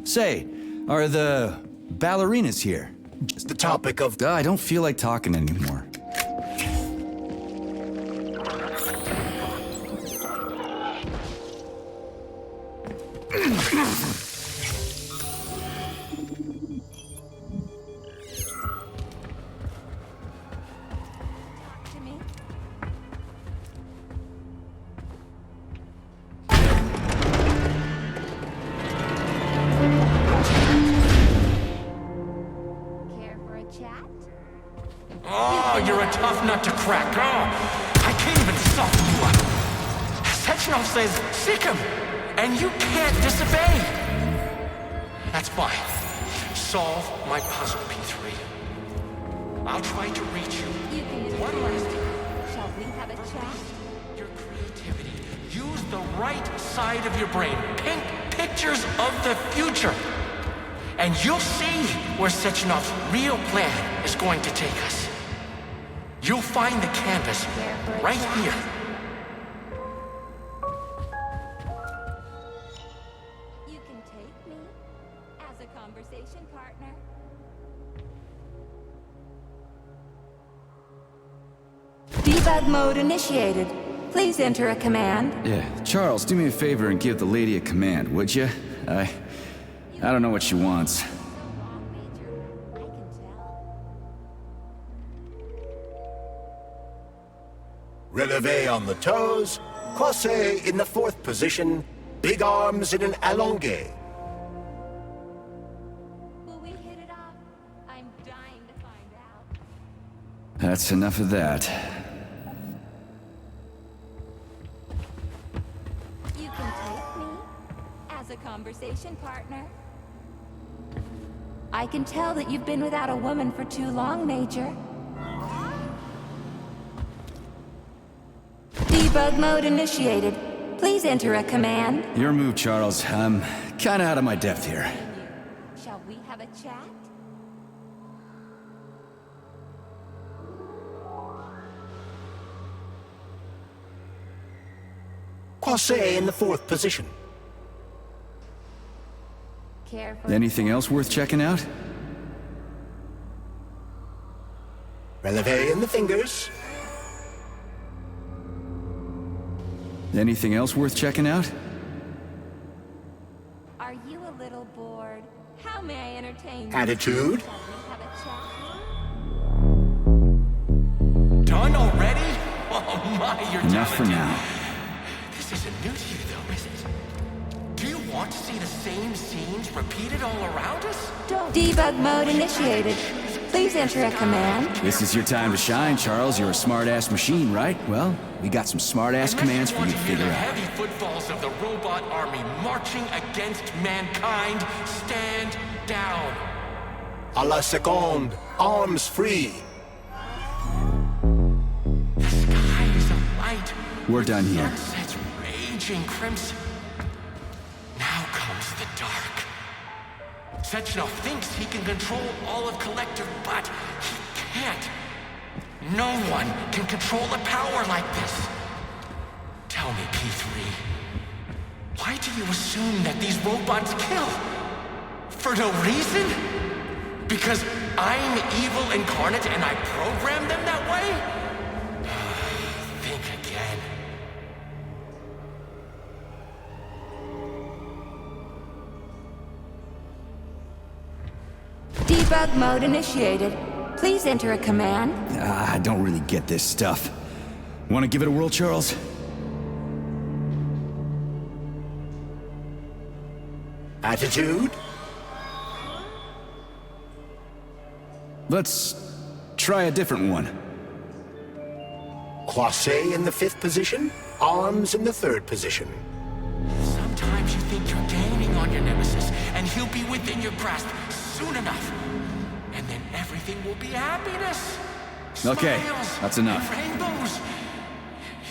Say, are the ballerinas here? Just the topic of... I don't feel like talking anymore. Oh, you're a tough nut to crack. Oh, I can't even soften you up. Sechenov says, sick him, and you can't disobey. That's fine. Solve my puzzle, P3. I'll try to reach you. One last time. Shall we have a chat? Your creativity. Use the right side of your brain. Paint pictures of the future. And you'll see where Sechenov's real plan is going to take us. You'll find the canvas right here. You can take me as a conversation partner. Debug mode initiated. Please enter a command. Yeah, Charles, do me a favor and give the lady a command, would you? I don't know what she wants. So long, Major. I can tell. Releve on the toes, croisé in the 4th position, big arms in an allongé. Will we hit it off? I'm dying to find out. That's enough of that. You can take me as a conversation partner. I can tell that you've been without a woman for too long, Major. Debug mode initiated. Please enter a command. Your move, Charles. I'm kinda out of my depth here. Shall we have a chat? Croisé in the 4th position. Care for Anything else worth checking out? Releve in the fingers. Anything else worth checking out? Are you a little bored? How may I entertain you? Attitude. Shall we have a chat? Done already? Oh my, you're Enough for talented. now. This isn't new to you though, is it? Do you want to see the same scenes repeated all around us? Debug mode initiated. Please enter a command. This is your time to shine, Charles. You're a smart-ass machine, right? Well, we got some smart-ass commands for you to figure the out. heavy footfalls of the robot army marching against mankind, stand down. A la seconde, arms free. The sky is alight. We're done here. Sunsets raging crimson. Now comes the dark. Sechenov thinks he can control all of Collective, but he can't. No one can control a power like this. Tell me, P3, why do you assume that these robots kill? For no reason? Because I'm evil incarnate and I program them that way? Think again. Debug mode initiated. Please enter a command. I don't really get this stuff. Want to give it a whirl, Charles? Attitude. Let's try a different one. Croisé in the 5th position, arms in the 3rd position. Sometimes you think you're gaining on your nemesis, and he'll be within your grasp soon enough. And then everything will be happiness. Okay, Smiles that's enough. and rainbows.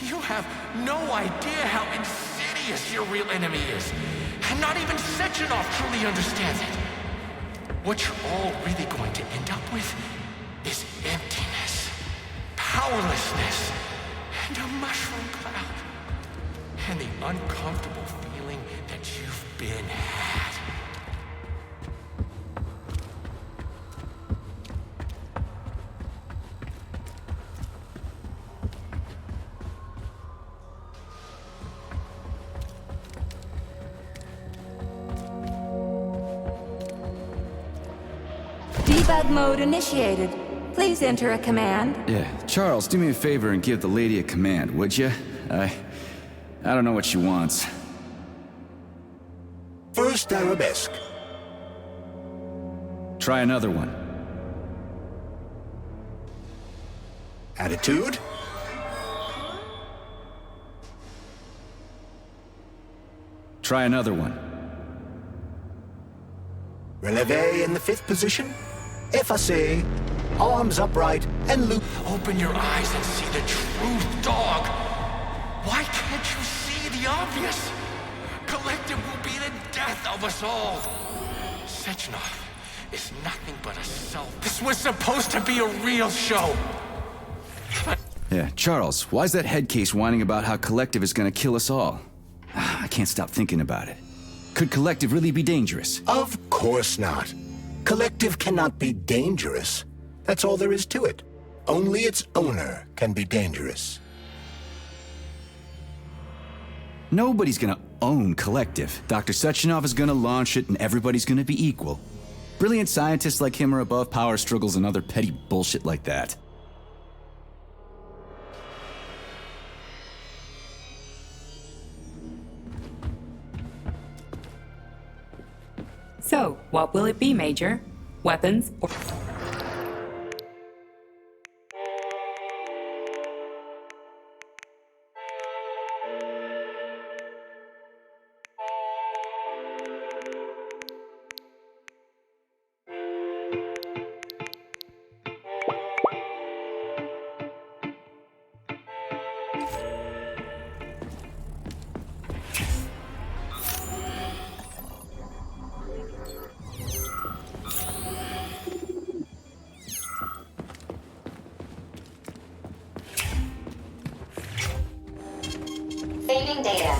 You have no idea how insidious your real enemy is. And not even Sechenov truly understands it. What you're all really going to end up with is emptiness, powerlessness, and a mushroom cloud. And the uncomfortable feeling that you've been had. Debug mode initiated. Please enter a command. Yeah, Charles, do me a favor and give the lady a command, would you? I don't know what she wants. First arabesque. Try another one. Attitude. Try another one. Releve in the 5th position. Effacé. Arms upright and loop. Open your eyes and see the truth, dog. Why can't you see the obvious? Collective will be the death of us all. Sechenov is nothing but a self. This was supposed to be a real show. Yeah, Charles, why's that head case whining about how Collective is gonna kill us all? I can't stop thinking about it. Could Collective really be dangerous? Of course not. Collective cannot be dangerous. That's all there is to it. Only its owner can be dangerous. Nobody's gonna own Collective. Dr. Sechenov is gonna launch it and everybody's gonna be equal. Brilliant scientists like him are above power struggles and other petty bullshit like that. So, what will it be, Major? Weapons or... Saving data.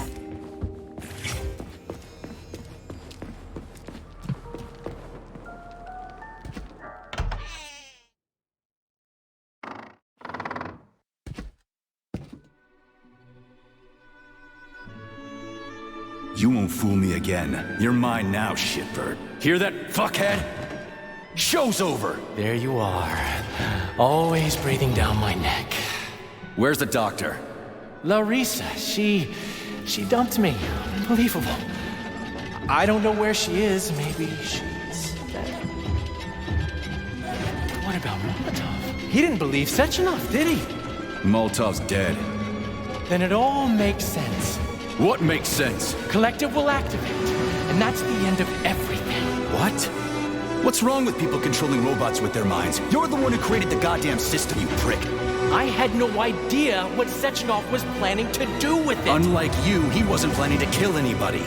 You won't fool me again. You're mine now, shitbird. Hear that, fuckhead? Show's over! There you are. Always breathing down my neck. Where's the doctor? Larissa, she dumped me. Unbelievable. I don't know where she is. Maybe she's dead. What about Molotov? He didn't believe Sechenov, did he? Molotov's dead. Then it all makes sense. What makes sense? Collective will activate, and that's the end of everything. What? What's wrong with people controlling robots with their minds? You're the one who created the goddamn system, you prick. I had no idea what Sechenov was planning to do with it. Unlike you, he wasn't planning to kill anybody.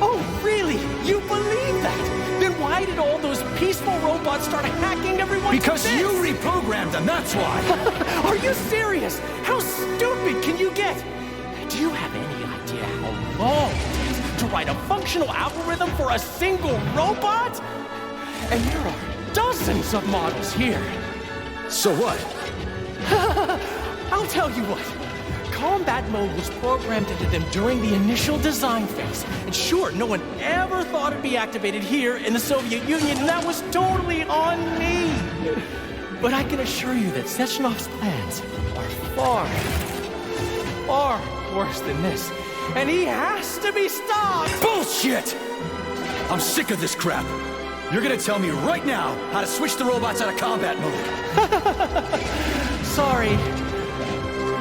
Oh, really? You believe that? Then why did all those peaceful robots start hacking everyone? Because you reprogrammed them, that's why! Are you serious? How stupid can you get? Do you have any idea how long it takes to write a functional algorithm for a single robot? And there are dozens of models here. So what? I'll tell you what. Combat mode was programmed into them during the initial design phase. And sure, no one ever thought it'd be activated here in the Soviet Union, and that was totally on me. But I can assure you that Sechenov's plans are far, far worse than this. And he has to be stopped! Bullshit! I'm sick of this crap. You're gonna tell me right now how to switch the robots out of combat mode. Sorry,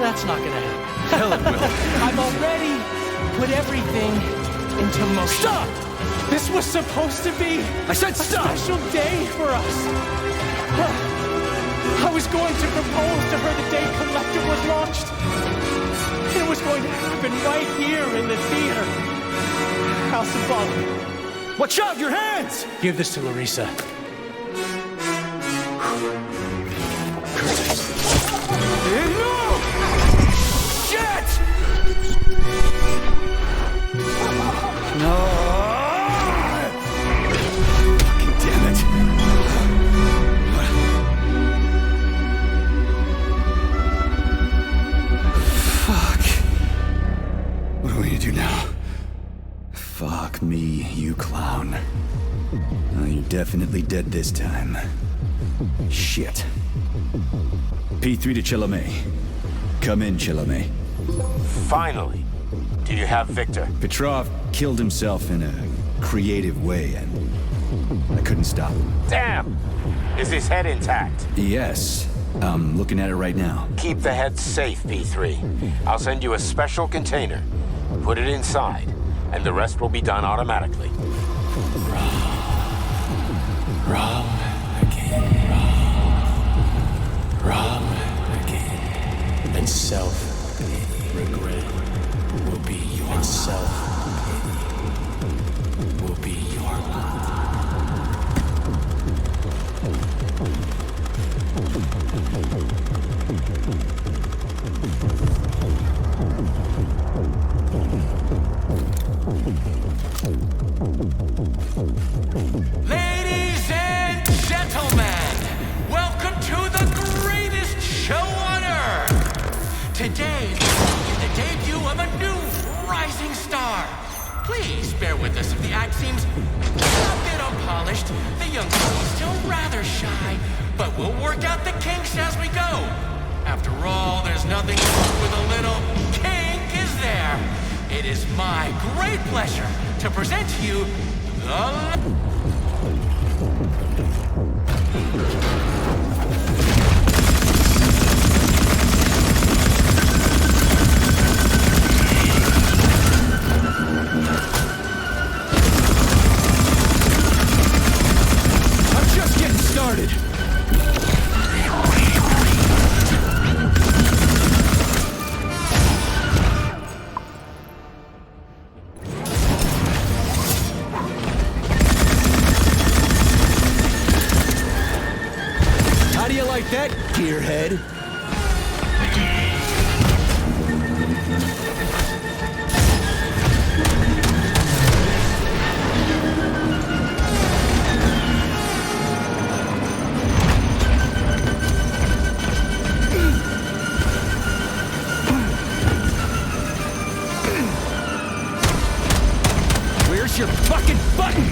that's not gonna happen. Hell it will. I've already put everything into motion. Stop! This was supposed to be I said stop! a special day for us. I was going to propose to her the day Collective was launched. It was going to happen right here in the theater. How symbolic. Watch out, your hands! Give this to Larissa. No! Shit! No! Fucking damn it. Fuck. What are we gonna do now? Fuck me, you clown. Oh, you're definitely dead this time. Shit. P3 to Chalamet. Come in, Chalamet. Finally. Do you have Victor? Petrov killed himself in a creative way, and I couldn't stop him. Damn! Is his head intact? Yes. I'm looking at it right now. Keep the head safe, P3. I'll send you a special container. Put it inside, and the rest will be done automatically. Wrong again. Wrong again. And self-regret will be your self-pity. Will be your Ladies and gentlemen, welcome to the greatest show on earth. Today, is the debut of a new rising star. Please bear with us if the act seems a bit unpolished. The young lady's still rather shy, but we'll work out the kinks as we go. After all, there's nothing wrong with a little kink, is there? It is my great pleasure to present to you the... I'm just getting started. How do you like that, gearhead? Where's your fucking button?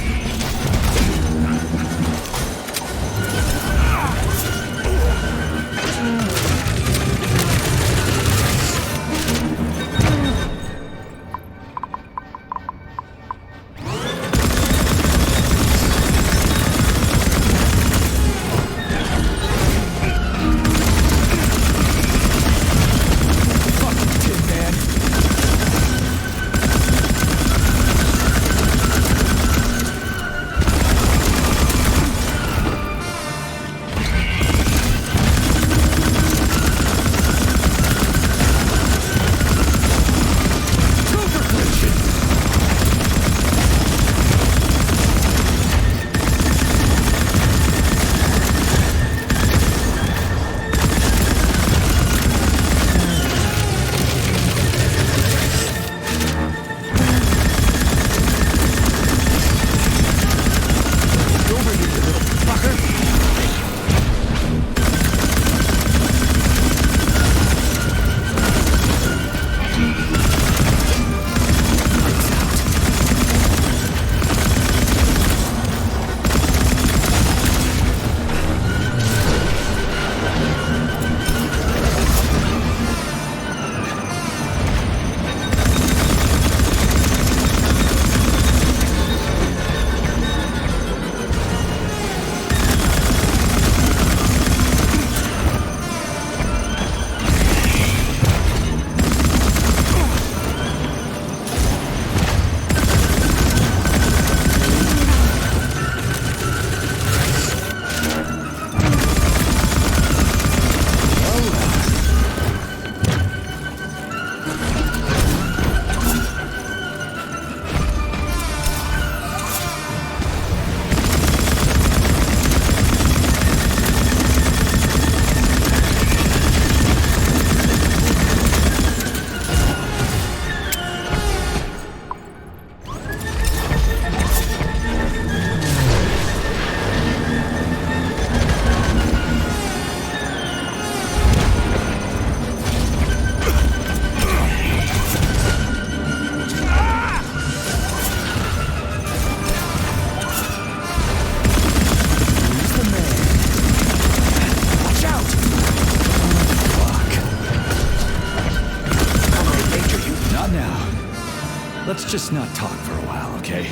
just not talk for a while, okay?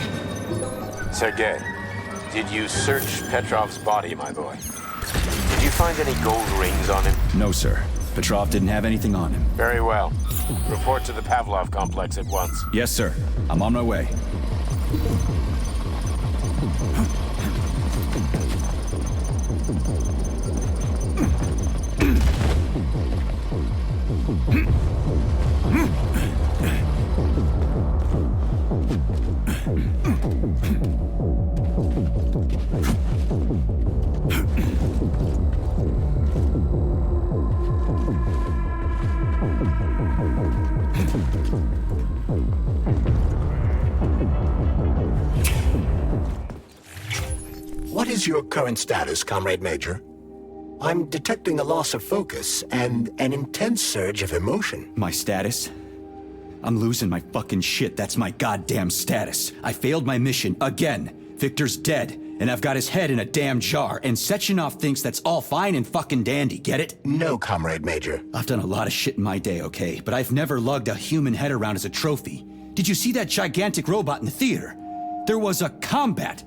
Sergei, did you search Petrov's body, my boy? Did you find any gold rings on him? No, sir. Petrov didn't have anything on him. Very well. Report to the Pavlov complex at once. Yes, sir. I'm on my way. What is your current status, Comrade Major? I'm detecting a loss of focus and an intense surge of emotion. My status? I'm losing my fucking shit. That's my goddamn status. I failed my mission again. Victor's dead, and I've got his head in a damn jar, and Sechenov thinks that's all fine and fucking dandy, get it? No, Comrade Major. I've done a lot of shit in my day, okay? But I've never lugged a human head around as a trophy. Did you see that gigantic robot in the theater? There was a combat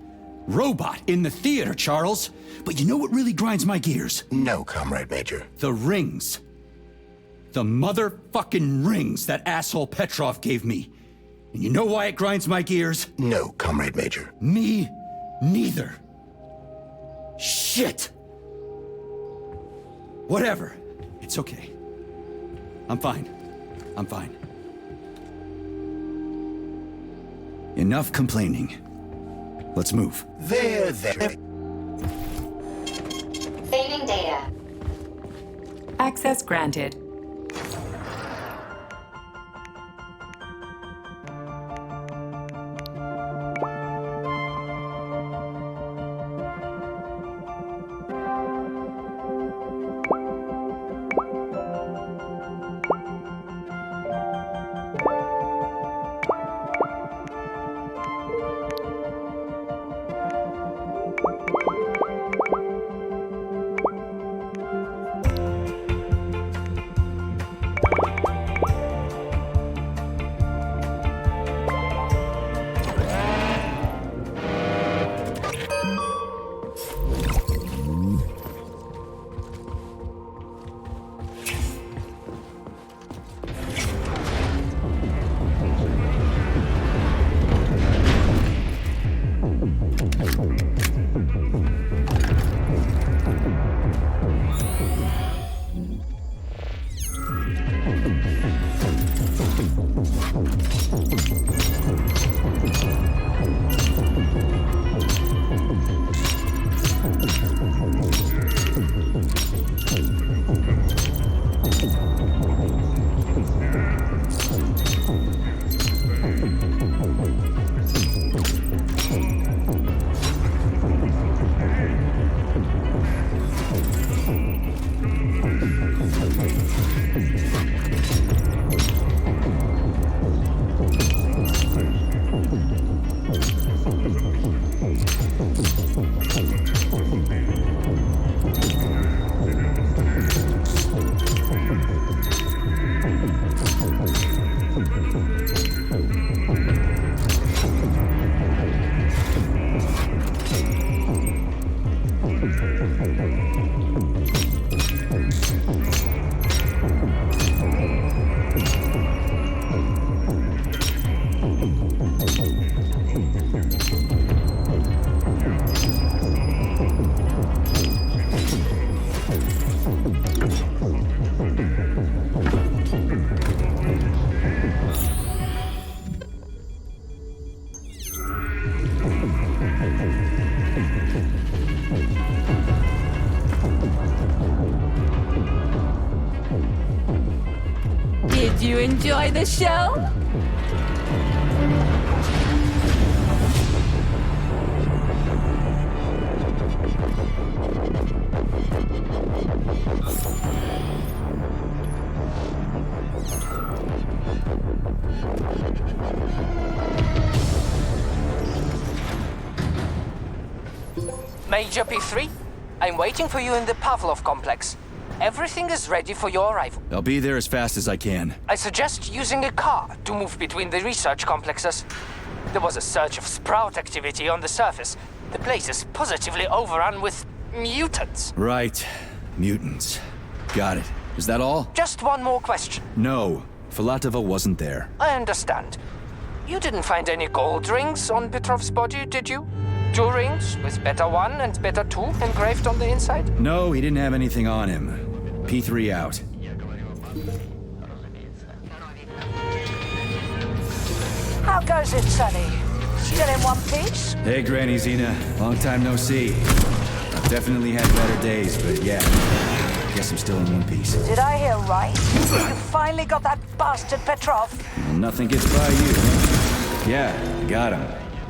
robot in the theater, Charles. But you know what really grinds my gears? No, Comrade Major. The rings. The motherfucking rings that asshole Petrov gave me. And you know why it grinds my gears? No, Comrade Major. Me neither. Shit. Whatever. It's okay. I'm fine. I'm fine. Enough complaining. Let's move. There. Saving data. Access granted. Did you enjoy the show? Major P3, I'm waiting for you in the Pavlov complex. Everything is ready for your arrival. I'll be there as fast as I can. I suggest using a car to move between the research complexes. There was a surge of sprout activity on the surface. The place is positively overrun with mutants. Right. Mutants. Got it. Is that all? Just one more question. No. Filatova wasn't there. I understand. You didn't find any gold rings on Petrov's body, did you? 2 rings with Beta 1 and Beta 2 engraved on the inside? No, he didn't have anything on him. P3 out. How goes it, Sonny? Still in one piece? Hey, Granny Xena. Long time no see. I've definitely had better days, but yeah. Guess I'm still in one piece. Did I hear right? You finally got that bastard Petrov? Well, nothing gets by you. Yeah, got him.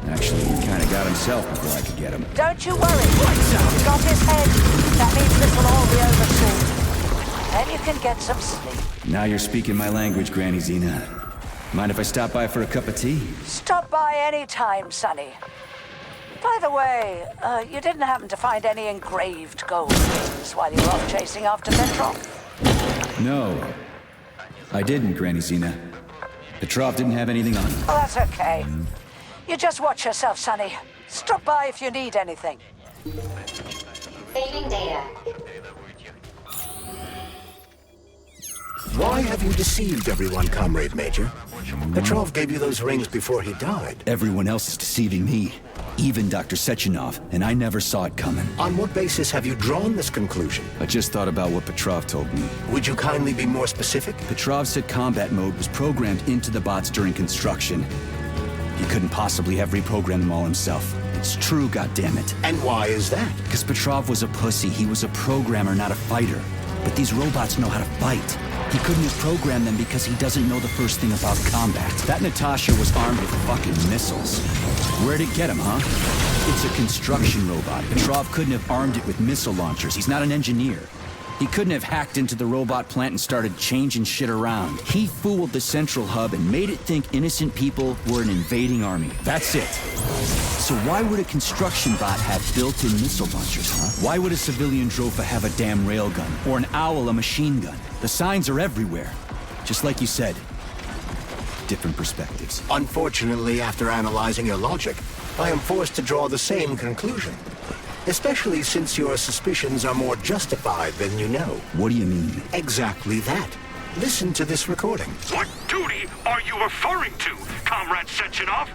Actually, he kind of got himself before I could get him. Don't you worry. You got his head. That means this will all be over soon. Then you can get some sleep. Now you're speaking my language, Granny Xena. Mind if I stop by for a cup of tea? Stop by any time, Sonny. By the way, you didn't happen to find any engraved gold rings while you were off chasing after Petrov? No. I didn't, Granny Xena. Petrov didn't have anything on him. Oh, that's okay. You just watch yourself, Sonny. Stop by if you need anything. Saving data. Why have you deceived everyone, Comrade Major? Petrov gave you those rings before he died. Everyone else is deceiving me. Even Dr. Sechenov, and I never saw it coming. On what basis have you drawn this conclusion? I just thought about what Petrov told me. Would you kindly be more specific? Petrov said combat mode was programmed into the bots during construction. He couldn't possibly have reprogrammed them all himself. It's true, goddammit. And why is that? Because Petrov was a pussy. He was a programmer, not a fighter. But these robots know how to fight. He couldn't have programmed them because he doesn't know the first thing about combat. That Natasha was armed with fucking missiles. Where'd it get him, huh? It's a construction robot. Petrov couldn't have armed it with missile launchers. He's not an engineer. He couldn't have hacked into the robot plant and started changing shit around. He fooled the central hub and made it think innocent people were an invading army. That's it. So why would a construction bot have built-in missile launchers, huh? Why would a civilian Drofa have a damn railgun? Or an owl a machine gun? The signs are everywhere. Just like you said. Different perspectives. Unfortunately, after analyzing your logic, I am forced to draw the same conclusion. Especially since your suspicions are more justified than you know. What do you mean? Exactly that. Listen to this recording. What duty are you referring to, Comrade Sechenov?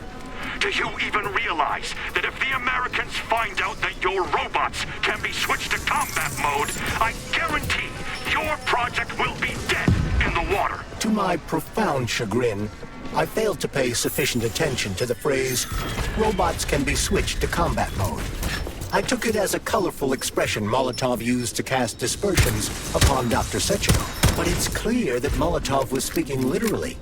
Do you even realize that if the Americans find out that your robots can be switched to combat mode, I guarantee your project will be dead in the water? To my profound chagrin, I failed to pay sufficient attention to the phrase, robots can be switched to combat mode. I took it as a colorful expression Molotov used to cast dispersions upon Dr. Sechenov. But it's clear that Molotov was speaking literally.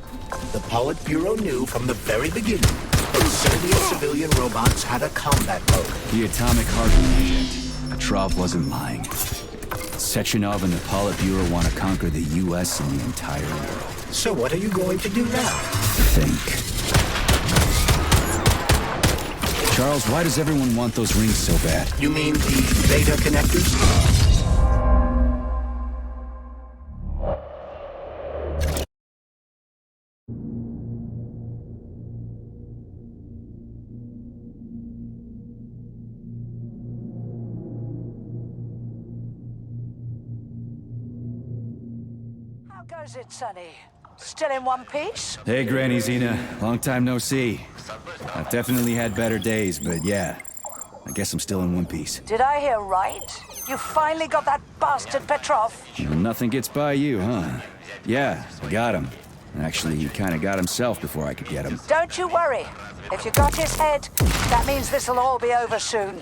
The Politburo knew from the very beginning that Soviet civilian robots had a combat mode. The Atomic Heart Project. Petrov wasn't lying. Sechenov and the Politburo want to conquer the U.S. and the entire world. So what are you going to do now? Think. Charles, why does everyone want those rings so bad? You mean the beta connectors? How goes it, Sonny? Still in one piece? Hey, Granny Xena. Long time no see. I've definitely had better days, but yeah. I guess I'm still in one piece. Did I hear right? You finally got that bastard Petrov? Well, nothing gets by you, huh? Yeah, I got him. Actually, he kind of got himself before I could get him. Don't you worry. If you got his head, that means this'll all be over soon.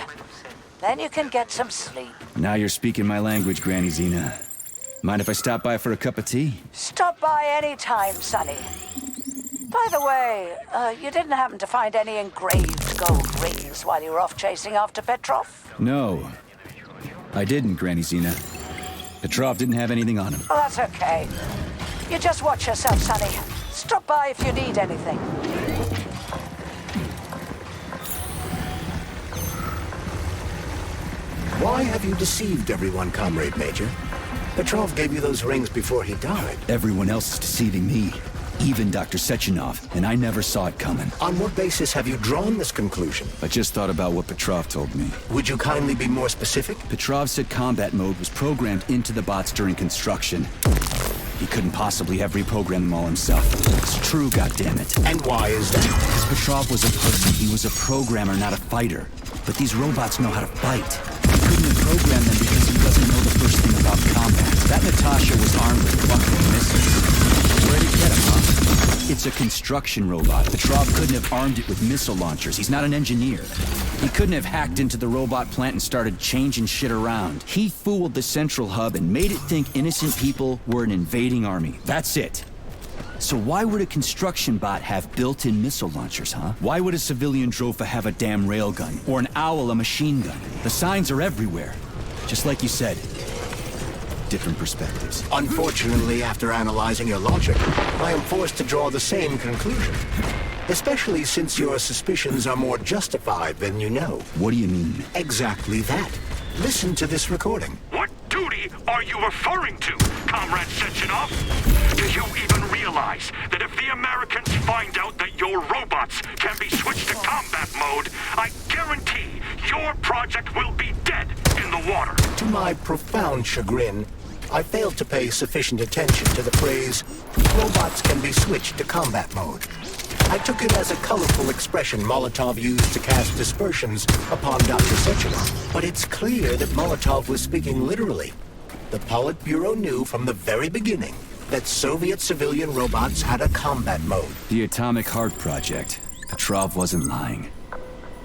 Then you can get some sleep. Now you're speaking my language, Granny Xena. Mind if I stop by for a cup of tea? Stop by any time, Sonny. By the way, you didn't happen to find any engraved gold rings while you were off chasing after Petrov? No. I didn't, Granny Xena. Petrov didn't have anything on him. Oh, that's okay. You just watch yourself, Sonny. Stop by if you need anything. Why have you deceived everyone, Comrade Major? Petrov gave you those rings before he died. Everyone else is deceiving me. Even Dr. Sechenov, and I never saw it coming. On what basis have you drawn this conclusion? I just thought about what Petrov told me. Would you kindly be more specific? Petrov said combat mode was programmed into the bots during construction. He couldn't possibly have reprogrammed them all himself. It's true, goddammit. And why is that? Because Petrov was a person. He was a programmer, not a fighter. But these robots know how to fight. He couldn't have programmed them because he doesn't know the first thing about combat. That Natasha was armed with fucking missiles. Where'd he get him, huh? It's a construction robot. Petrov couldn't have armed it with missile launchers. He's not an engineer. He couldn't have hacked into the robot plant and started changing shit around. He fooled the central hub and made it think innocent people were an invading army. That's it. So why would a construction bot have built-in missile launchers, huh? Why would a civilian Drofa have a damn railgun? Or an owl a machine gun? The signs are everywhere. Just like you said. Different perspectives. Unfortunately, after analyzing your logic, I am forced to draw the same conclusion. Especially since your suspicions are more justified than you know. What do you mean? Exactly that. Listen to this recording. What duty are you referring to, Comrade Sechenov? Do you even realize that if the Americans find out that your robots can be switched to combat mode, I guarantee your project will be dead in the water? To my profound chagrin, I failed to pay sufficient attention to the phrase, robots can be switched to combat mode. I took it as a colorful expression Molotov used to cast dispersions upon Dr. Sechenov. But it's clear that Molotov was speaking literally. The Politburo knew from the very beginning that Soviet civilian robots had a combat mode. The Atomic Heart Project. Petrov wasn't lying.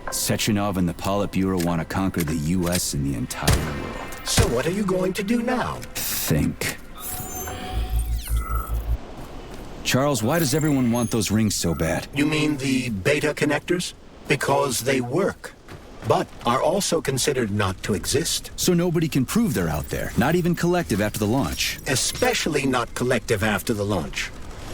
Sechenov and the Politburo want to conquer the U.S. and the entire world. So what are you going to do now? Think. Charles, why does everyone want those rings so bad? You mean the beta connectors? Because they work, but are also considered not to exist. So nobody can prove they're out there, not even Collective after the launch. Especially not Collective after the launch.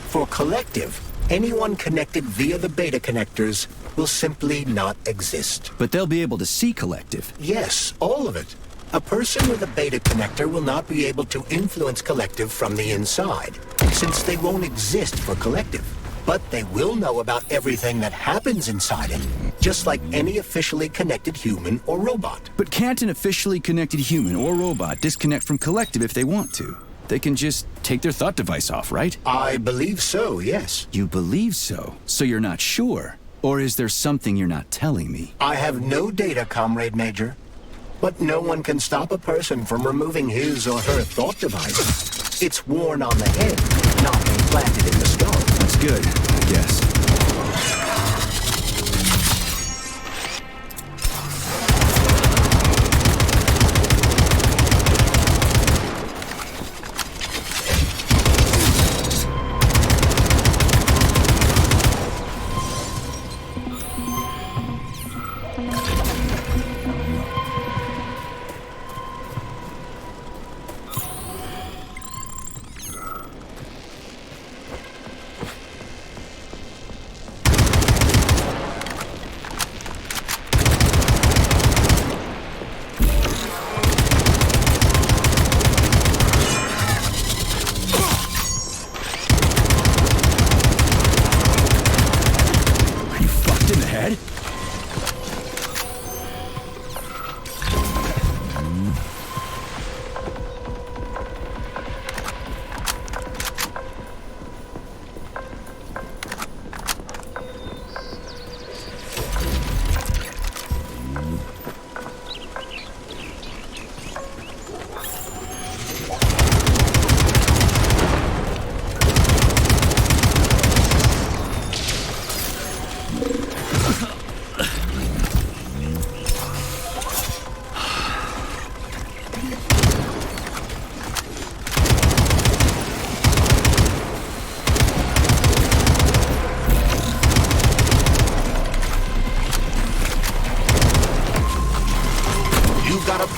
For Collective, anyone connected via the beta connectors will simply not exist. But they'll be able to see Collective. Yes, all of it. A person with a beta connector will not be able to influence Collective from the inside, since they won't exist for Collective. But they will know about everything that happens inside it, just like any officially connected human or robot. But can't an officially connected human or robot disconnect from Collective if they want to? They can just take their thought device off, right? I believe so, yes. You believe so? So you're not sure? Or is there something you're not telling me? I have no data, Comrade Major. But no one can stop a person from removing his or her thought device. It's worn on the head, not implanted in the skull. That's good, I guess.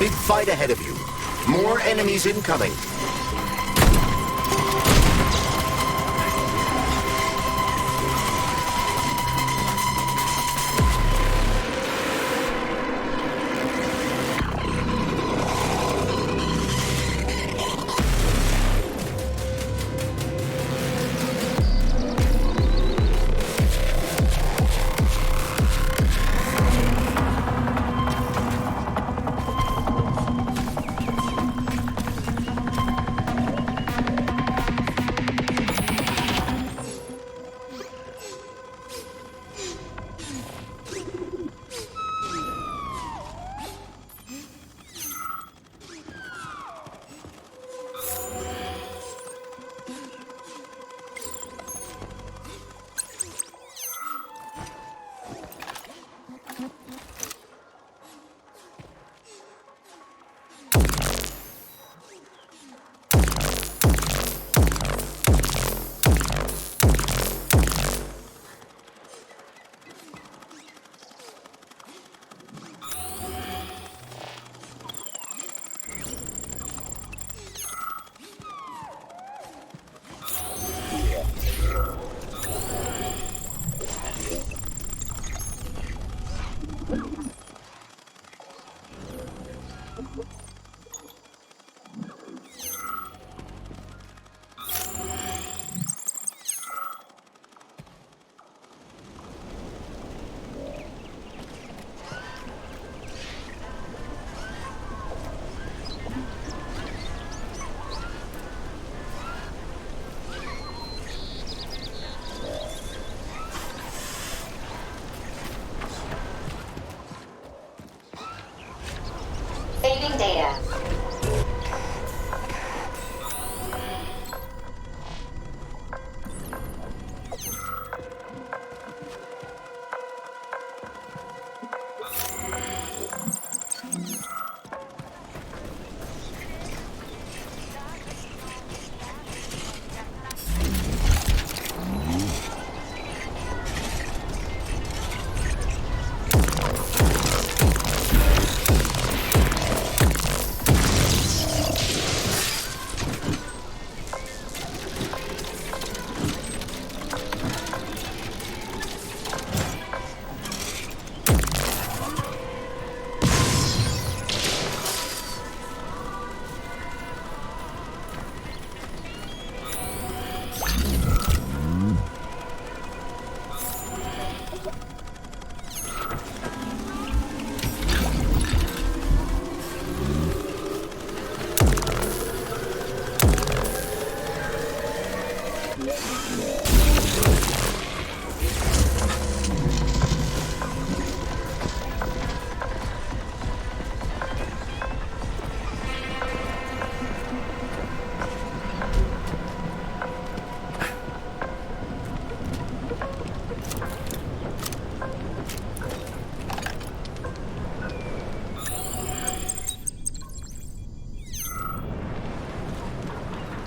Big fight ahead of you. More enemies incoming.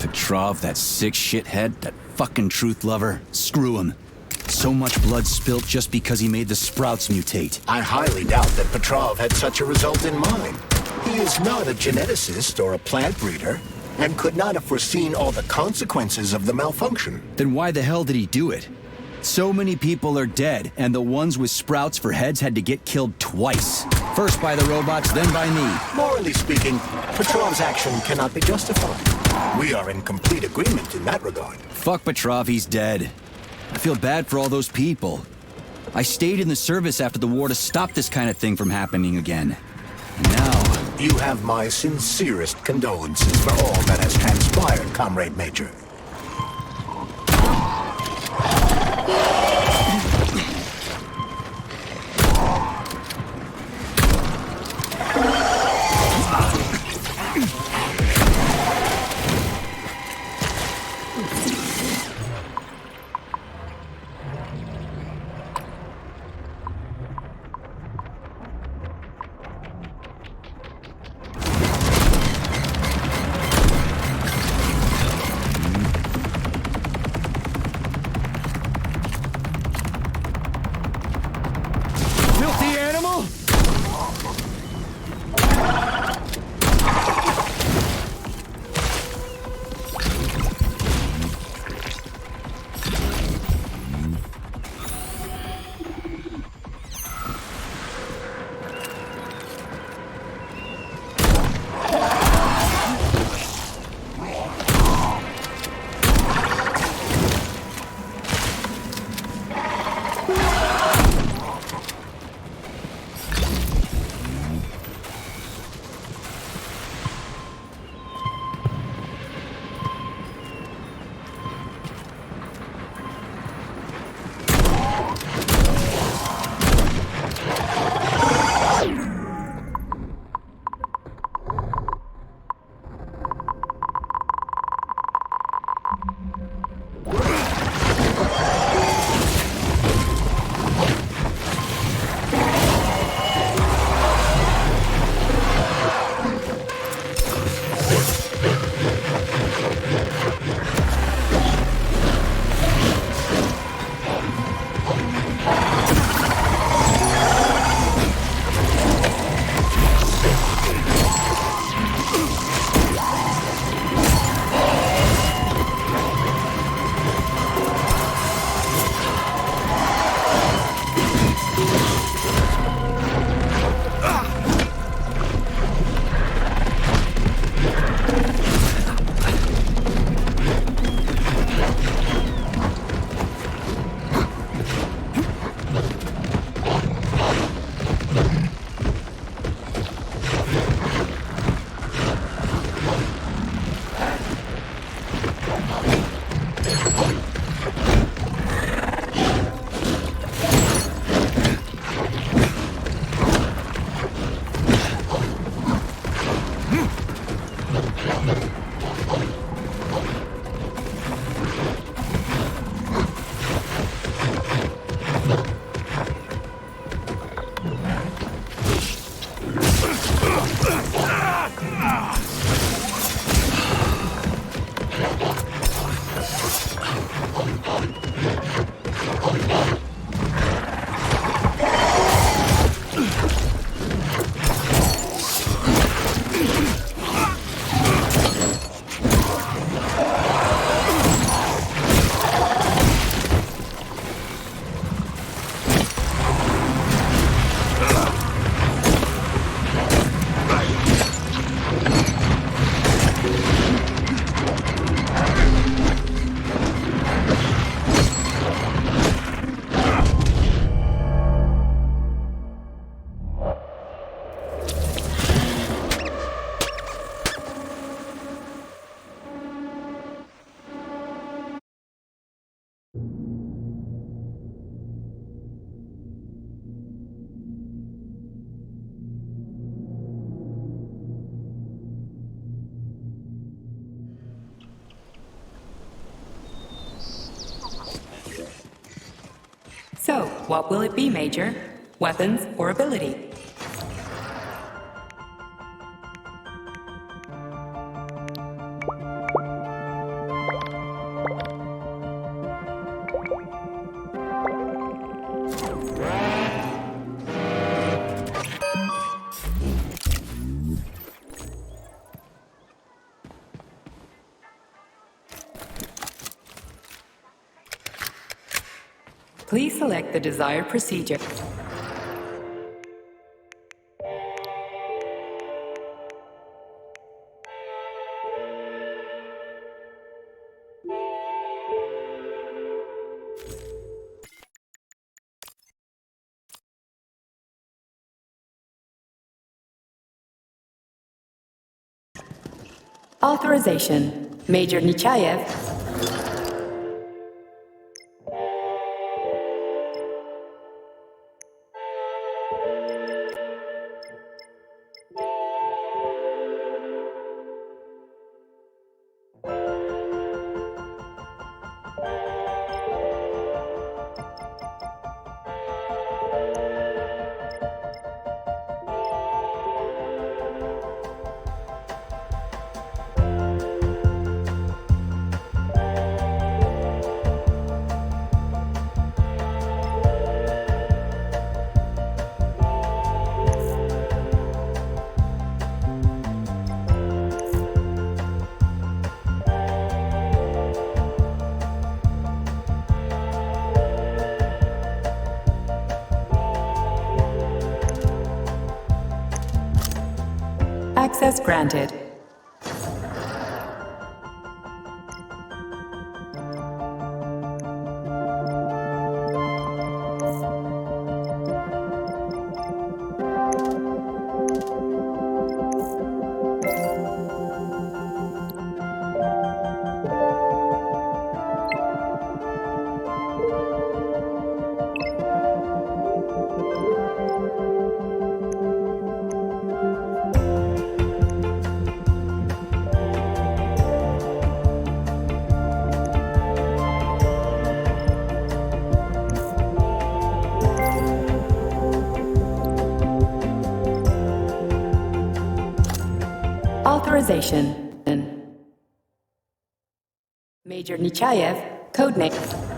Petrov, that sick shithead, that fucking truth lover, screw him. So much blood spilt just because he made the sprouts mutate. I highly doubt that Petrov had such a result in mind. He is not a geneticist or a plant breeder, and could not have foreseen all the consequences of the malfunction. Then why the hell did he do it? So many people are dead, and the ones with sprouts for heads had to get killed twice. First by the robots, then by me. Morally speaking, Petrov's action cannot be justified. We are in complete agreement in that regard. Fuck Petrov, he's dead. I feel bad for all those people. I stayed in the service after the war to stop this kind of thing from happening again. And now... You have my sincerest condolences for all that has transpired, Comrade Major. So, what will it be, Major? Weapons or ability? Please select the desired procedure. Authorization. Major Nechayev. Access granted. Authorization. Major Nechayev, codename.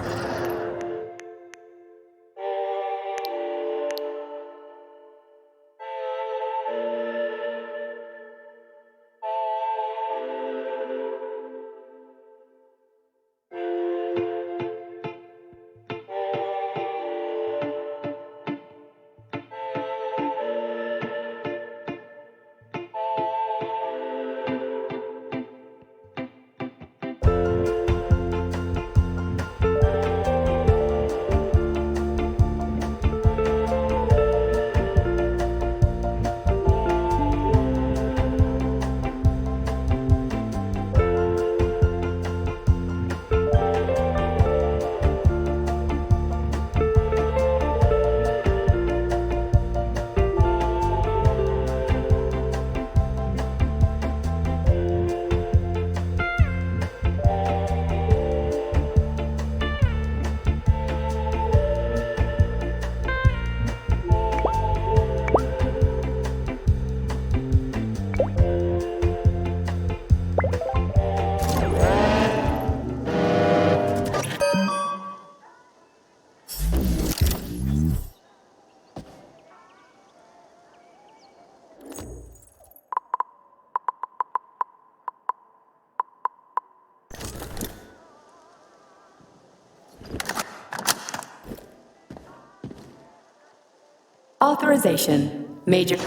Authorization. Major.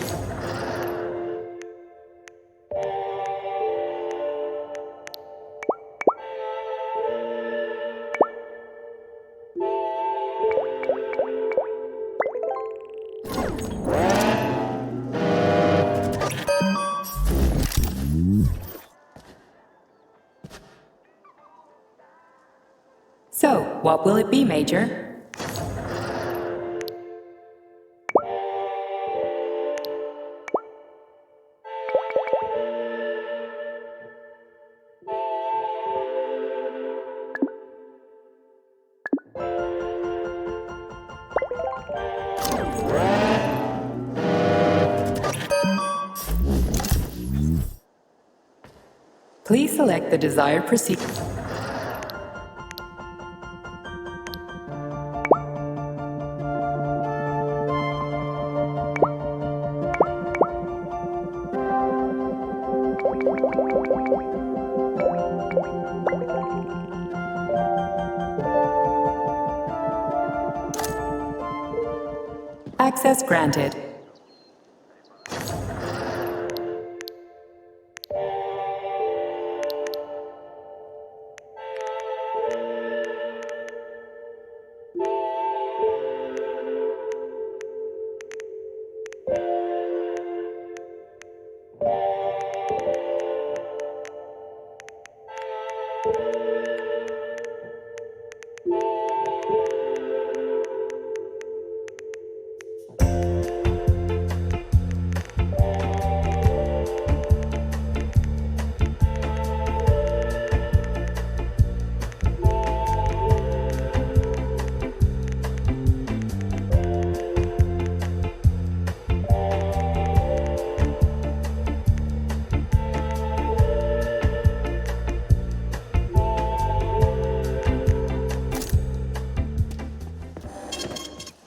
So, what will it be, Major? Please select the desired procedure. Access granted.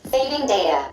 Saving data.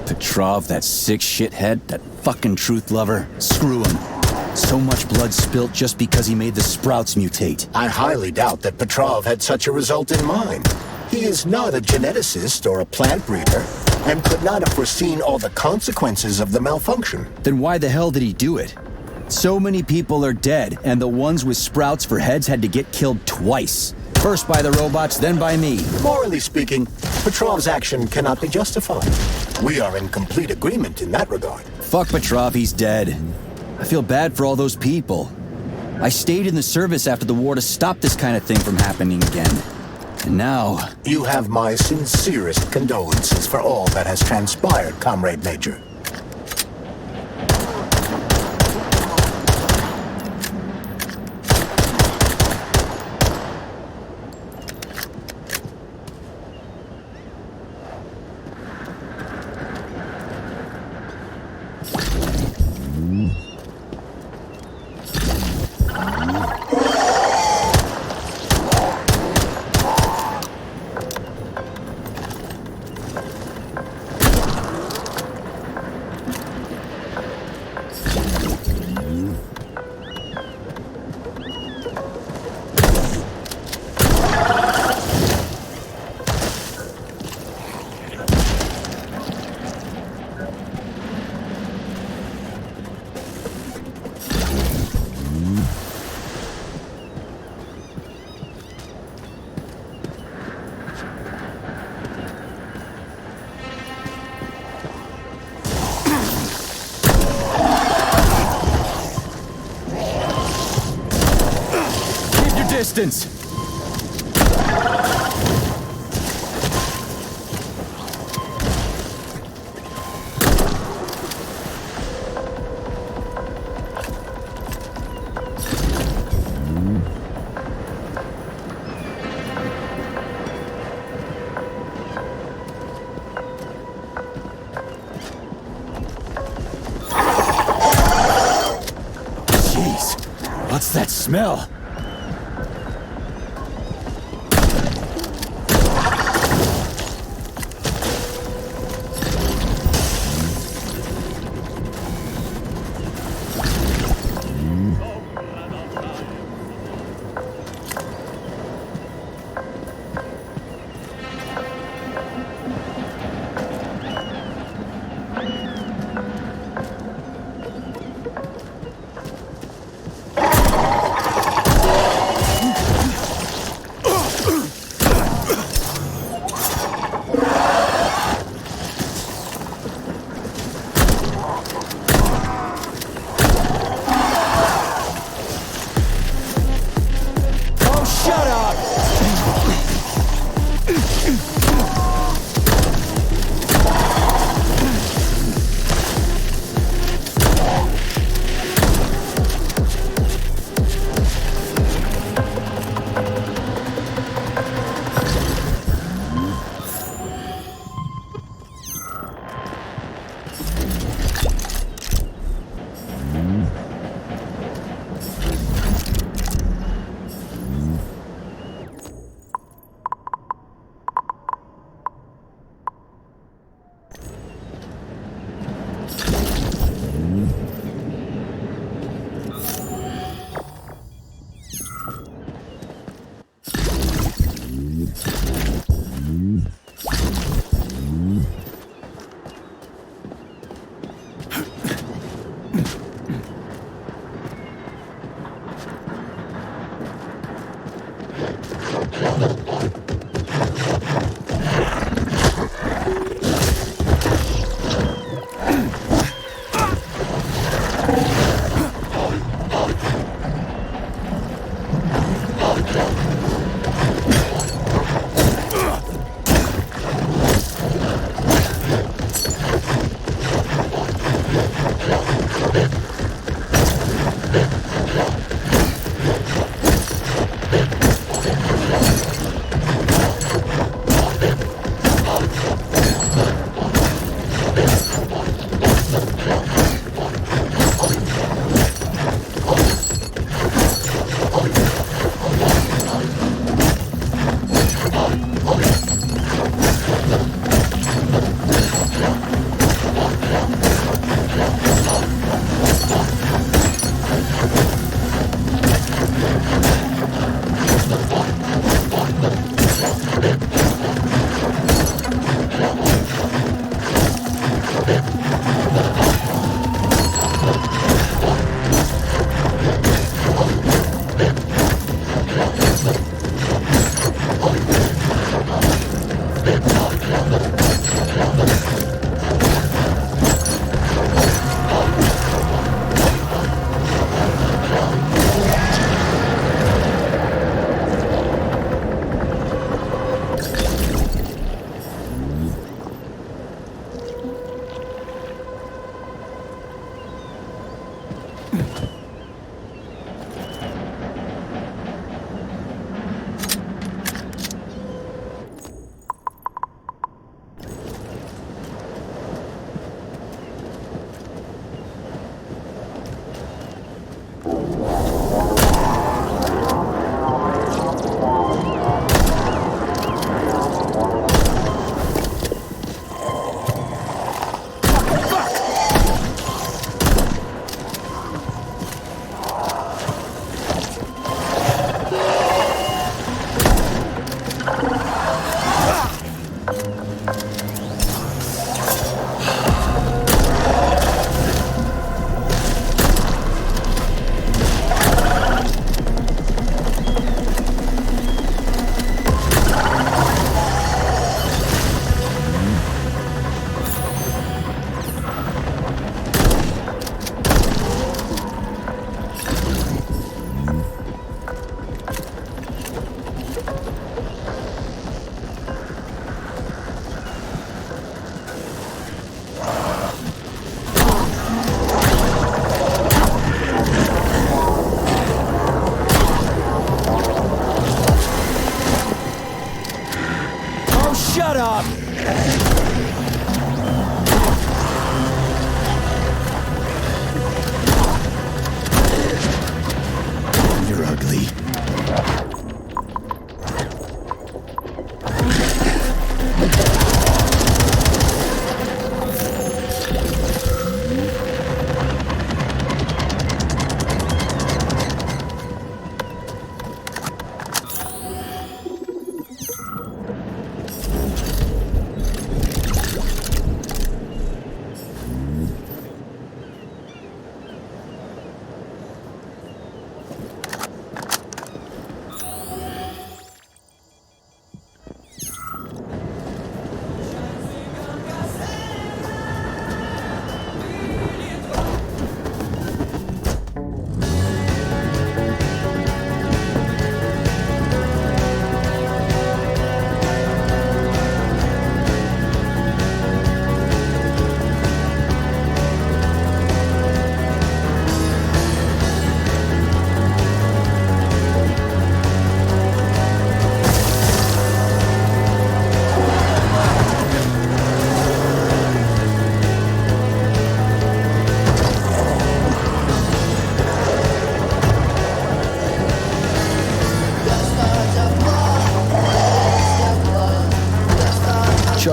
Petrov, that sick shithead, that fucking truth lover. Screw him. So much blood spilt just because he made the sprouts mutate. I highly doubt that Petrov had such a result in mind. He is not a geneticist or a plant breeder, and could not have foreseen all the consequences of the malfunction. Then why the hell did he do it? So many people are dead, and the ones with sprouts for heads had to get killed twice. First by the robots, then by me. Morally speaking, Petrov's action cannot be justified. We are in complete agreement in that regard. Fuck Petrov, he's dead. I feel bad for all those people. I stayed in the service after the war to stop this kind of thing from happening again. And now... You have my sincerest condolences for all that has transpired, Comrade Major. Distance! What's that smell?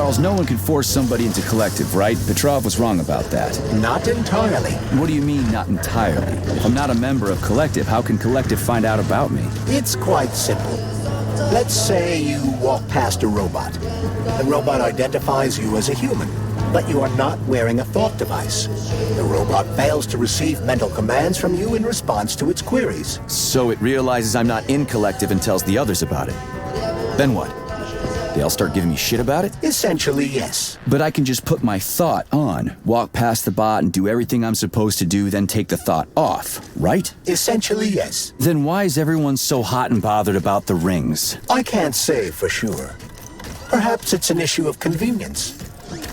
Charles, no one can force somebody into collective, right? Petrov was wrong about that. Not entirely. What do you mean, not entirely? If I'm not a member of collective, how can collective find out about me? It's quite simple. Let's say you walk past a robot. The robot identifies you as a human, but you are not wearing a thought device. The robot fails to receive mental commands from you in response to its queries. So it realizes I'm not in collective and tells the others about it. Then what? They all start giving me shit about it? Essentially, yes. But I can just put my thought on, walk past the bot and do everything I'm supposed to do, then take the thought off, right? Essentially, yes. Then why is everyone so hot and bothered about the rings? I can't say for sure. Perhaps it's an issue of convenience.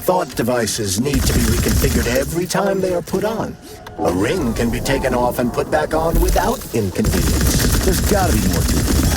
Thought devices need to be reconfigured every time they are put on. A ring can be taken off and put back on without inconvenience. There's gotta be more to it than that.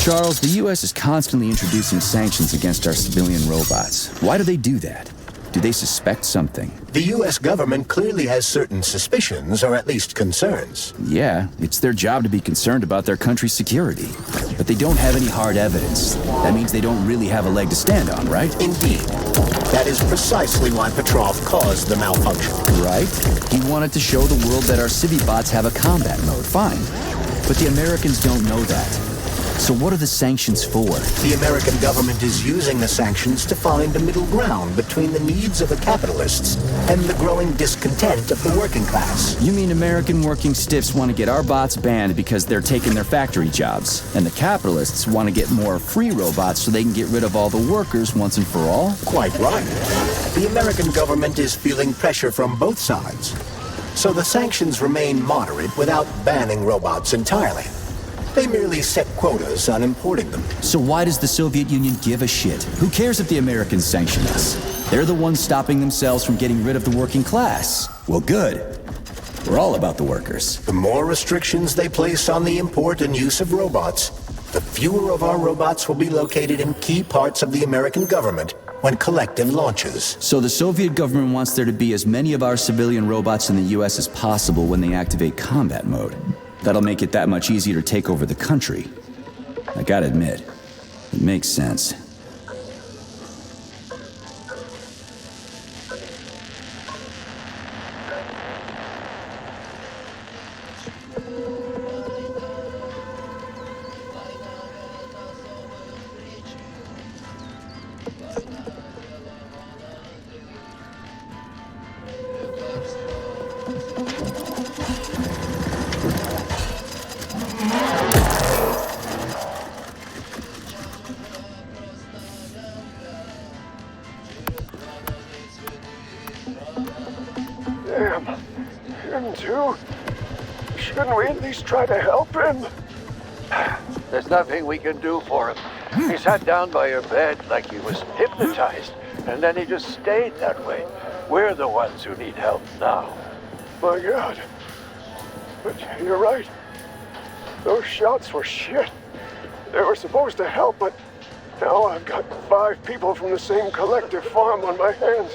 Charles, the U.S. is constantly introducing sanctions against our civilian robots. Why do they do that? Do they suspect something? The U.S. government clearly has certain suspicions, or at least concerns. Yeah, it's their job to be concerned about their country's security. But they don't have any hard evidence. That means they don't really have a leg to stand on, right? Indeed. That is precisely why Petrov caused the malfunction. Right? He wanted to show the world that our civi-bots have a combat mode, fine. But the Americans don't know that. So what are the sanctions for? The American government is using the sanctions to find a middle ground between the needs of the capitalists and the growing discontent of the working class. You mean American working stiffs want to get our bots banned because they're taking their factory jobs, and the capitalists want to get more free robots so they can get rid of all the workers once and for all? Quite right. The American government is feeling pressure from both sides. So the sanctions remain moderate without banning robots entirely. They merely set quotas on importing them. So why does the Soviet Union give a shit? Who cares if the Americans sanction us? They're the ones stopping themselves from getting rid of the working class. Well, good. We're all about the workers. The more restrictions they place on the import and use of robots, the fewer of our robots will be located in key parts of the American government when Collective launches. So the Soviet government wants there to be as many of our civilian robots in the US as possible when they activate combat mode. That'll make it that much easier to take over the country. I gotta admit, it makes sense. Damn. Him too? Shouldn't we at least try to help him? There's nothing we can do for him. He sat down by your bed like he was hypnotized, and then he just stayed that way. We're the ones who need help now. My God. But you're right. Those shots were shit. They were supposed to help, but now I've got 5 people from the same collective farm on my hands.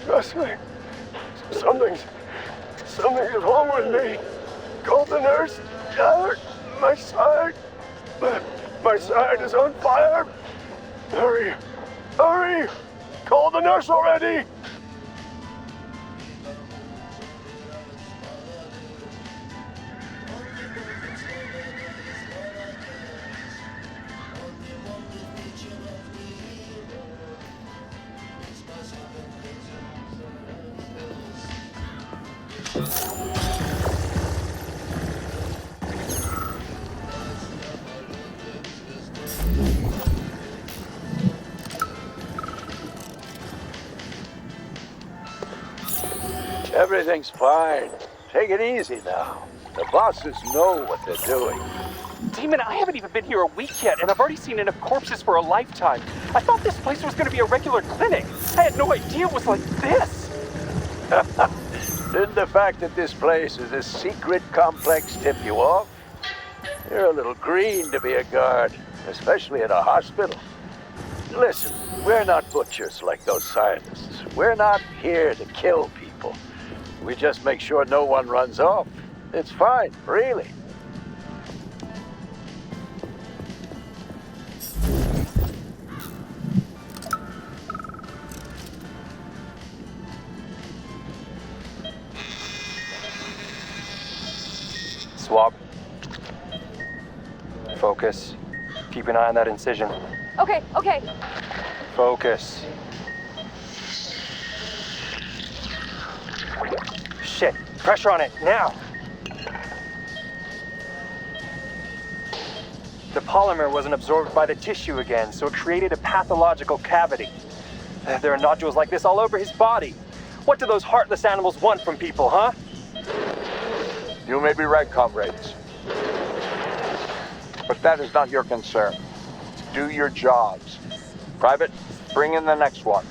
Trust me. Something's wrong with me. Call the nurse. My side. My side is on fire. Hurry. Hurry. Call the nurse already. Everything's fine. Take it easy now. The bosses know what they're doing. Demon, I haven't even been here a week yet, and I've already seen enough corpses for a lifetime. I thought this place was going to be a regular clinic. I had no idea it was like this. Didn't the fact that this place is a secret complex tip you off? You're a little green to be a guard, especially at a hospital. Listen, we're not butchers like those scientists. We're not here to kill people. We just make sure no one runs off. It's fine, really. Swap. Focus. Keep an eye on that incision. Okay. Focus. Shit. Pressure on it, now! The polymer wasn't absorbed by the tissue again, so it created a pathological cavity. There are nodules like this all over his body. What do those heartless animals want from people, huh? You may be right, comrades. But that is not your concern. Do your jobs. Private, bring in the next one.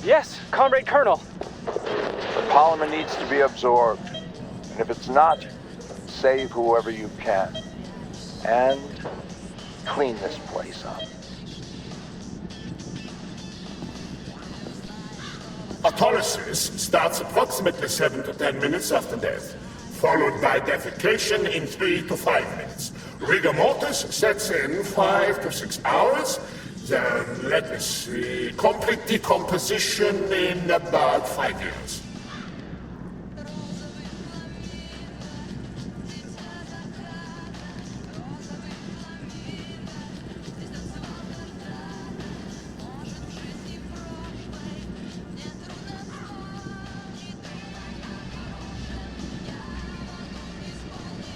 Yes, Comrade Colonel. The polymer needs to be absorbed. And if it's not, save whoever you can. And clean this place up. Autolysis starts approximately 7 to 10 minutes after death, followed by defecation in 3 to 5 minutes. Rigor mortis sets in 5 to 6 hours. Then, let me see, complete decomposition in about 5 years.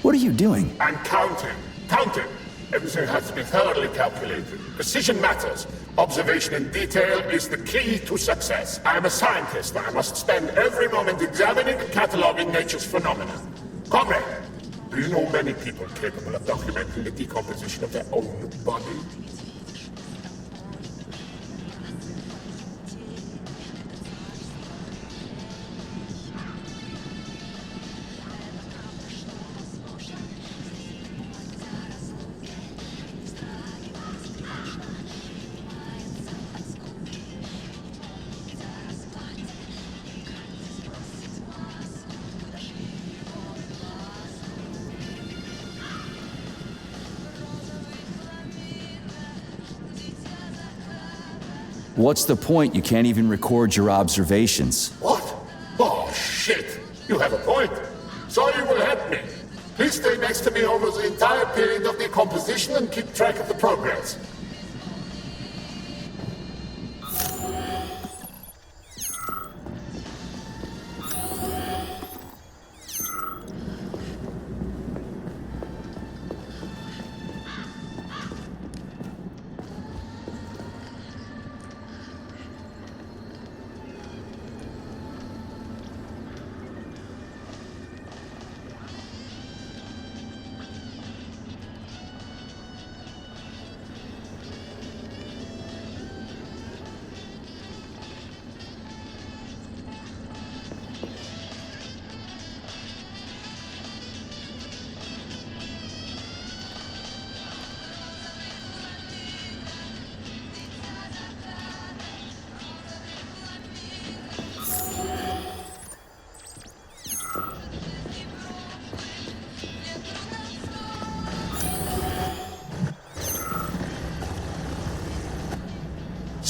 What are you doing? I'm counting. Counting. Everything has to be thoroughly calculated. Precision matters. Observation in detail is the key to success. I'm a scientist. I must spend every moment examining and cataloging nature's phenomena. Comrade, do you know many people capable of documenting the decomposition of their own body? What's the point? You can't even record your observations. What? Oh, shit. You have a point. So you will help me. Please stay next to me over the entire period of decomposition and keep track of the progress.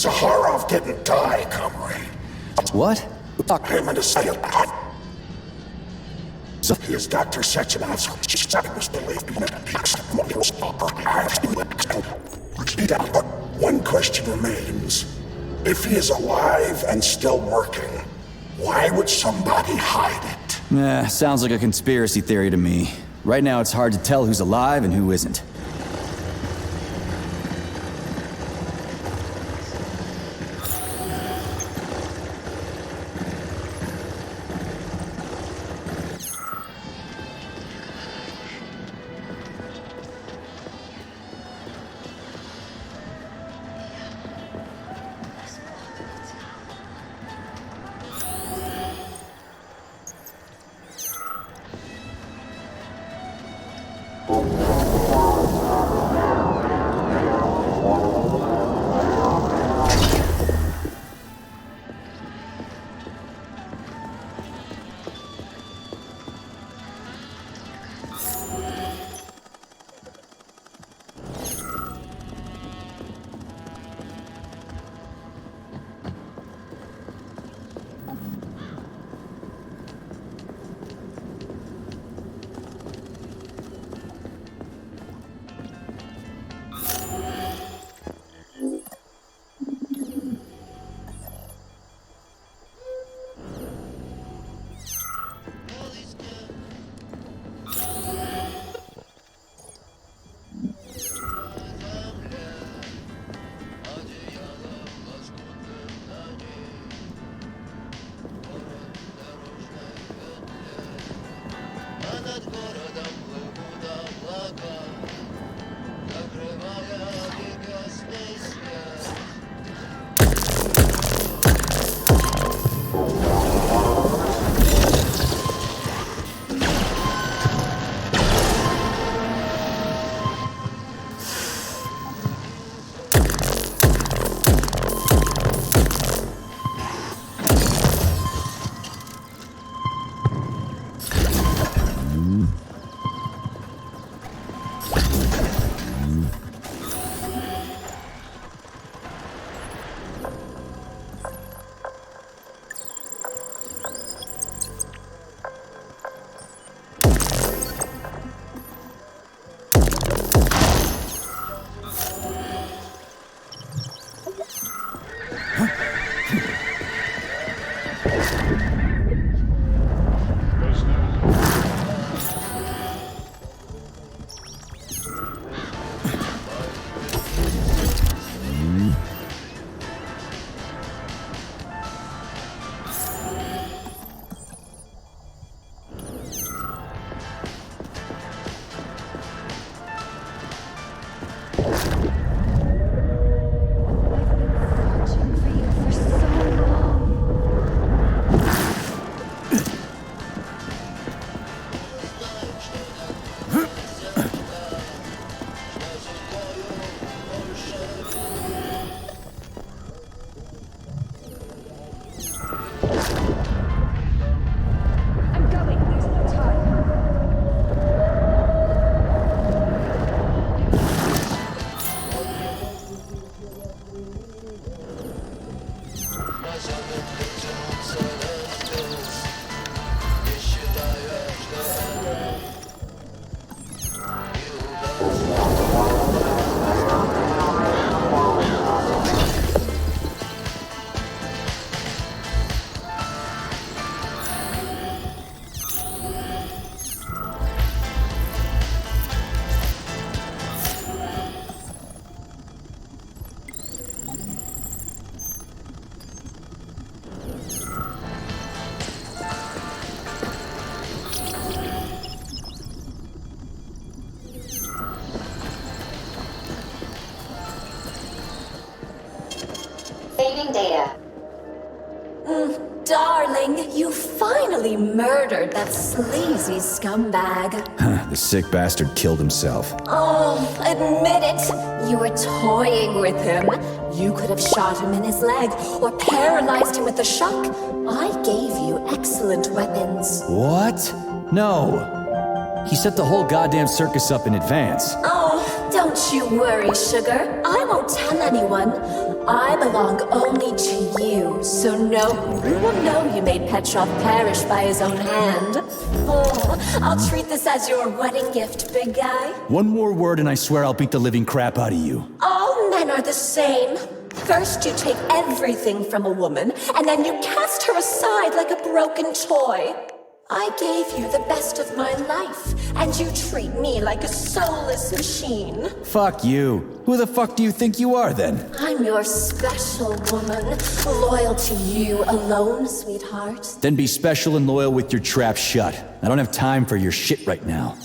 Zaharov didn't die, comrade. What? Him and a psychopath. He is Dr. Sechenov's was believed to be but one question remains. If he is alive and still working, why would somebody hide it? Nah, sounds like a conspiracy theory to me. Right now it's hard to tell who's alive and who isn't. brutally murdered that sleazy scumbag. The sick bastard killed himself. Oh, admit it. You were toying with him. You could have shot him in his leg or paralyzed him with the shock. I gave you excellent weapons. What? No. He set the whole goddamn circus up in advance. Oh, don't you worry, sugar. I won't tell anyone. I belong only to you, so no one will know you made Petrov perish by his own hand. Oh, I'll treat this as your wedding gift, big guy. One more word and I swear I'll beat the living crap out of you. All men are the same. First you take everything from a woman, and then you cast her aside like a broken toy. I gave you the best of my life, and you treat me like a soulless machine. Fuck you. Who the fuck do you think you are, then? I'm your special woman, loyal to you alone, sweetheart. Then be special and loyal with your trap shut. I don't have time for your shit right now.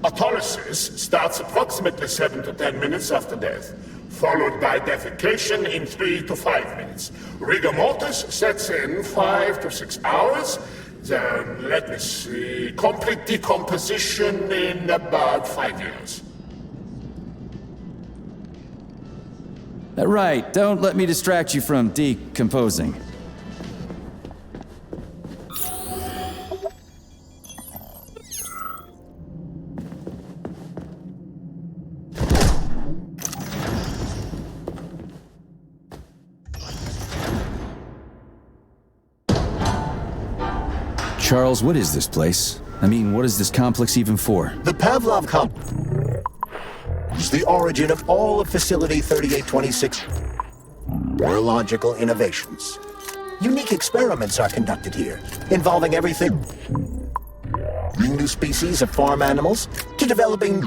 Autolysis starts approximately 7 to 10 minutes after death, followed by defecation in 3 to 5 minutes. Rigor mortis sets in 5 to 6 hours. Then, let me see, complete decomposition in about 5 years. Right, don't let me distract you from decomposing. Charles, what is this place? I mean, what is this complex even for? The Pavlov complex is the origin of all of Facility 3826 neurological innovations. Unique experiments are conducted here, involving everything from new species of farm animals to developing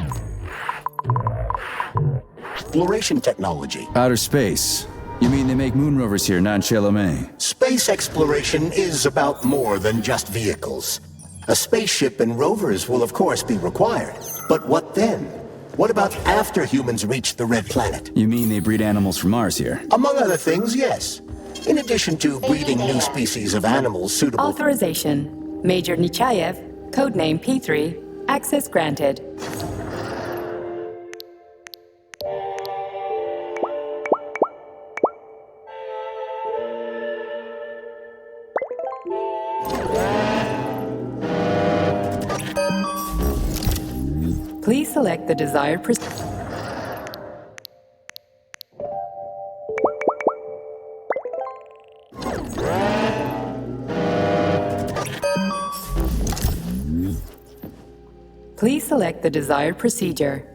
exploration technology. Outer space. You mean they make moon rovers here, non-Chalamet? Space exploration is about more than just vehicles. A spaceship and rovers will of course be required. But what then? What about after humans reach the Red Planet? You mean they breed animals from Mars here? Among other things, yes. In addition to breeding new species of animals suitable... Authorization. Major Nechayev, codename P3, access granted. Please select the desired procedure. Please select the desired procedure.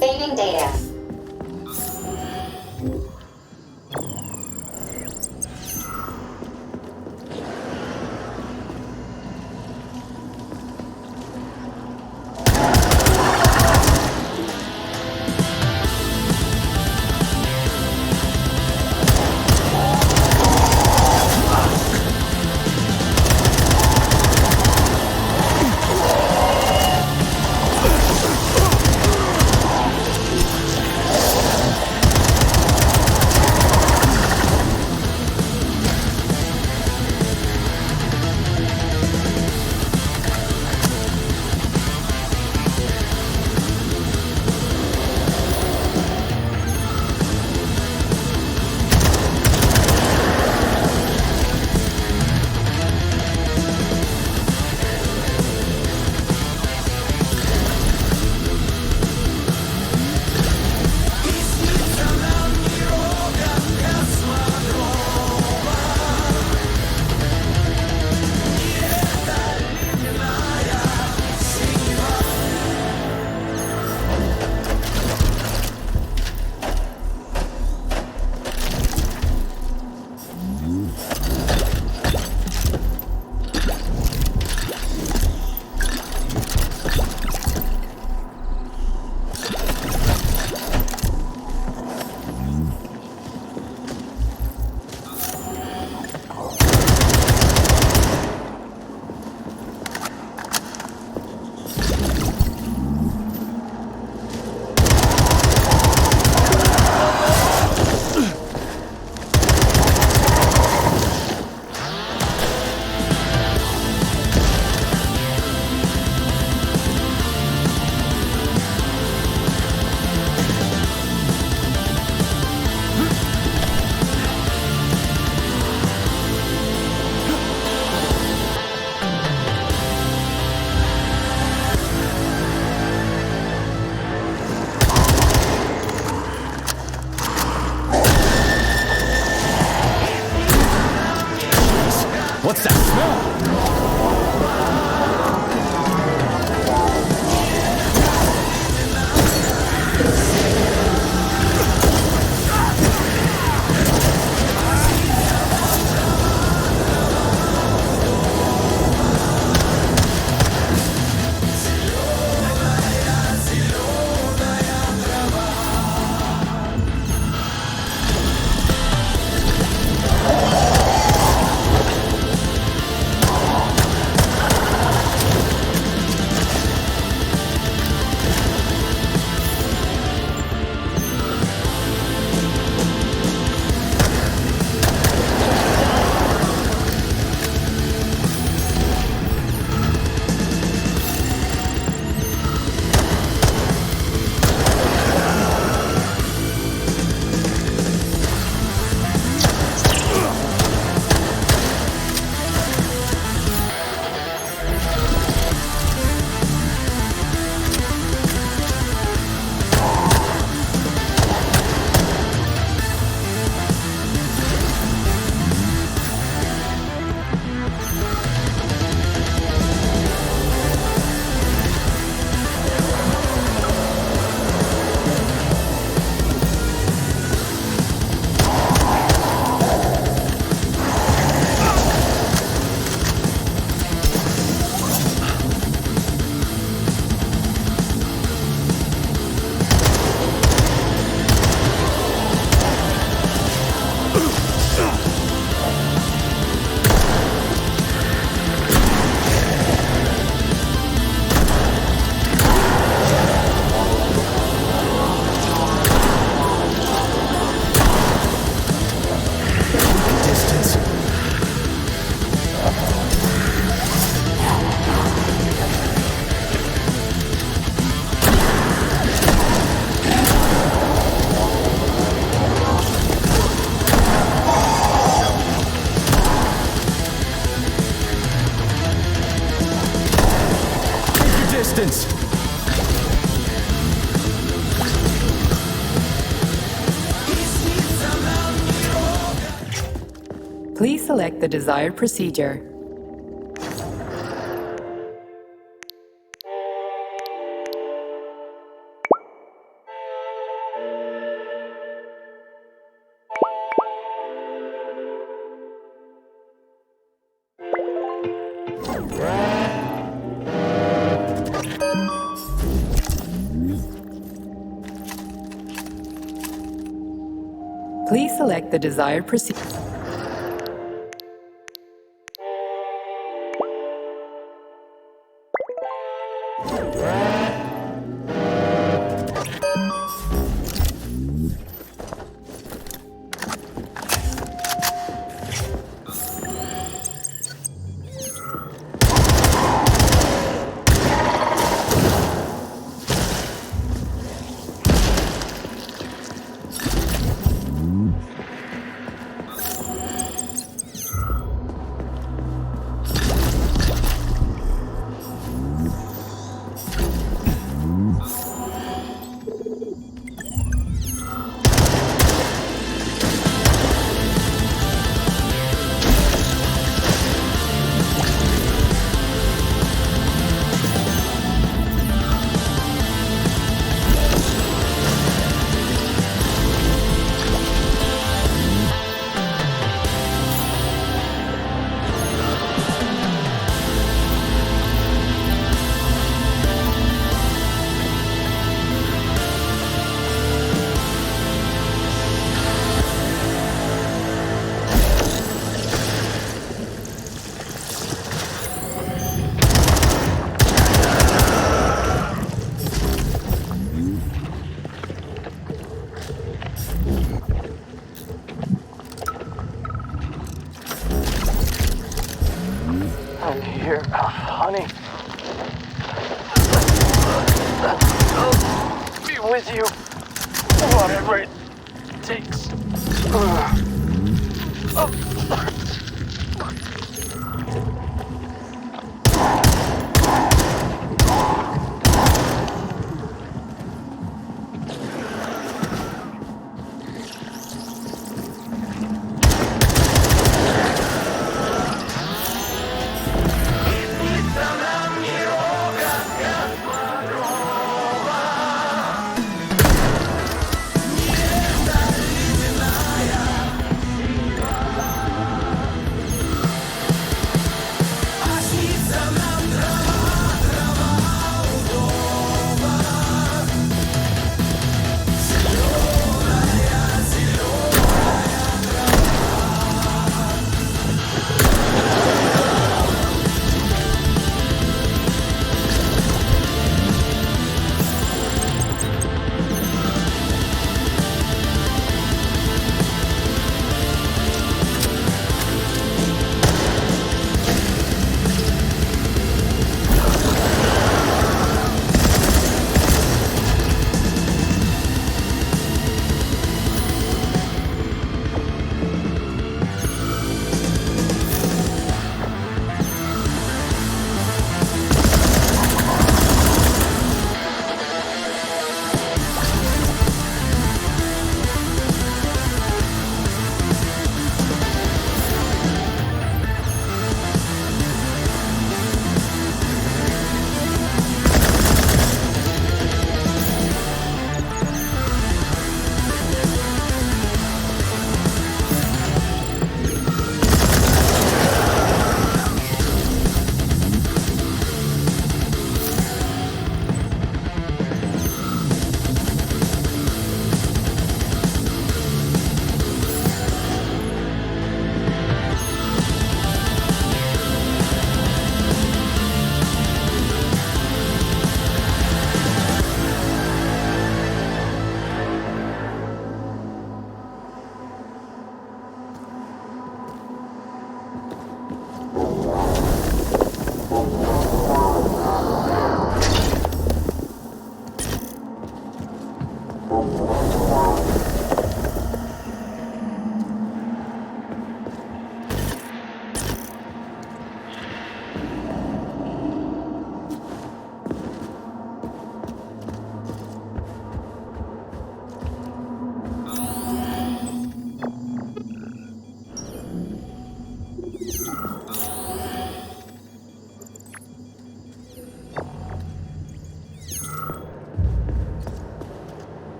Saving data. What's that smell? Distance. Please select the desired procedure. Please select the desired procedure. I'm here, honey. I'll be with you, whatever it takes.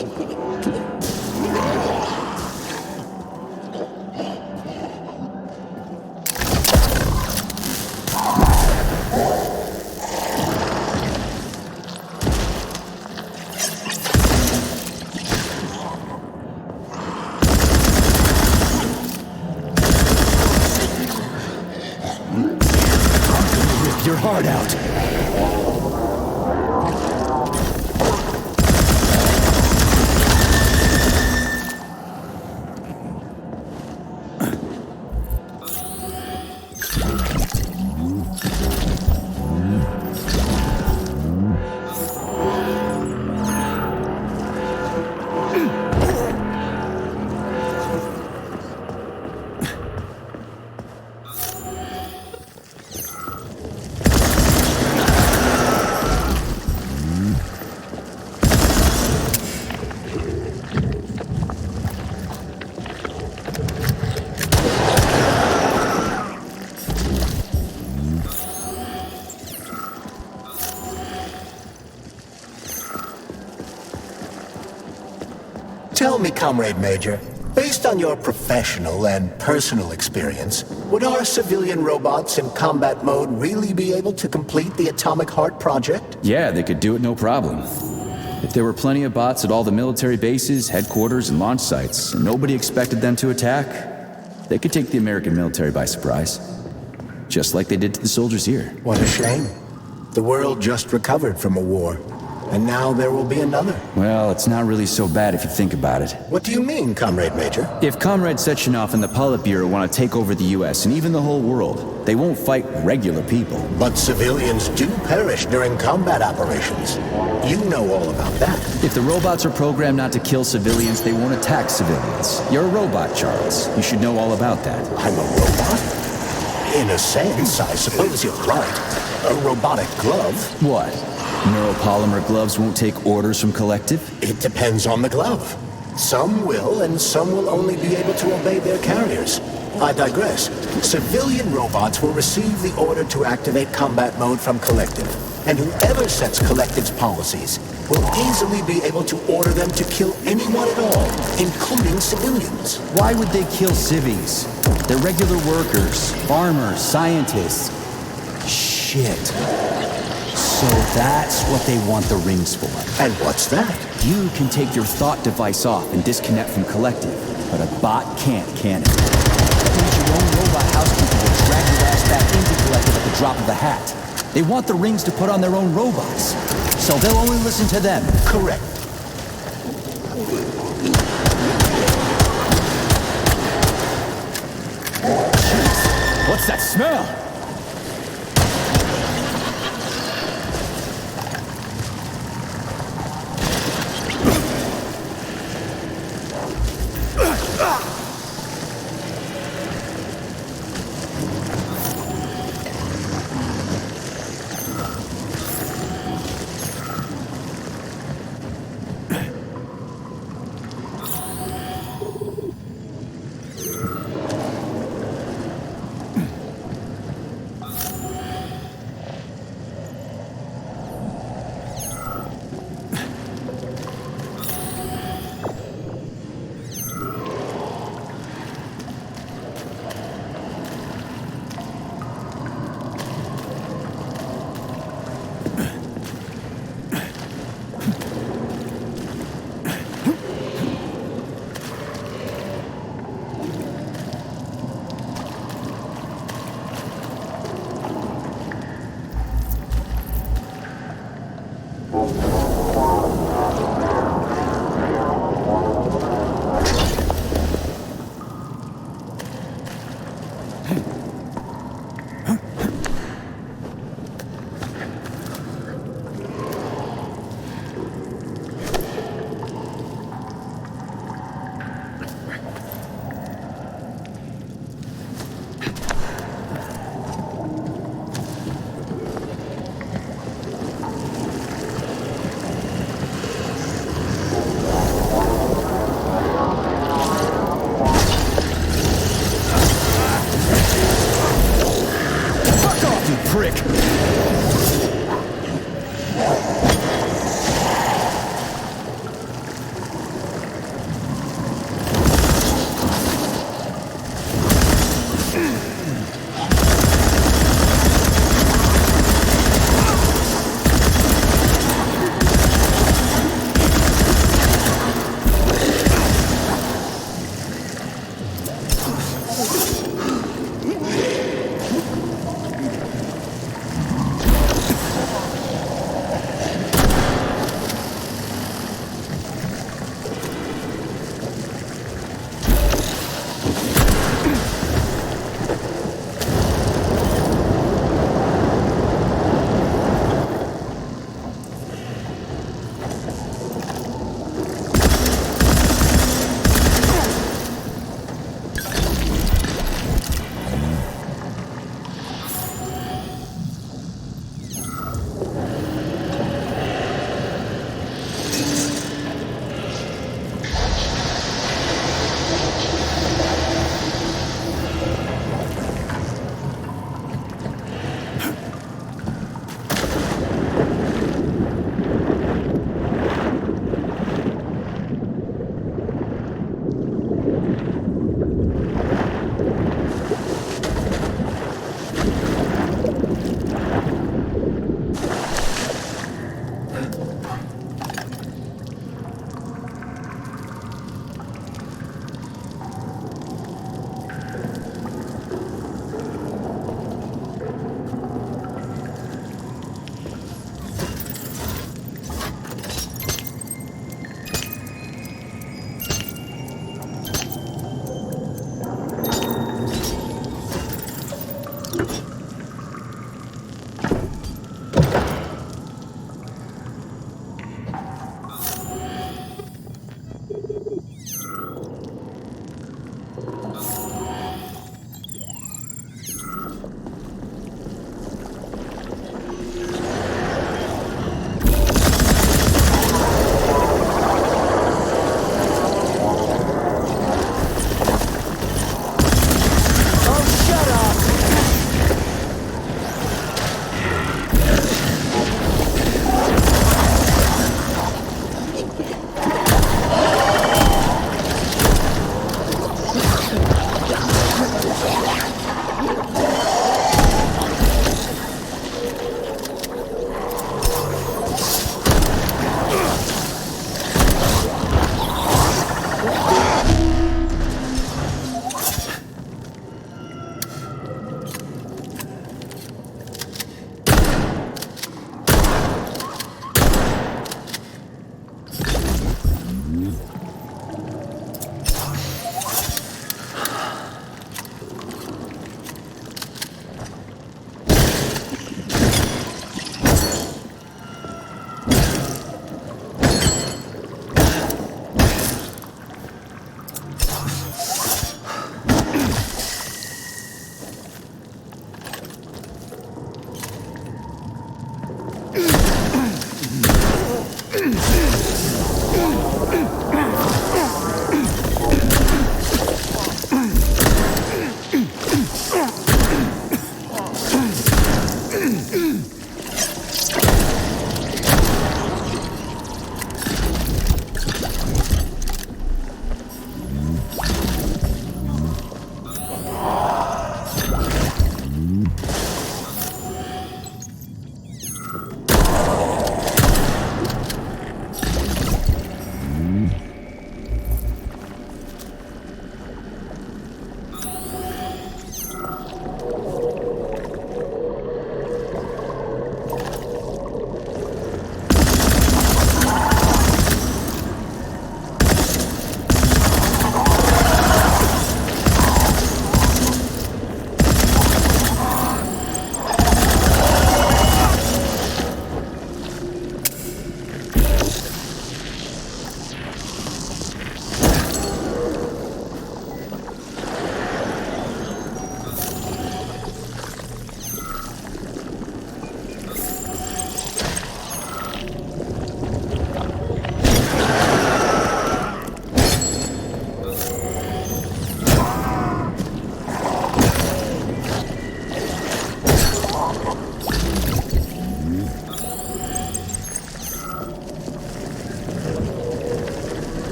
Your heart out. Tell me, Comrade Major, based on your professional and personal experience, would our civilian robots in combat mode really be able to complete the Atomic Heart project? Yeah, they could do it no problem. If there were plenty of bots at all the military bases, headquarters, and launch sites, and nobody expected them to attack, they could take the American military by surprise. Just like they did to the soldiers here. What a shame. The world just recovered from a war, and now there will be another. Well, it's not really so bad if you think about it. What do you mean, Comrade Major? If Comrade Sechenov and the Politburo want to take over the US and even the whole world, they won't fight regular people. But civilians do perish during combat operations. You know all about that. If the robots are programmed not to kill civilians, they won't attack civilians. You're a robot, Charles. You should know all about that. I'm a robot? In a sense, I suppose you're right. A robotic glove? What? Neuropolymer gloves won't take orders from Collective? It depends on the glove. Some will, and some will only be able to obey their carriers. I digress. Civilian robots will receive the order to activate combat mode from Collective, and whoever sets Collective's policies will easily be able to order them to kill anyone at all, including civilians. Why would they kill civvies? They're regular workers, farmers, scientists. Shit. So that's what they want the rings for. And what's that? You can take your thought device off and disconnect from Collective, but a bot can't, can it? That means your own robot housekeeper will drag your ass back into Collective at the drop of a hat. They want the rings to put on their own robots, so they'll only listen to them. Correct. Jeez, what's that smell?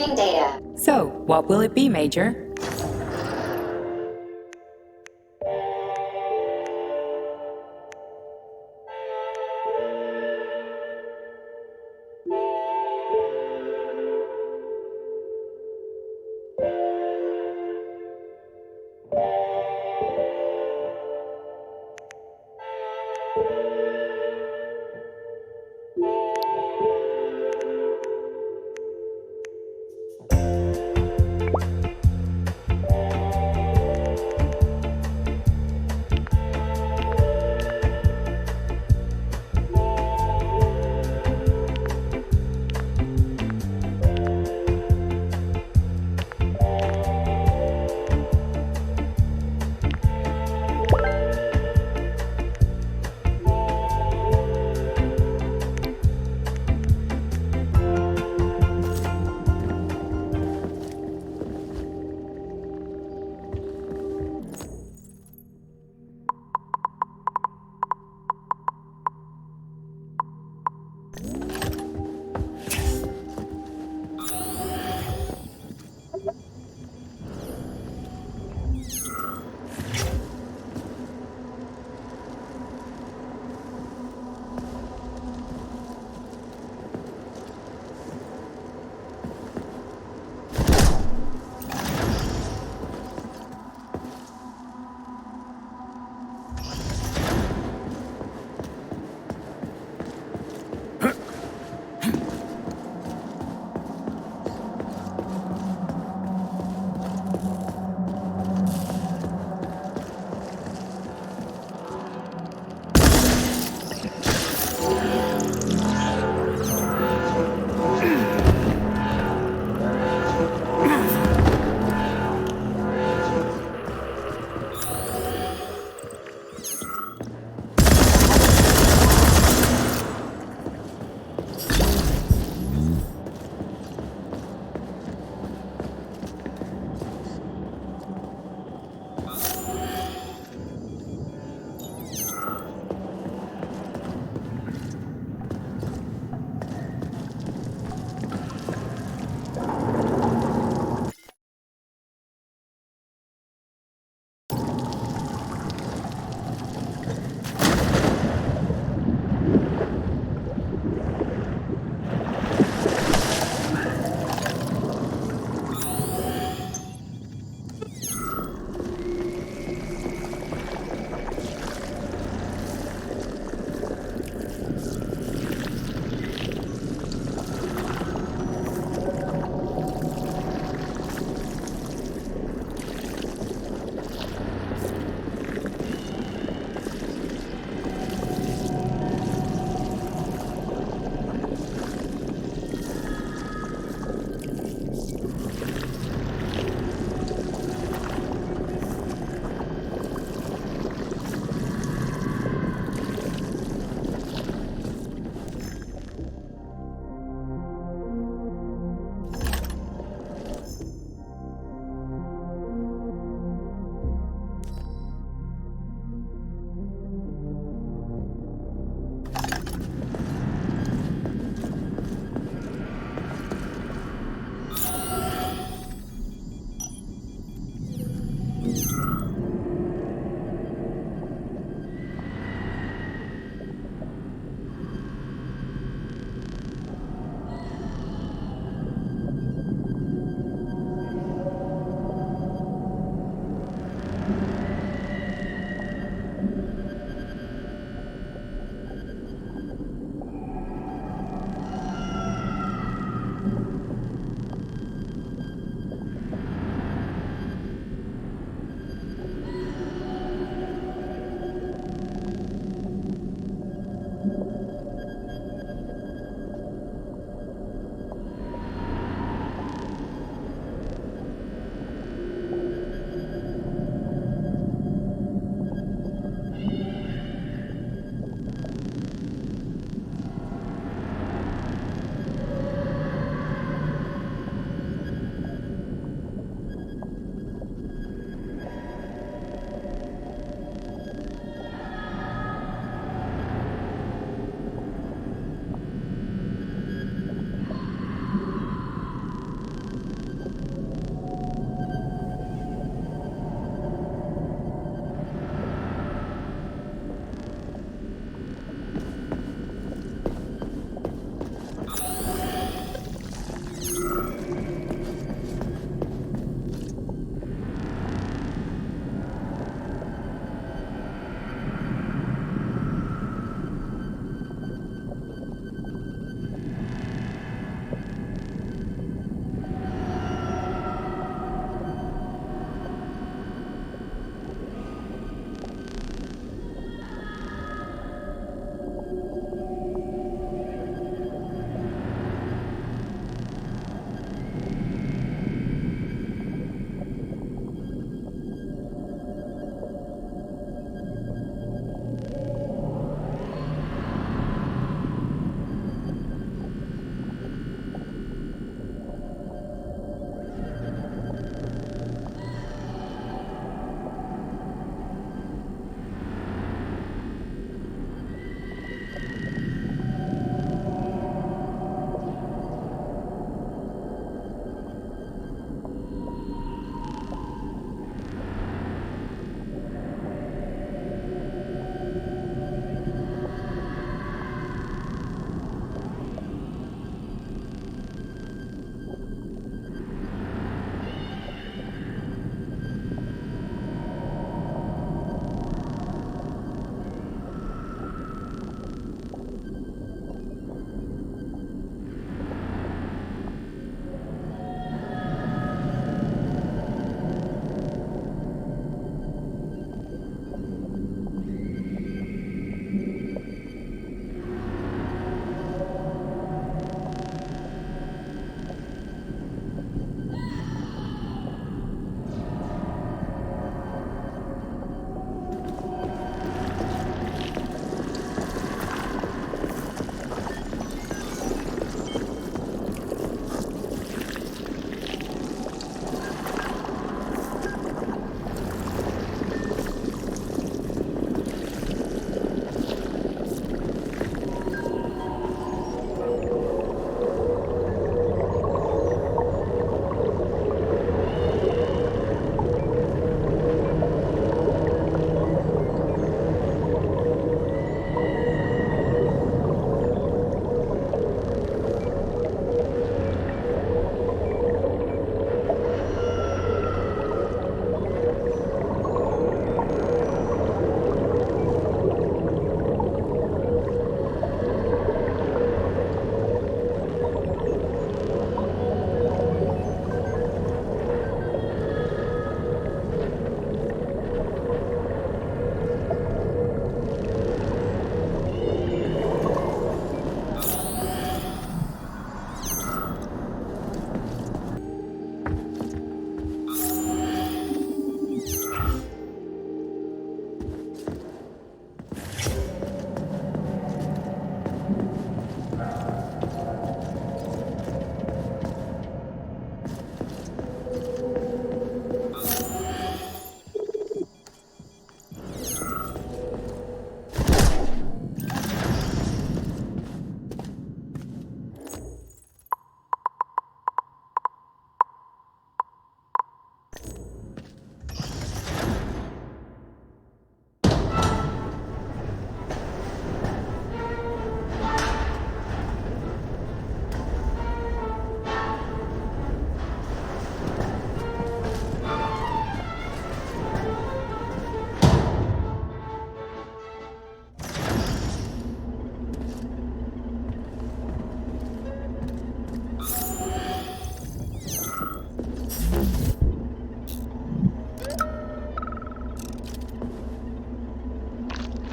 Saving data. So, what will it be, Major?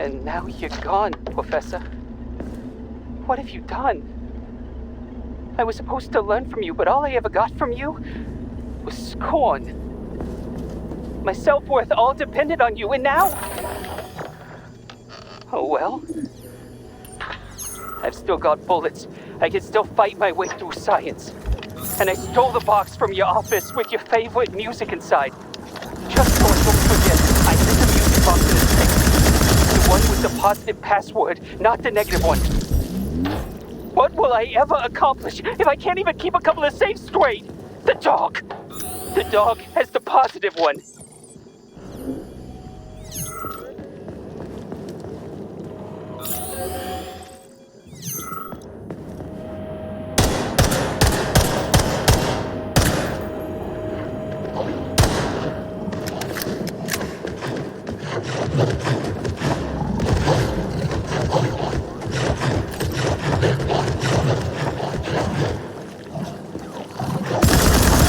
And now you're gone, Professor. What have you done? I was supposed to learn from you, but all I ever got from you was scorn. My self-worth all depended on you, and now... Oh well. I've still got bullets. I can still fight my way through science. And I stole the box from your office with your favorite music inside. Just so I don't forget, I hid the music box in the safe. The one with the positive password, not the negative one. What will I ever accomplish if I can't even keep a couple of safes straight? The dog! The dog has the positive one.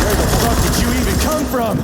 Where the fuck did you even come from?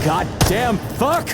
Goddamn fuck!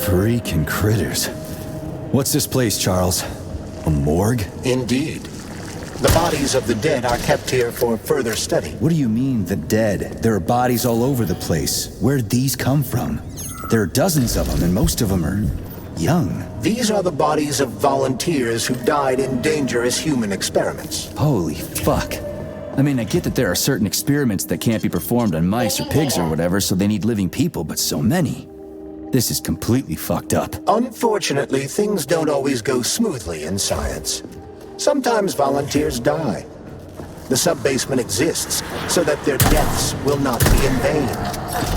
Freaking critters. What's this place, Charles? A morgue? Indeed. The bodies of the dead are kept here for further study. What do you mean, the dead? There are bodies all over the place. Where'd these come from? There are dozens of them, and most of them are young. These are the bodies of volunteers who died in dangerous human experiments. Holy fuck. I mean, I get that there are certain experiments that can't be performed on mice or pigs or whatever, so they need living people, but so many. This is completely fucked up. Unfortunately, things don't always go smoothly in science. Sometimes volunteers die. The sub-basement exists so that their deaths will not be in vain.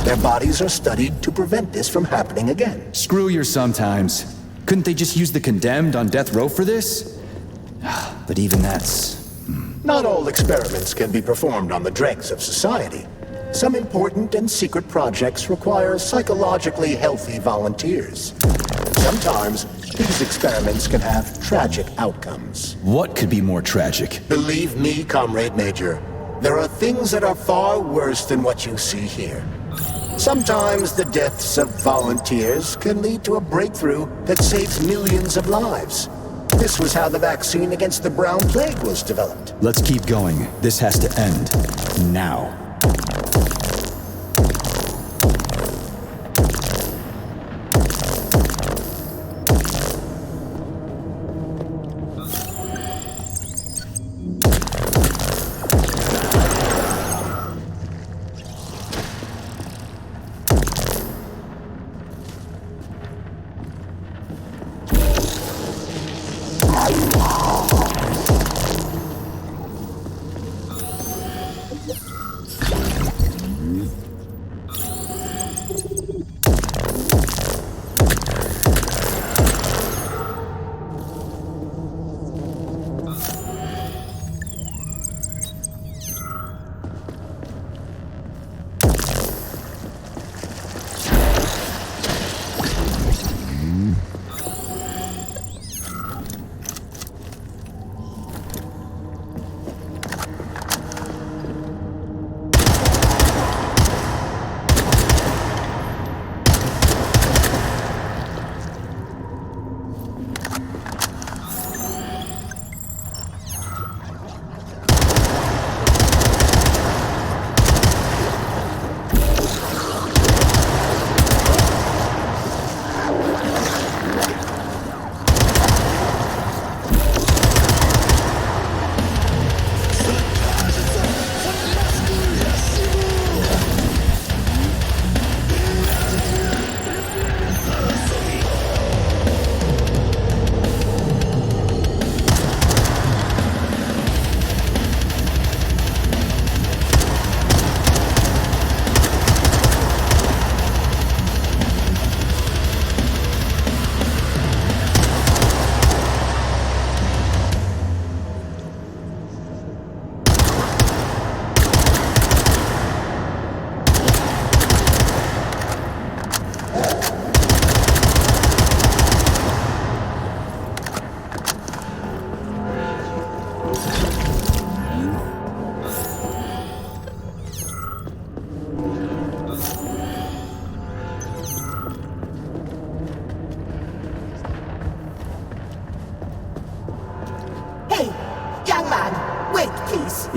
Their bodies are studied to prevent this from happening again. Screw your sometimes. Couldn't they just use the condemned on death row for this? But even that's... Not all experiments can be performed on the dregs of society. Some important and secret projects require psychologically healthy volunteers. Sometimes, these experiments can have tragic outcomes. What could be more tragic? Believe me, Comrade Major, there are things that are far worse than what you see here. Sometimes the deaths of volunteers can lead to a breakthrough that saves millions of lives. This was how the vaccine against the brown plague was developed. Let's keep going. This has to end. Now.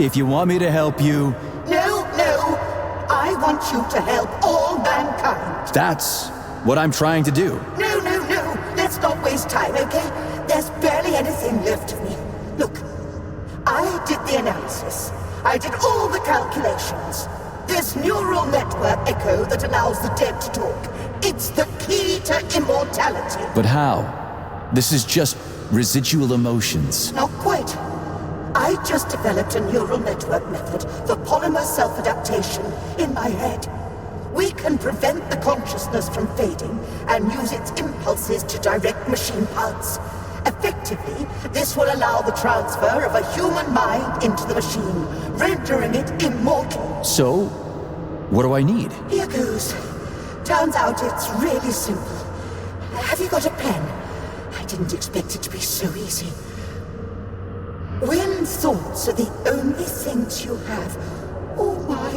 If you want me to help you... No, no. I want you to help all mankind. That's what I'm trying to do. No, no, no. Let's not waste time, okay? There's barely anything left of me. Look, I did the analysis. I did all the calculations. This neural network echo that allows the dead to talk. It's the key to immortality. But how? This is just residual emotions. Not quite. I just developed a neural network method for polymer self-adaptation in my head. We can prevent the consciousness from fading and use its impulses to direct machine parts. Effectively, this will allow the transfer of a human mind into the machine, rendering it immortal. So, what do I need? Here goes. Turns out it's really simple. Have you got a pen? I didn't expect it to be so easy. When thoughts are the only things you have, oh my,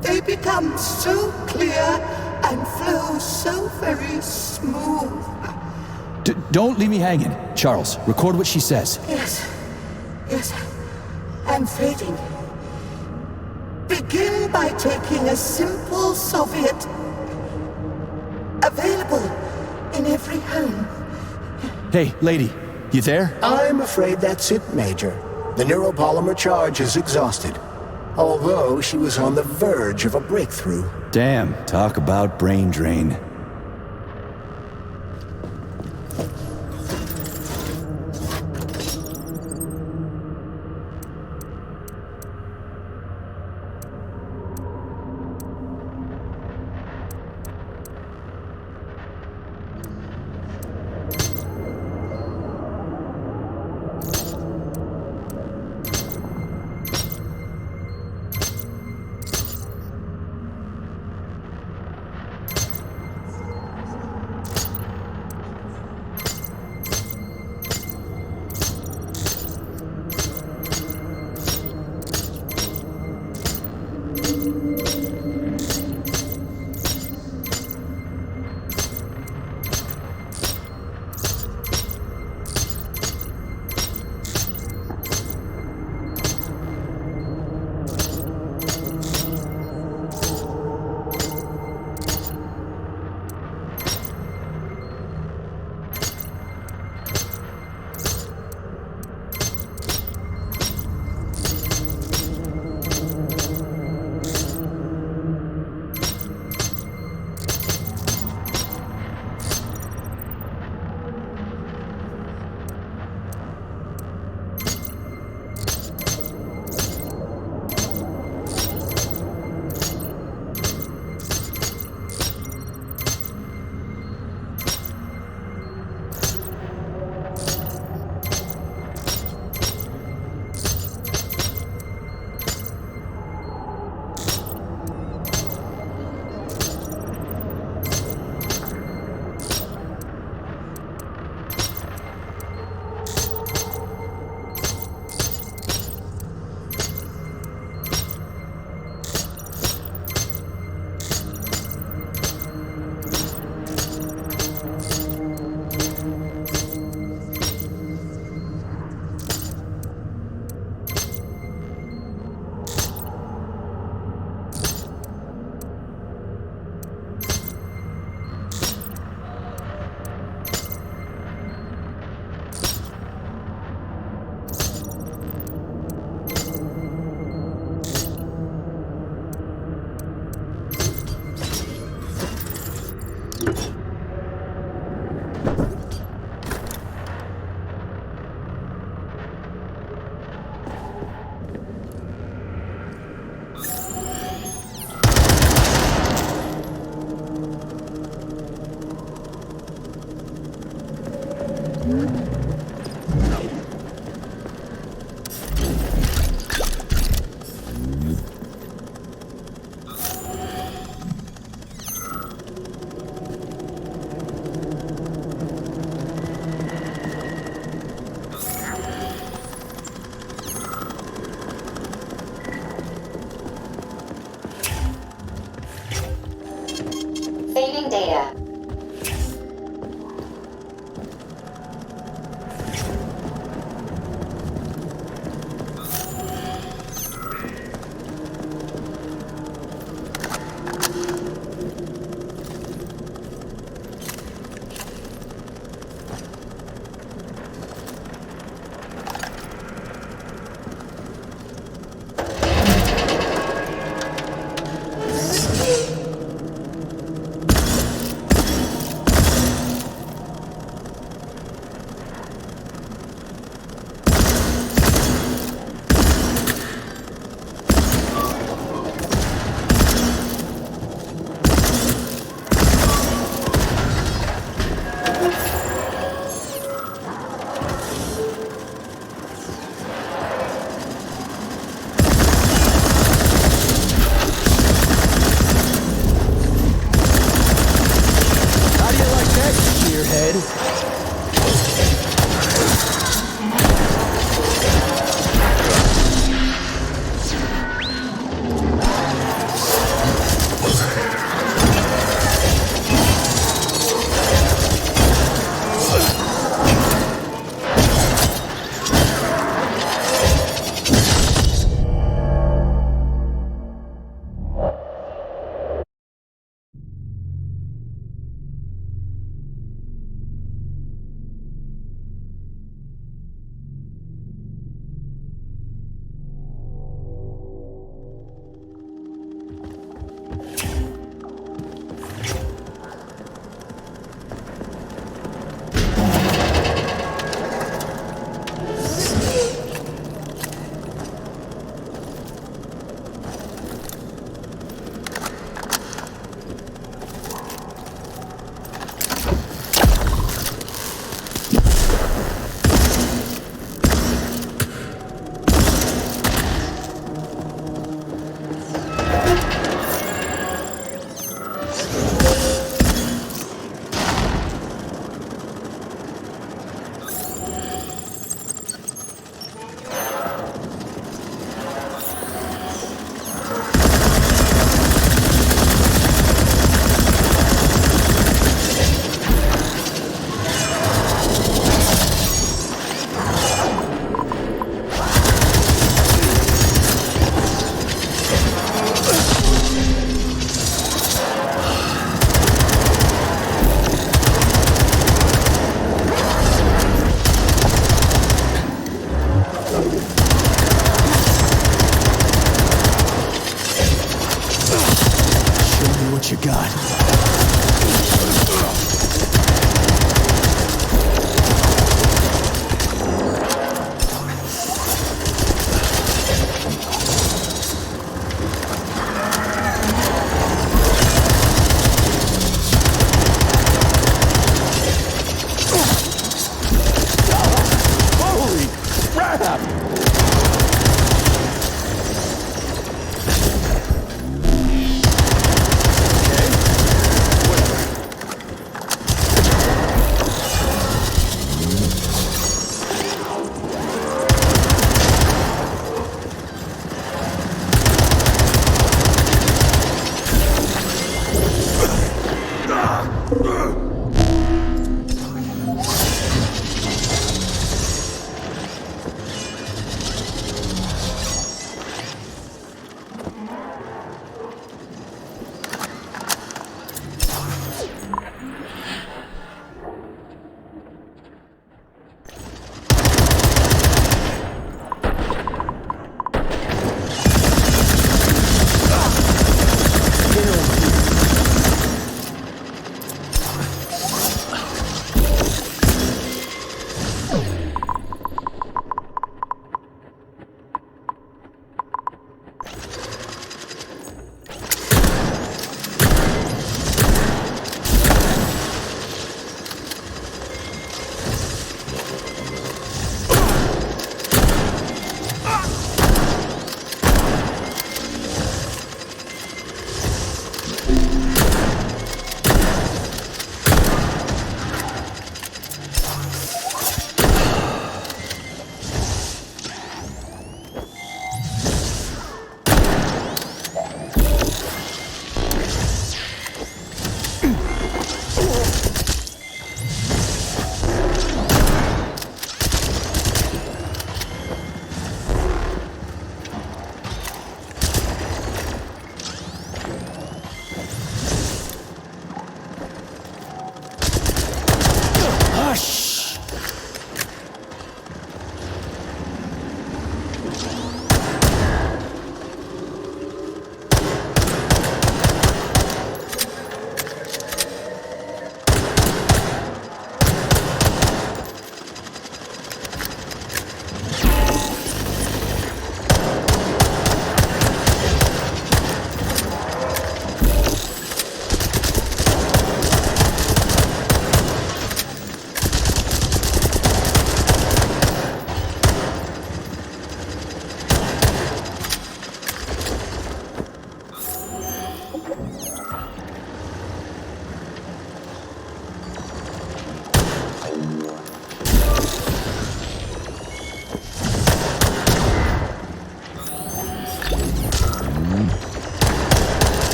they become so clear and flow so very smooth. Don't leave me hanging. Charles, record what she says. Yes, I'm fading. Begin by taking a simple Soviet, available in every home. Hey, lady, you there? I'm afraid that's it, Major. The neuropolymer charge is exhausted. Although she was on the verge of a breakthrough. Damn, talk about brain drain.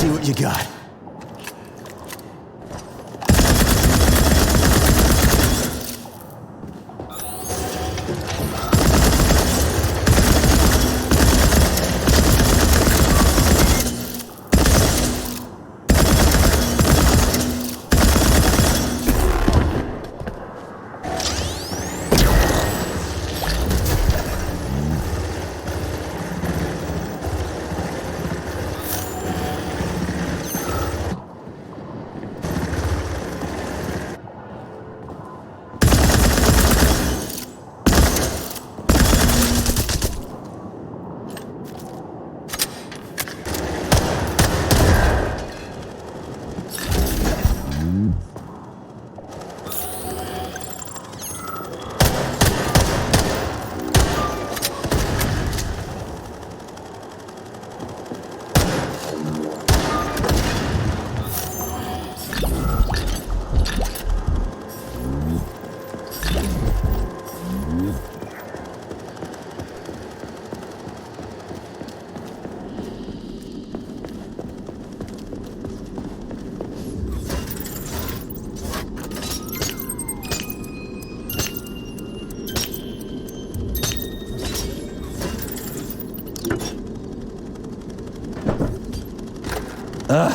See what you got.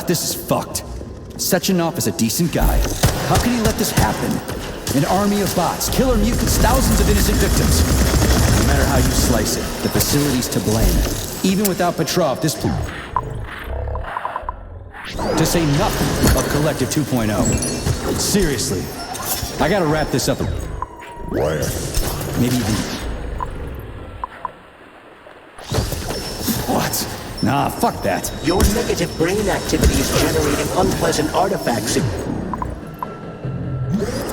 This is fucked. Sechenov is a decent guy. How can he let this happen? An army of bots, killer mutants, thousands of innocent victims. No matter how you slice it, the facility's to blame. Even without Petrov, this... To say nothing of Collective 2.0. Seriously, I gotta wrap this up. Where? Maybe even... What? Nah, fuck that. Your negative brain activity is generating unpleasant artifacts.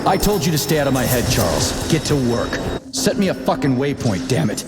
I told you to stay out of my head, Charles. Get to work. Set me a fucking waypoint, damn it.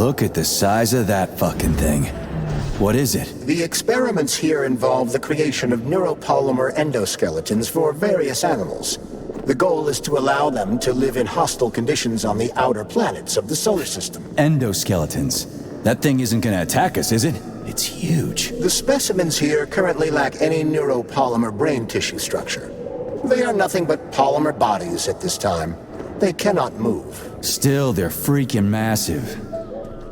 Look at the size of that fucking thing. What is it? The experiments here involve the creation of neuropolymer endoskeletons for various animals. The goal is to allow them to live in hostile conditions on the outer planets of the solar system. Endoskeletons. That thing isn't gonna attack us, is it? It's huge. The specimens here currently lack any neuropolymer brain tissue structure. They are nothing but polymer bodies at this time. They cannot move. Still, they're freaking massive.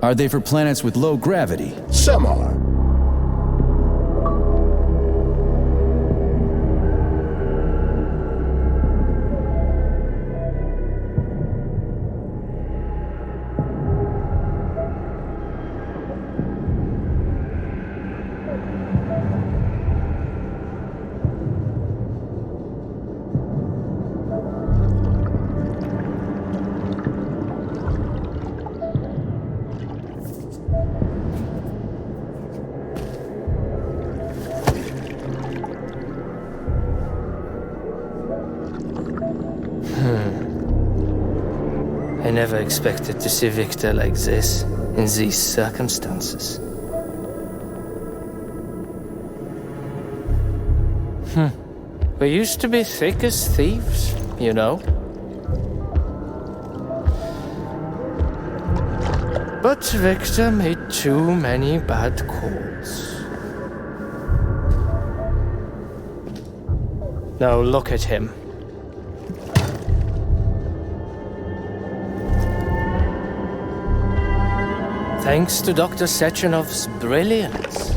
Are they for planets with low gravity? Some are. I never expected to see Victor like this, in these circumstances. We used to be thick as thieves, you know? But Victor made too many bad calls. Now look at him. Thanks to Dr. Sechenov's brilliance,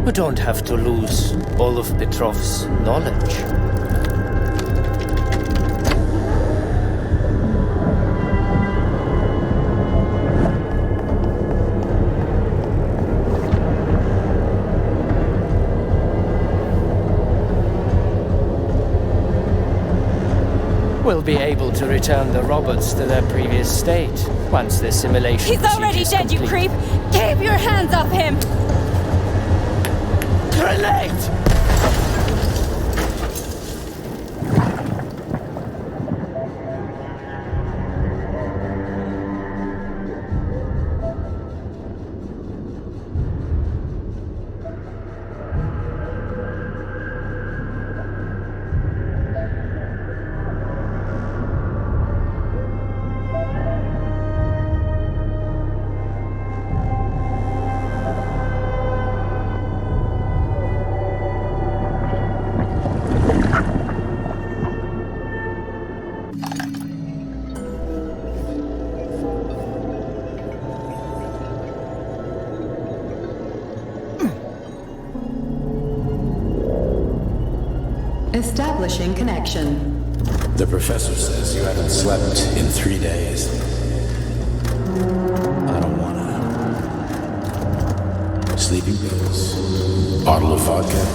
we don't have to lose all of Petrov's knowledge. We'll be able to return the robots to their previous state once the simulation. He's already dead, you creep! Keep your hands off him! Grenade! Establishing connection. The professor says you haven't slept in 3 days. I don't wanna. Sleeping pills. Bottle of vodka.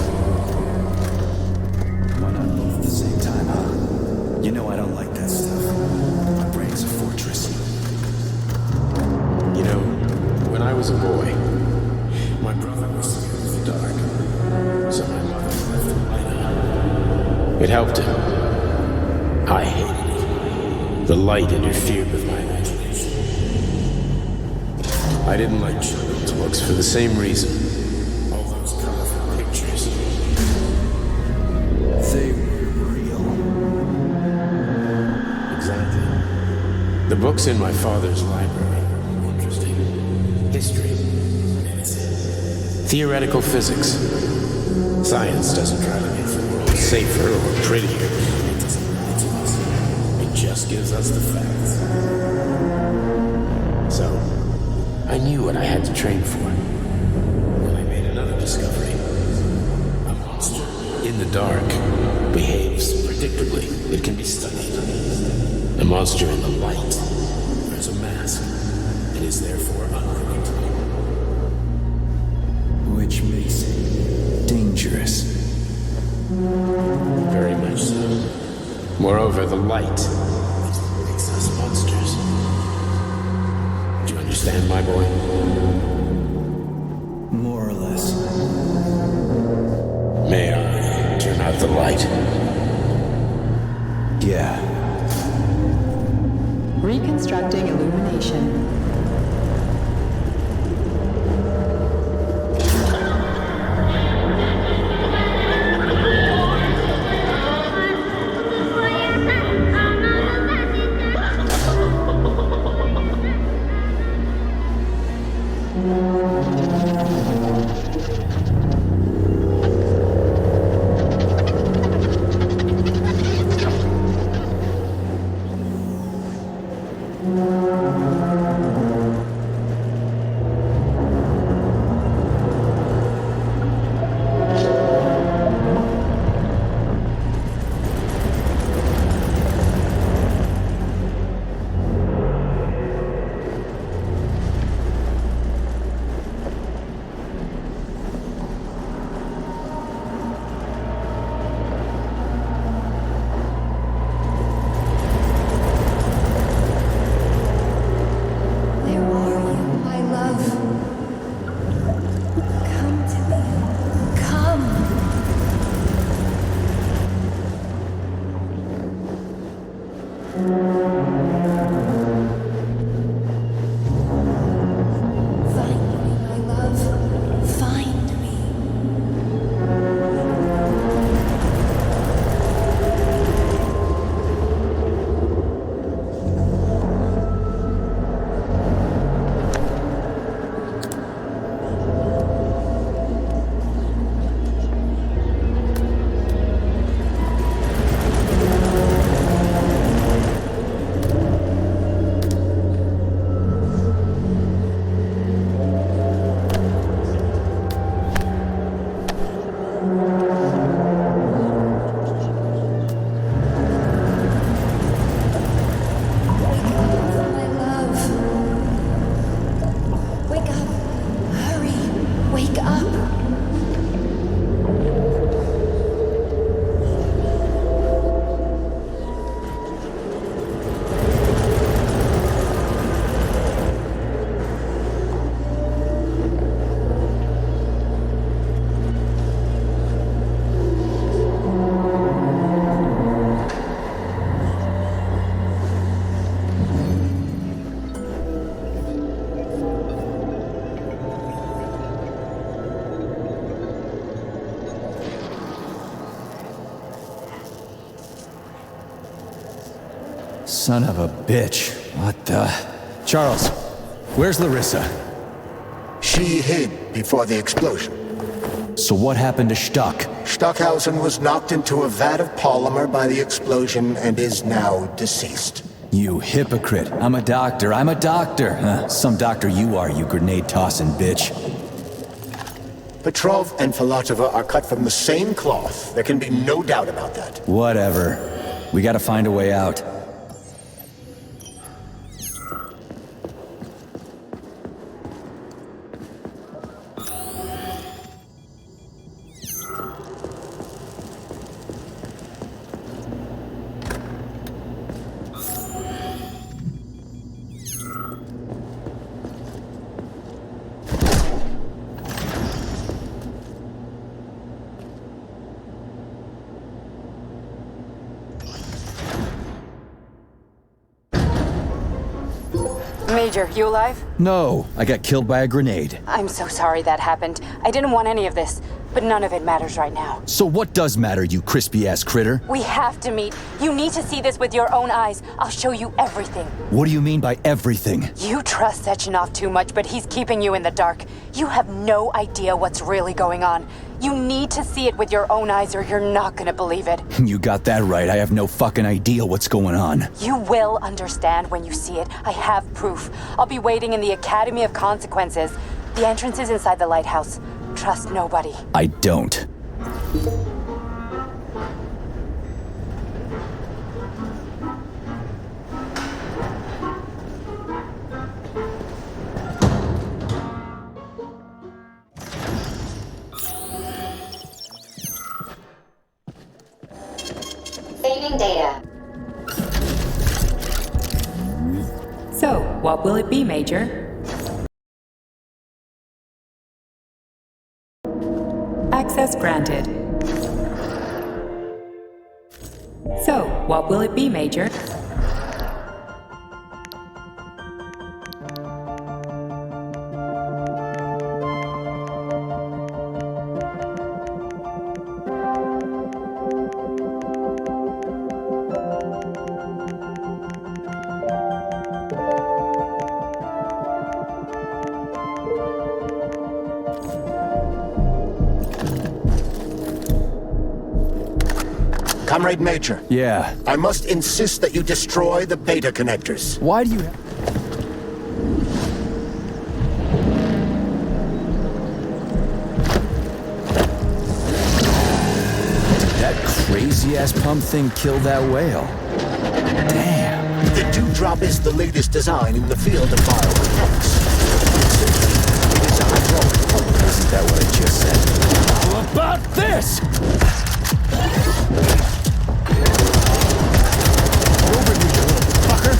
Why not both at the same time, huh? You know I don't like that stuff. My brain's a fortress. You know, when I was a boy, my brother was scared of the dark. So my mother left the light on. It helped him. I hated it. The light interfered with my imagination. I didn't like children's books for the same reason. All those colorful pictures. They were real. Exactly. The books in my father's library were interesting. History, medicine, theoretical physics. Science doesn't try to make the world safer or prettier. It doesn't lie to us. It just gives us the facts. So, I knew what I had to train for. When I made another discovery. A monster in the dark behaves predictably. It can be studied. A monster in the light wears a mask and is therefore unpredictable. Which makes it dangerous. Very much so. Moreover, the light makes us monsters. Do you understand, my boy? More or less. May I turn out the light? Yeah. Reconstructing illumination. Son of a bitch. What the... Charles, where's Larissa? She hid before the explosion. So what happened to Stuck? Stockhausen was knocked into a vat of polymer by the explosion and is now deceased. You hypocrite. I'm a doctor. Some doctor you are, you grenade-tossing bitch. Petrov and Filatova are cut from the same cloth. There can be no doubt about that. Whatever. We gotta find a way out. Major, you alive? No, I got killed by a grenade. I'm so sorry that happened. I didn't want any of this, but none of it matters right now. So what does matter, you crispy-ass critter? We have to meet. You need to see this with your own eyes. I'll show you everything. What do you mean by everything? You trust Sechenov too much, but he's keeping you in the dark. You have no idea what's really going on. You need to see it with your own eyes or you're not gonna believe it. You got that right. I have no fucking idea what's going on. You will understand when you see it. I have proof. I'll be waiting in the Academy of Consequences. The entrance is inside the lighthouse. Trust nobody. I don't. Saving data. So, what will it be, Major? Access granted. So, what will it be, Major? Comrade Major. Yeah. I must insist that you destroy the beta connectors. Why do you... That crazy-ass pump thing killed that whale. Damn. The Dewdrop is the latest design in the field of biomechanics. It is a hydraulic pump. Isn't that what I just said? How about this? Over here, you little fucker.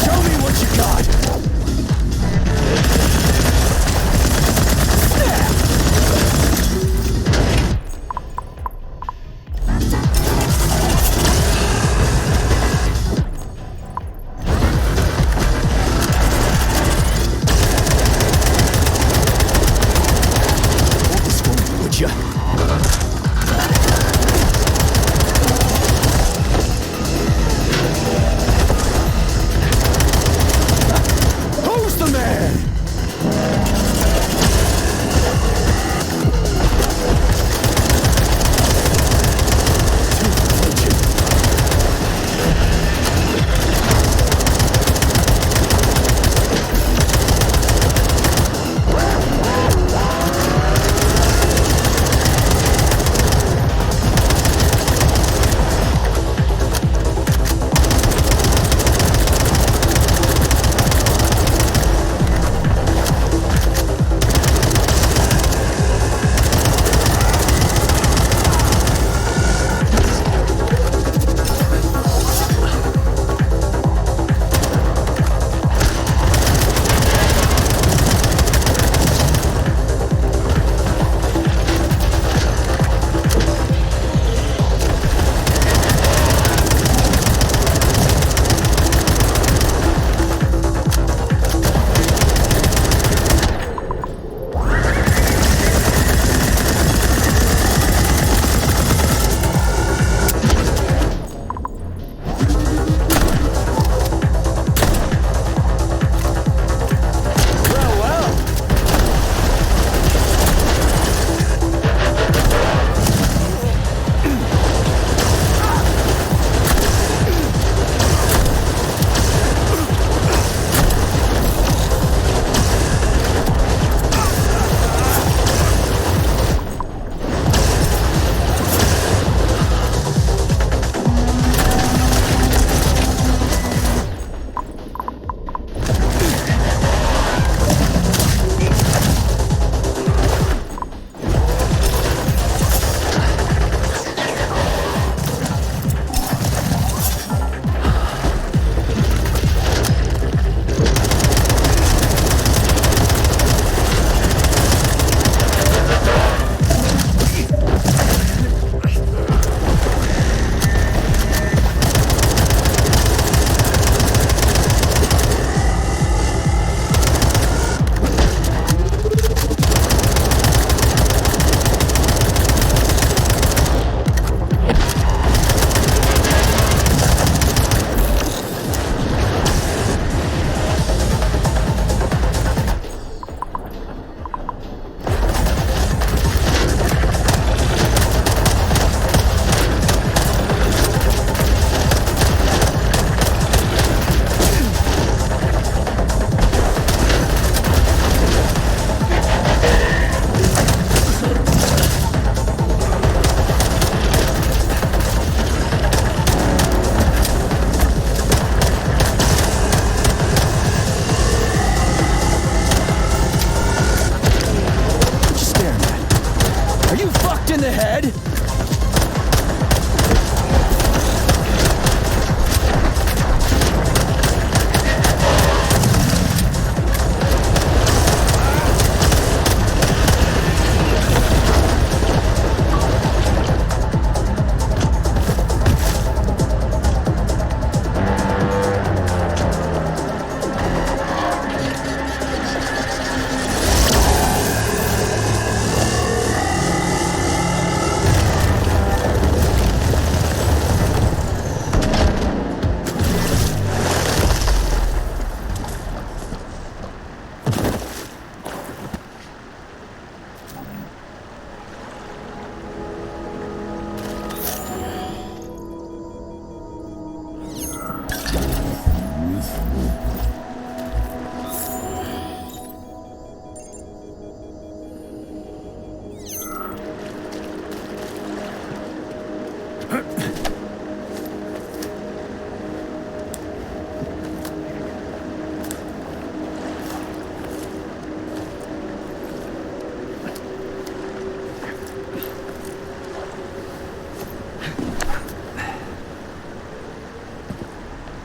Show me what you got. Would you? Who's the man?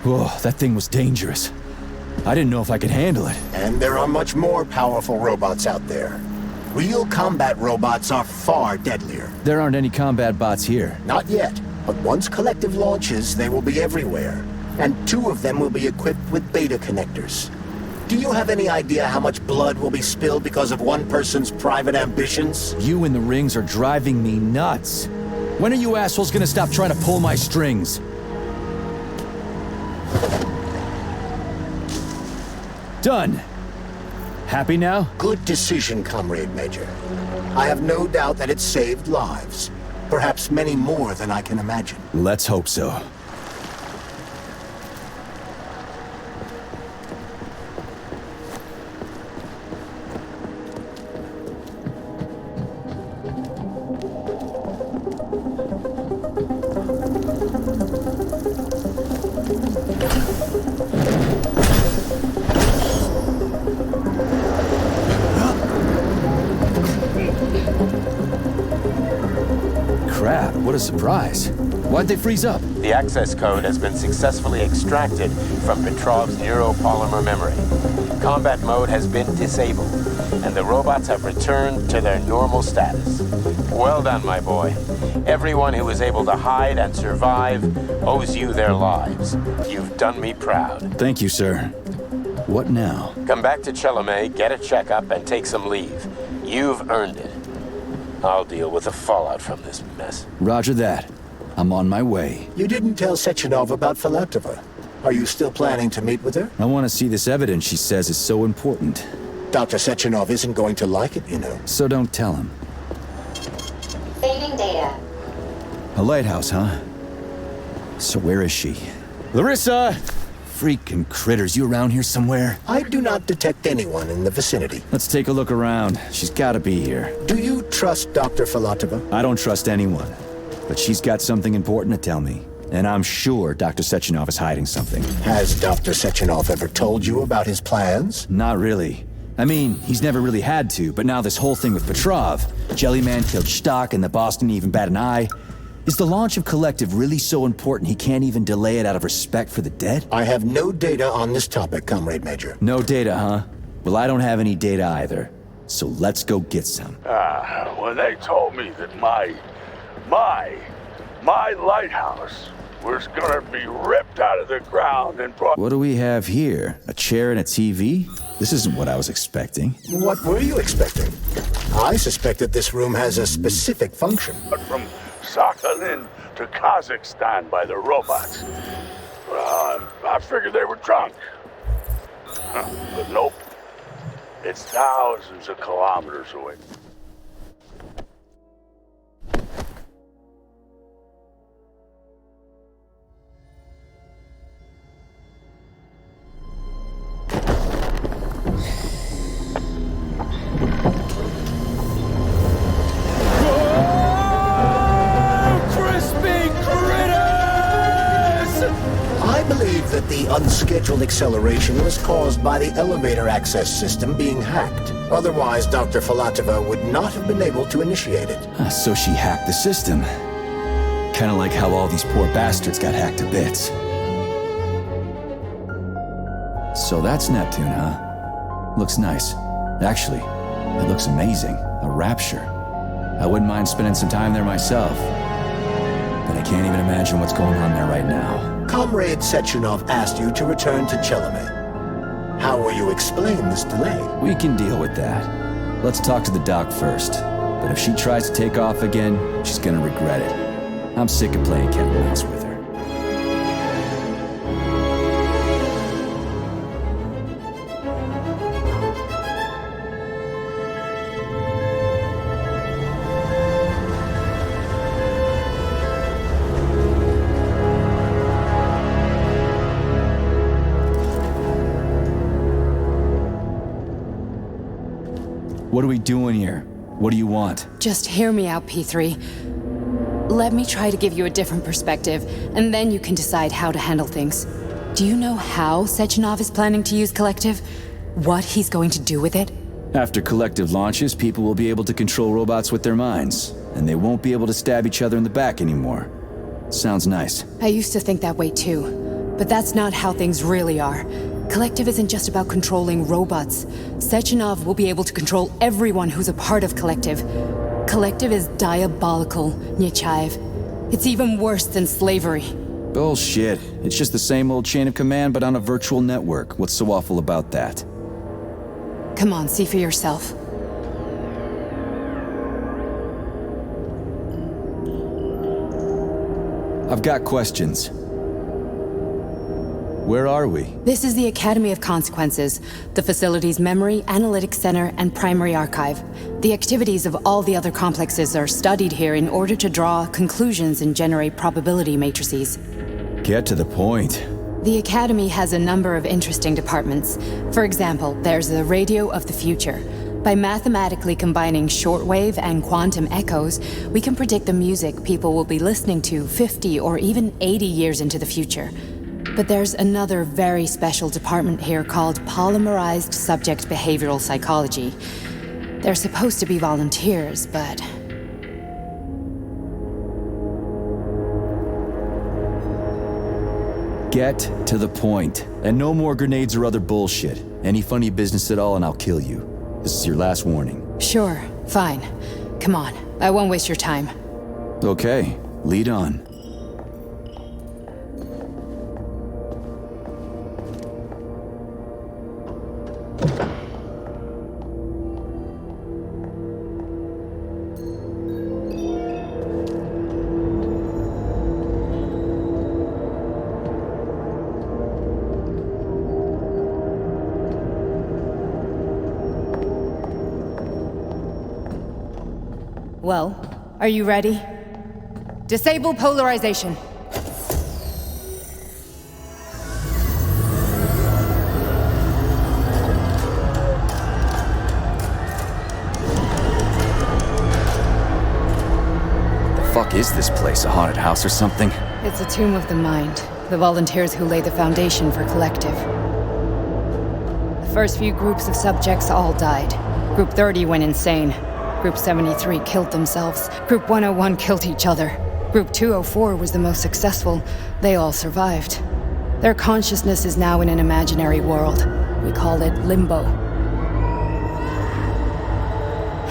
Whoa, that thing was dangerous. I didn't know if I could handle it. And there are much more powerful robots out there. Real combat robots are far deadlier. There aren't any combat bots here. Not yet, but once Collective launches, they will be everywhere. And 2 of them will be equipped with beta connectors. Do you have any idea how much blood will be spilled because of one person's private ambitions? You in the rings are driving me nuts. When are you assholes gonna stop trying to pull my strings? Done. Happy now? Good decision, Comrade Major. I have no doubt that it saved lives. Perhaps many more than I can imagine. Let's hope so. Crap, what a surprise. Why'd they freeze up? The access code has been successfully extracted from Petrov's neuropolymer memory. Combat mode has been disabled, and the robots have returned to their normal status. Well done, my boy. Everyone who was able to hide and survive owes you their lives. You've done me proud. Thank you, sir. What now? Come back to Chelome, get a checkup, and take some leave. You've earned it. I'll deal with the fallout from this mess. Roger that. I'm on my way. You didn't tell Sechenov about Filatova. Are you still planning to meet with her? I want to see this evidence she says is so important. Dr. Sechenov isn't going to like it, you know. So don't tell him. Saving data. A lighthouse, huh? So where is she? Larissa! Freaking critters, you around here somewhere? I do not detect anyone in the vicinity. Let's take a look around. She's gotta be here. Do you trust Dr. Filatova? I don't trust anyone. But she's got something important to tell me. And I'm sure Dr. Sechenov is hiding something. Has Dr. Sechenov ever told you about his plans? Not really. I mean, he's never really had to, but now this whole thing with Petrov, Jellyman killed Stock and the boss didn't even bat an eye. Is the launch of Collective really so important he can't even delay it out of respect for the dead? I have no data on this topic, Comrade Major. No data, huh? Well, I don't have any data either. So let's go get some. When they told me that my lighthouse was gonna be ripped out of the ground and brought... What do we have here? A chair and a TV? This isn't what I was expecting. What were you expecting? I suspect that this room has a specific function. From Sakhalin to Kazakhstan by the robots. I figured they were drunk. But nope. It's thousands of kilometers away. The unscheduled acceleration was caused by the elevator access system being hacked. Otherwise, Dr. Filatova would not have been able to initiate it. So she hacked the system. Kinda like how all these poor bastards got hacked to bits. So that's Neptune, huh? Looks nice. Actually, it looks amazing. A rapture. I wouldn't mind spending some time there myself. But I can't even imagine what's going on there right now. Comrade Sechenov asked you to return to Chelome. How will you explain this delay? We can deal with that. Let's talk to the doc first. But if she tries to take off again, she's gonna regret it. I'm sick of playing cat and mouse with her. What are we doing here? What do you want? Just hear me out, P3. let me try to give you a different perspective, and then you can decide how to handle things. Do you know how Sechenov is planning to use Collective? What he's going to do with it? After Collective launches, people will be able to control robots with their minds, and they won't be able to stab each other in the back anymore. Sounds nice. I used to think that way too, but that's not how things really are. Collective isn't just about controlling robots. Sechenov will be able to control everyone who's a part of Collective. Collective is diabolical, Nechayev. It's even worse than slavery. Bullshit. It's just the same old chain of command, but on a virtual network. What's so awful about that? Come on, see for yourself. I've got questions. Where are we? This is the Academy of Consequences, the facility's memory, analytics center, and primary archive. The activities of all the other complexes are studied here in order to draw conclusions and generate probability matrices. Get to the point. The Academy has a number of interesting departments. For example, there's the Radio of the Future. By mathematically combining shortwave and quantum echoes, we can predict the music people will be listening to 50 or even 80 years into the future. But there's another very special department here called Polymerized Subject Behavioral Psychology. They're supposed to be volunteers, but... Get to the point. And no more grenades or other bullshit. Any funny business at all and I'll kill you. This is your last warning. Sure, fine. Come on, I won't waste your time. Okay, lead on. Well, are you ready? Disable polarization. The fuck is this place? A haunted house or something? It's a tomb of the mind. The volunteers who lay the foundation for Collective. The first few groups of subjects all died. Group 30 went insane. Group 73 killed themselves. Group 101 killed each other. Group 204 was the most successful. They all survived. Their consciousness is now in an imaginary world. We call it Limbo.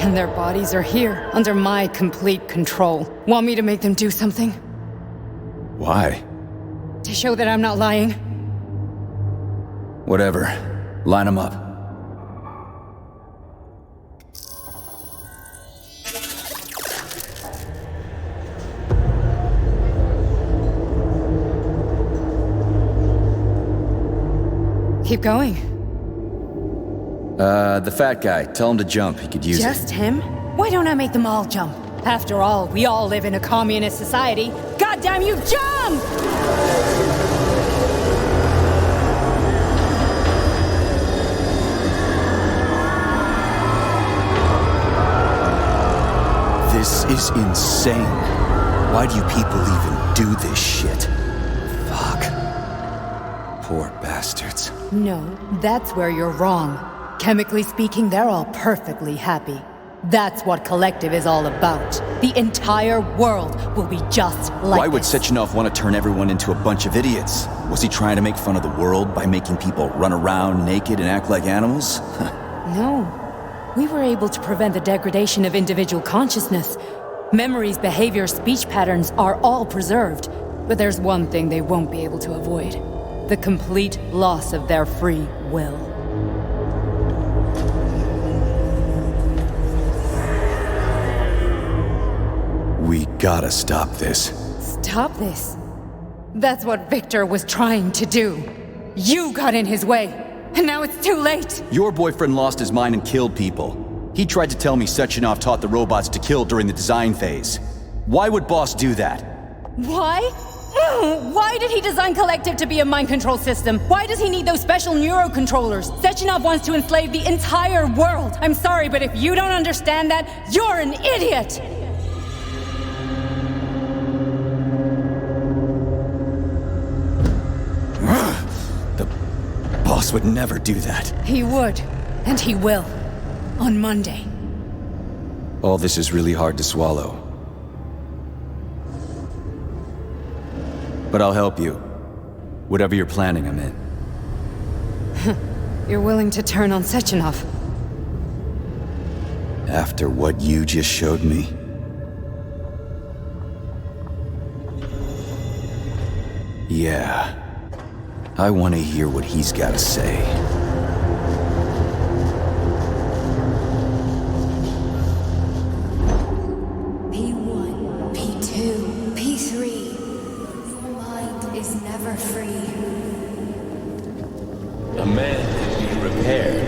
And their bodies are here, under my complete control. Want me to make them do something? Why? To show that I'm not lying? Whatever. Line them up. Keep going. The fat guy. Tell him to jump. He could use it. Just him? Why don't I make them all jump? After all, we all live in a communist society. Goddamn you, jump! This is insane. Why do you people even do this shit? Fuck. Poor bastards. No, that's where you're wrong. Chemically speaking, they're all perfectly happy. That's what Collective is all about. The entire world will be just like Why would this. Sechenov want to turn everyone into a bunch of idiots? Was he trying to make fun of the world by making people run around naked and act like animals? No. We were able to prevent the degradation of individual consciousness. Memories, behavior, speech patterns are all preserved. But there's one thing they won't be able to avoid. The complete loss of their free will. We gotta stop this. Stop this. That's what Victor was trying to do. You got in his way, and now it's too late. Your boyfriend lost his mind and killed people. He tried to tell me Sechenov taught the robots to kill during the design phase. Why would Boss do that? Why? Why did he design Collective to be a mind control system? Why does he need those special neurocontrollers? Sechenov wants to enslave the entire world. I'm sorry, but if you don't understand that, you're an idiot! boss would never do that. He would, and he will. On Monday. All this is really hard to swallow. But I'll help you. Whatever you're planning, I'm in. You're willing to turn on Sechenov? After what you just showed me? Yeah. I want to hear what he's got to say. P1, P2, P3. Your mind is never free. A man can be repaired.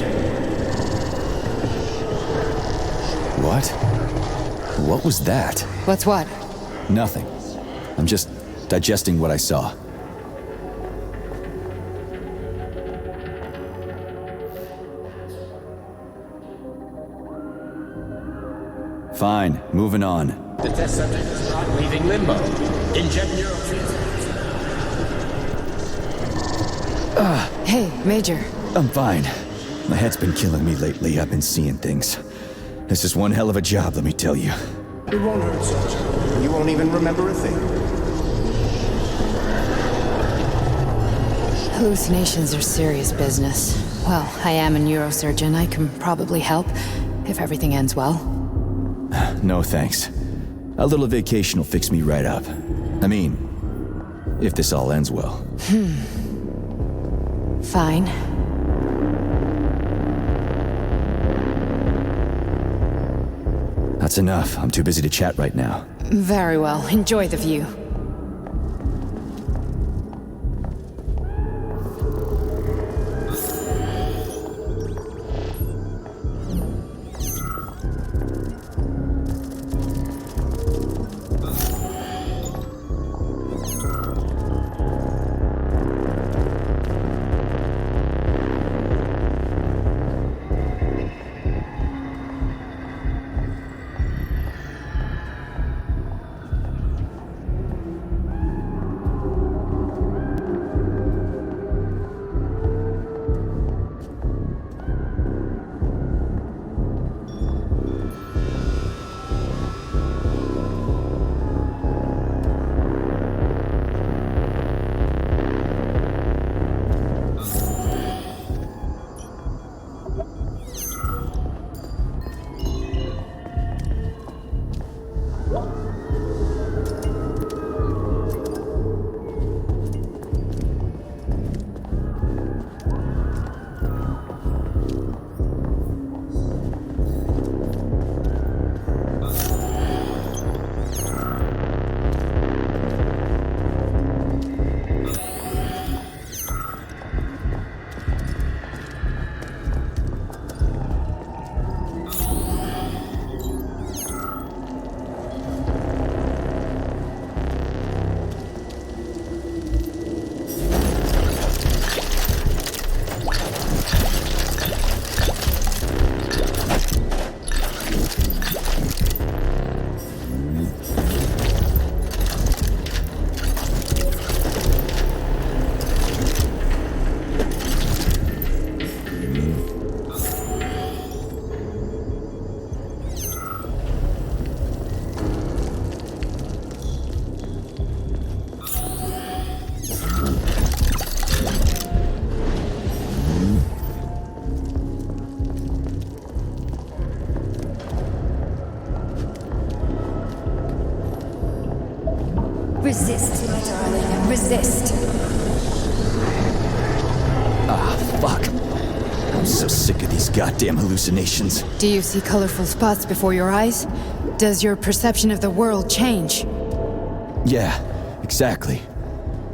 What? What was that? What's what? Nothing. I'm just digesting what I saw. Fine, moving on. The test subject is not leaving limbo. Inject neurotransmitters. Hey, Major. I'm fine. My head's been killing me lately. I've been seeing things. This is one hell of a job, let me tell you. It won't hurt, Sergeant. You won't even remember a thing. Hallucinations are serious business. Well, I am a neurosurgeon. I can probably help, if everything ends well. No thanks. A little vacation will fix me right up. I mean, if this all ends well. Fine. That's enough. I'm too busy to chat right now. Very well. Enjoy the view. Resist, my darling, resist. Fuck. I'm so sick of these goddamn hallucinations. Do you see colorful spots before your eyes? Does your perception of the world change? Yeah, exactly.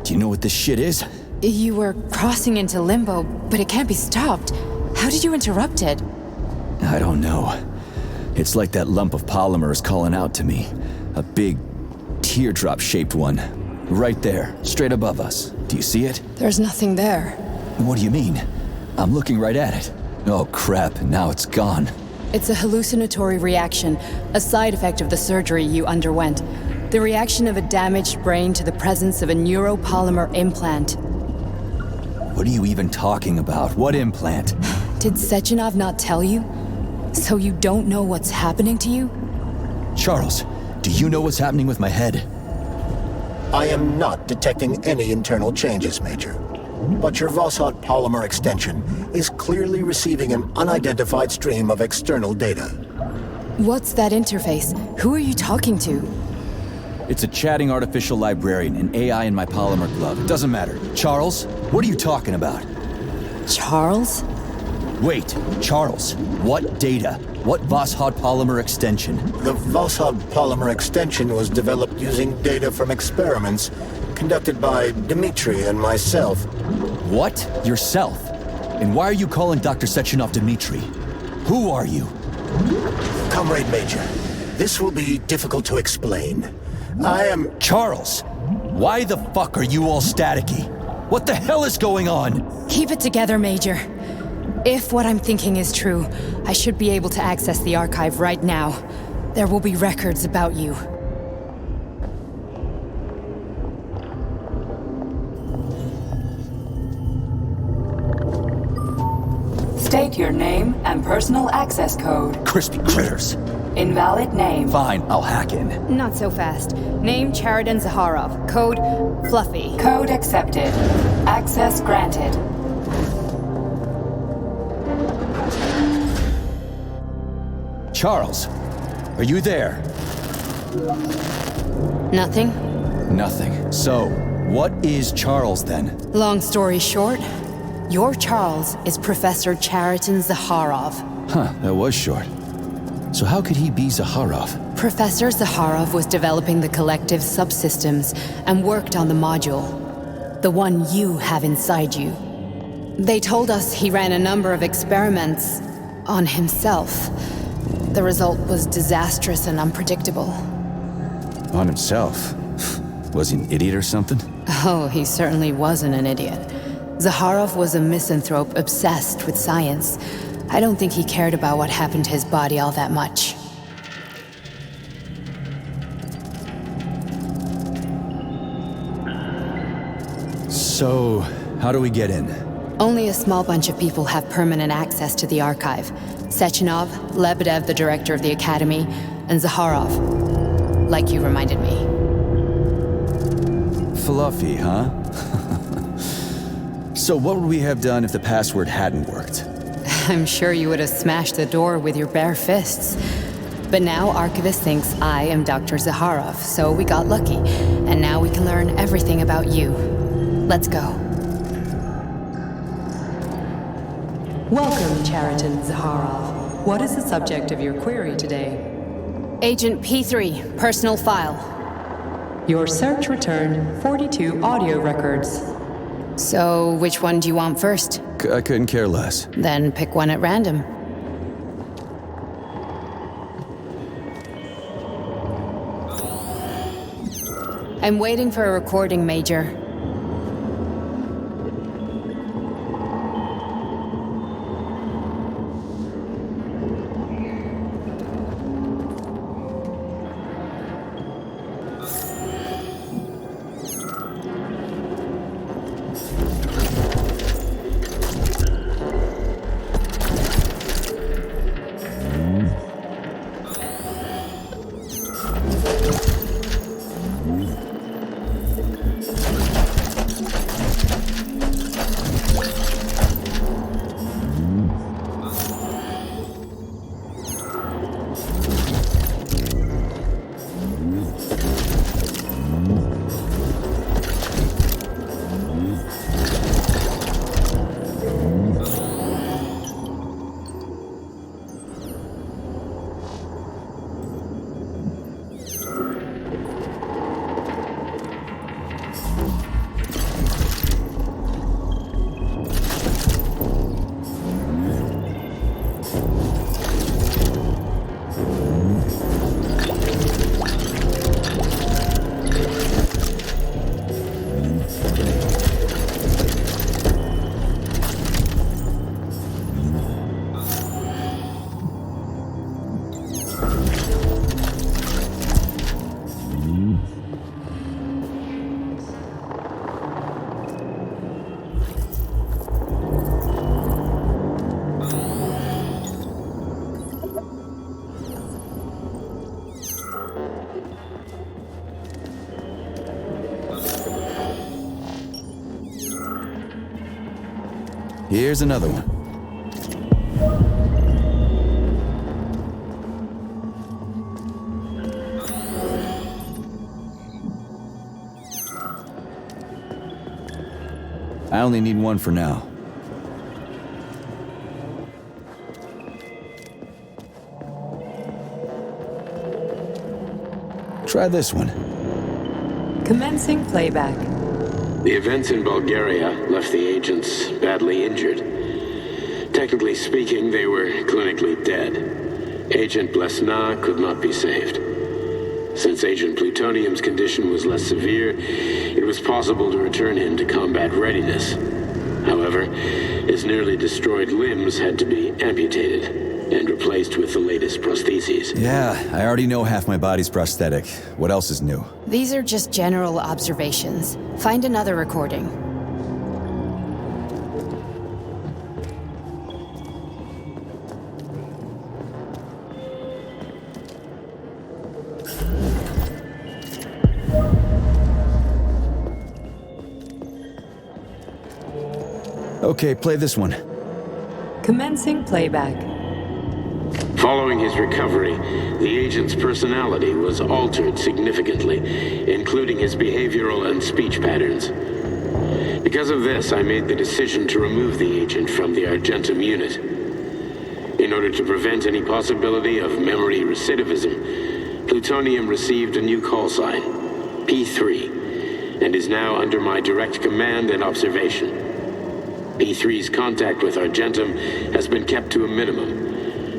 Do you know what this shit is? You were crossing into limbo, but it can't be stopped. How did you interrupt it? I don't know. It's like that lump of polymer is calling out to me. A big, teardrop-shaped one. Right there, straight above us. Do you see it? There's nothing there. What do you mean? I'm looking right at it. Oh crap, now it's gone. It's a hallucinatory reaction, a side effect of the surgery you underwent. The reaction of a damaged brain to the presence of a neuropolymer implant. What are you even talking about? What implant? Did Sechenov not tell you? So you don't know what's happening to you? Charles, do you know what's happening with my head? I am not detecting any internal changes, Major. But your Vossot polymer extension is clearly receiving an unidentified stream of external data. What's that interface? Who are you talking to? It's a chatting artificial librarian, an AI in my polymer glove. It doesn't matter. Charles, what are you talking about? Charles? Wait, Charles, what data? What Vossot polymer extension? The Vossot polymer extension was developed using data from experiments conducted by Dmitri and myself. What? Yourself? And why are you calling Dr. Sechenov Dmitri? Who are you? Comrade Major, this will be difficult to explain. I am... Charles! Why the fuck are you all staticky? What the hell is going on? Keep it together, Major. If what I'm thinking is true, I should be able to access the archive right now. There will be records about you. State your name and personal access code. Crispy critters. Invalid name. Fine, I'll hack in. Not so fast. Name Cheriton Zaharov. Code Fluffy. Code accepted. Access granted. Charles, are you there? Nothing? Nothing. So, what is Charles then? Long story short, your Charles is Professor Cheriton Zaharov. Huh, that was short. So how could he be Zaharov? Professor Zaharov was developing the collective subsystems and worked on the module. The one you have inside you. They told us he ran a number of experiments on himself. The result was disastrous and unpredictable. On himself? Was he an idiot or something? Oh, he certainly wasn't an idiot. Zaharov was a misanthrope obsessed with science. I don't think he cared about what happened to his body all that much. So, how do we get in? Only a small bunch of people have permanent access to the archive. Sechenov, Lebedev, the director of the Academy, and Zaharov. Like you reminded me. Fluffy, huh? So what would we have done if the password hadn't worked? I'm sure you would have smashed the door with your bare fists. But now Archivist thinks I am Dr. Zaharov, so we got lucky. And now we can learn everything about you. Let's go. Welcome, Cheriton Zaharov. What is the subject of your query today? Agent P3, personal file. Your search returned 42 audio records. So, which one do you want first? I couldn't care less. Then pick one at random. I'm waiting for a recording, Major. Here's another one. I only need one for now. Try this one. Commencing playback. The events in Bulgaria left the agents badly injured. Technically speaking, they were clinically dead. Agent Blesna could not be saved. Since Agent Plutonium's condition was less severe, it was possible to return him to combat readiness. However, his nearly destroyed limbs had to be amputated and replaced with the latest prostheses. Yeah, I already know half my body's prosthetic. What else is new? These are just general observations. Find another recording. Okay, play this one. Commencing playback. Following his recovery, the agent's personality was altered significantly, including his behavioral and speech patterns. Because of this, I made the decision to remove the agent from the Argentum unit. In order to prevent any possibility of memory recidivism, Plutonium received a new call sign, P3, and is now under my direct command and observation. P3's contact with Argentum has been kept to a minimum,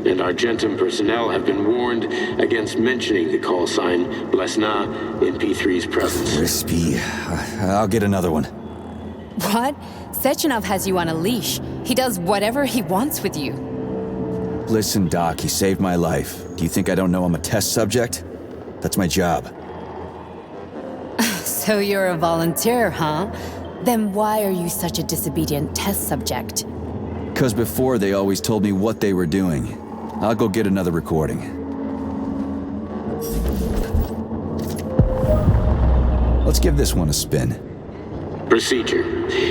and Argentum personnel have been warned against mentioning the call sign Blesna in P3's presence. Crispy. I'll get another one. What? Sechenov has you on a leash. He does whatever he wants with you. Listen, Doc, he saved my life. Do you think I don't know I'm a test subject? That's my job. So you're a volunteer, huh? Then why are you such a disobedient test subject? 'Cause before they always told me what they were doing. I'll go get another recording. Let's give this one a spin. Procedure.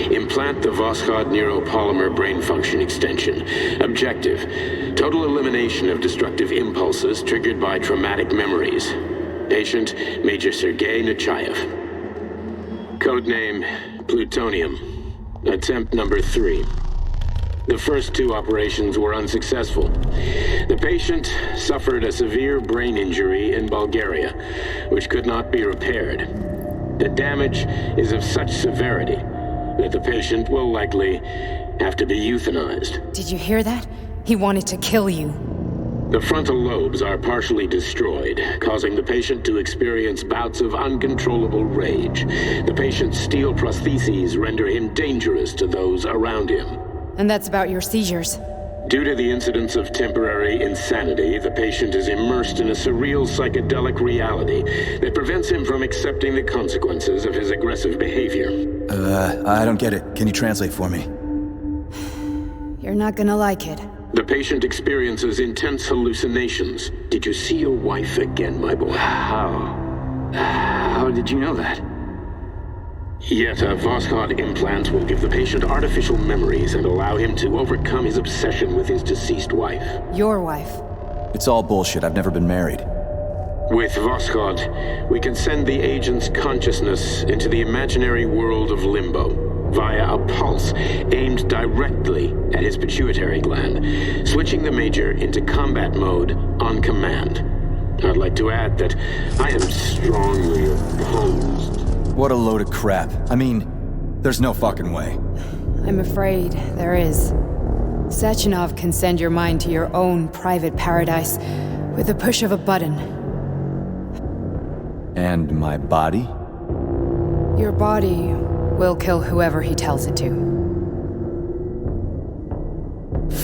Implant the Voskhod neuropolymer brain function extension. Objective. Total elimination of destructive impulses triggered by traumatic memories. Patient, Major Sergei Nechayev. Codename, Plutonium. Attempt number 3. The first 2 operations were unsuccessful. The patient suffered a severe brain injury in Bulgaria, which could not be repaired. The damage is of such severity that the patient will likely have to be euthanized. Did you hear that? He wanted to kill you. The frontal lobes are partially destroyed, causing the patient to experience bouts of uncontrollable rage. The patient's steel prostheses render him dangerous to those around him. And that's about your seizures. Due to the incidence of temporary insanity, the patient is immersed in a surreal psychedelic reality that prevents him from accepting the consequences of his aggressive behavior. I don't get it. Can you translate for me? You're not gonna like it. The patient experiences intense hallucinations. Did you see your wife again, my boy? How did you know that? Yet a Voskhod implant will give the patient artificial memories and allow him to overcome his obsession with his deceased wife. Your wife. It's all bullshit. I've never been married. With Voskhod, we can send the agent's consciousness into the imaginary world of limbo via a pulse aimed directly at his pituitary gland, switching the Major into combat mode on command. I'd like to add that I am strongly opposed. What a load of crap. I mean, there's no fucking way. I'm afraid there is. Sechenov can send your mind to your own private paradise with the push of a button. And my body? Your body will kill whoever he tells it to.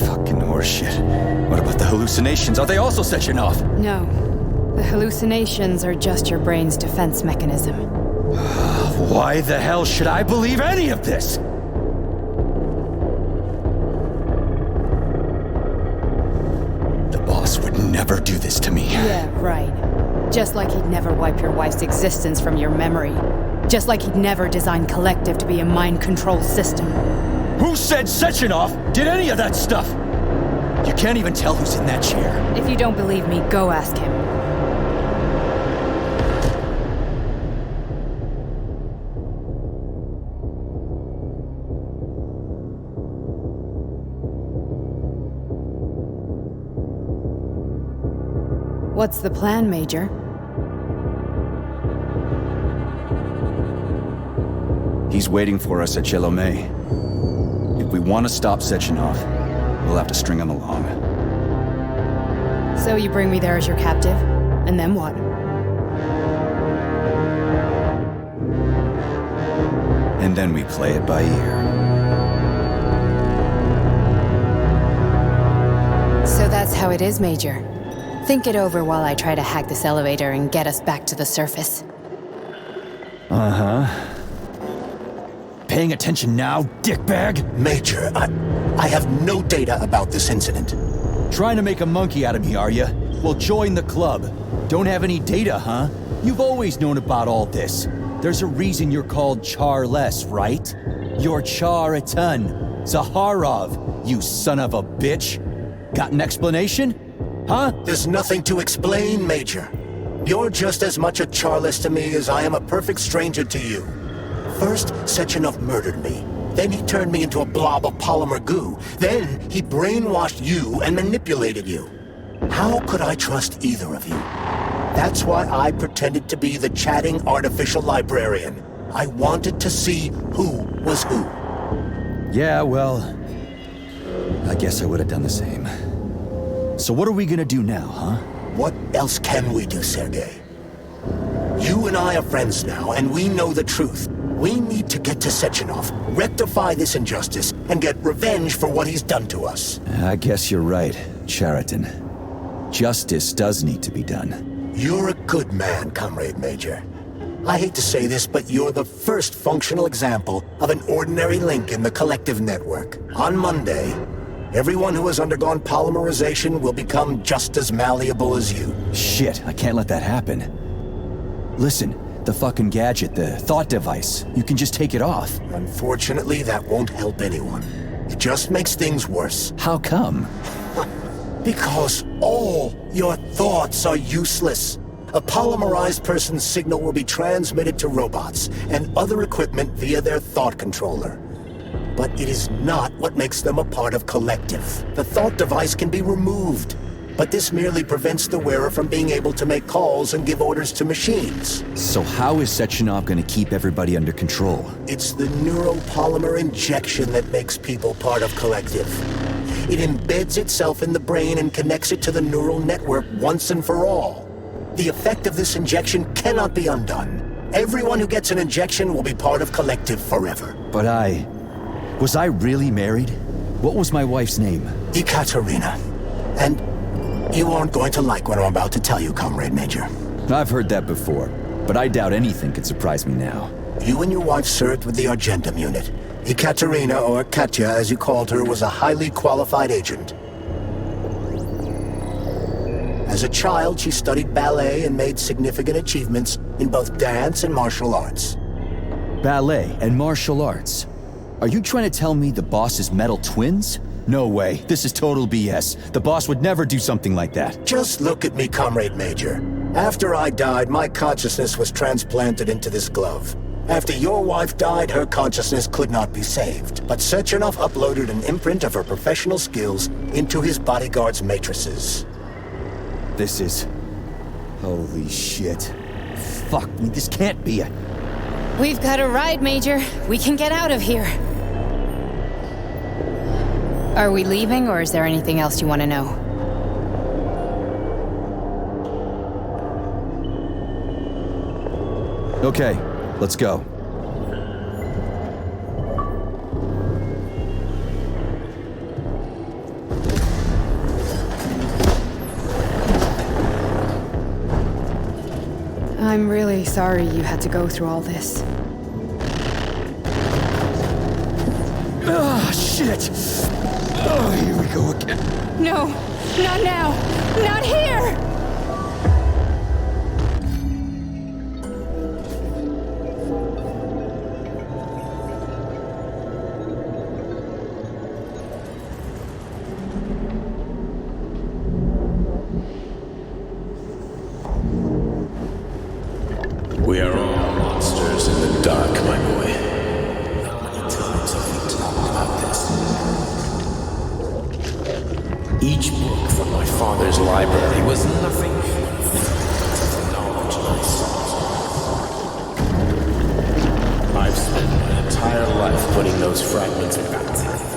Fucking horseshit. What about the hallucinations? Are they also Sechenov? No. The hallucinations are just your brain's defense mechanism. Why the hell should I believe any of this? The boss would never do this to me. Yeah, right. Just like he'd never wipe your wife's existence from your memory. Just like he'd never design Collective to be a mind control system. Who said Sechenov did any of that stuff? You can't even tell who's in that chair. If you don't believe me, go ask him. What's the plan, Major? He's waiting for us at Chelomey. If we want to stop Sechenov, we'll have to string him along. So you bring me there as your captive, and then what? And then we play it by ear. So that's how it is, Major. Think it over while I try to hack this elevator and get us back to the surface. Uh-huh. Paying attention now, dickbag? Major, I have no data about this incident. Trying to make a monkey out of me, are you? Well, join the club. Don't have any data, huh? You've always known about all this. There's a reason you're called Charless, right? You're Char-a-ton. Zaharov, you son of a bitch. Got an explanation? Huh? There's nothing to explain, Major. You're just as much a Charless to me as I am a perfect stranger to you. First, Sechenov murdered me. Then he turned me into a blob of polymer goo. Then he brainwashed you and manipulated you. How could I trust either of you? That's why I pretended to be the chatting artificial librarian. I wanted to see who was who. Yeah, well, I guess I would have done the same. So what are we gonna do now, huh? What else can we do, Sergei? You and I are friends now, and we know the truth. We need to get to Sechenov, rectify this injustice, and get revenge for what he's done to us. I guess you're right, Chariton. Justice does need to be done. You're a good man, Comrade Major. I hate to say this, but you're the first functional example of an ordinary link in the collective network. On Monday, everyone who has undergone polymerization will become just as malleable as you. Shit, I can't let that happen. Listen, the fucking gadget, the thought device, you can just take it off. Unfortunately, that won't help anyone. It just makes things worse. How come? Because all your thoughts are useless. A polymerized person's signal will be transmitted to robots and other equipment via their thought controller. But it is not what makes them a part of collective. The thought device can be removed, but this merely prevents the wearer from being able to make calls and give orders to machines. So how is Sechenov gonna keep everybody under control? It's the neuropolymer injection that makes people part of collective. It embeds itself in the brain and connects it to the neural network once and for all. The effect of this injection cannot be undone. Everyone who gets an injection will be part of collective forever. But was I really married? What was my wife's name? Ekaterina. And you aren't going to like what I'm about to tell you, Comrade Major. I've heard that before, but I doubt anything could surprise me now. You and your wife served with the Argentum unit. Ekaterina, or Katya as you called her, was a highly qualified agent. As a child, she studied ballet and made significant achievements in both dance and martial arts. Ballet and martial arts? Are you trying to tell me the boss is metal twins? No way. This is total BS. The boss would never do something like that. Just look at me, Comrade Major. After I died, my consciousness was transplanted into this glove. After your wife died, her consciousness could not be saved. But Sechenov uploaded an imprint of her professional skills into his bodyguard's matrices. This is... holy shit. Fuck me, this can't be a... We've got a ride, Major. We can get out of here. Are we leaving, or is there anything else you want to know? Okay, let's go. I'm really sorry you had to go through all this. Ah, shit! Oh, here we go again. No, not now! Not here! dark, my boy. How many times have we talked about this? Each book from my father's library was nothing but the knowledge I sought. I've spent my entire life putting those fragments back together,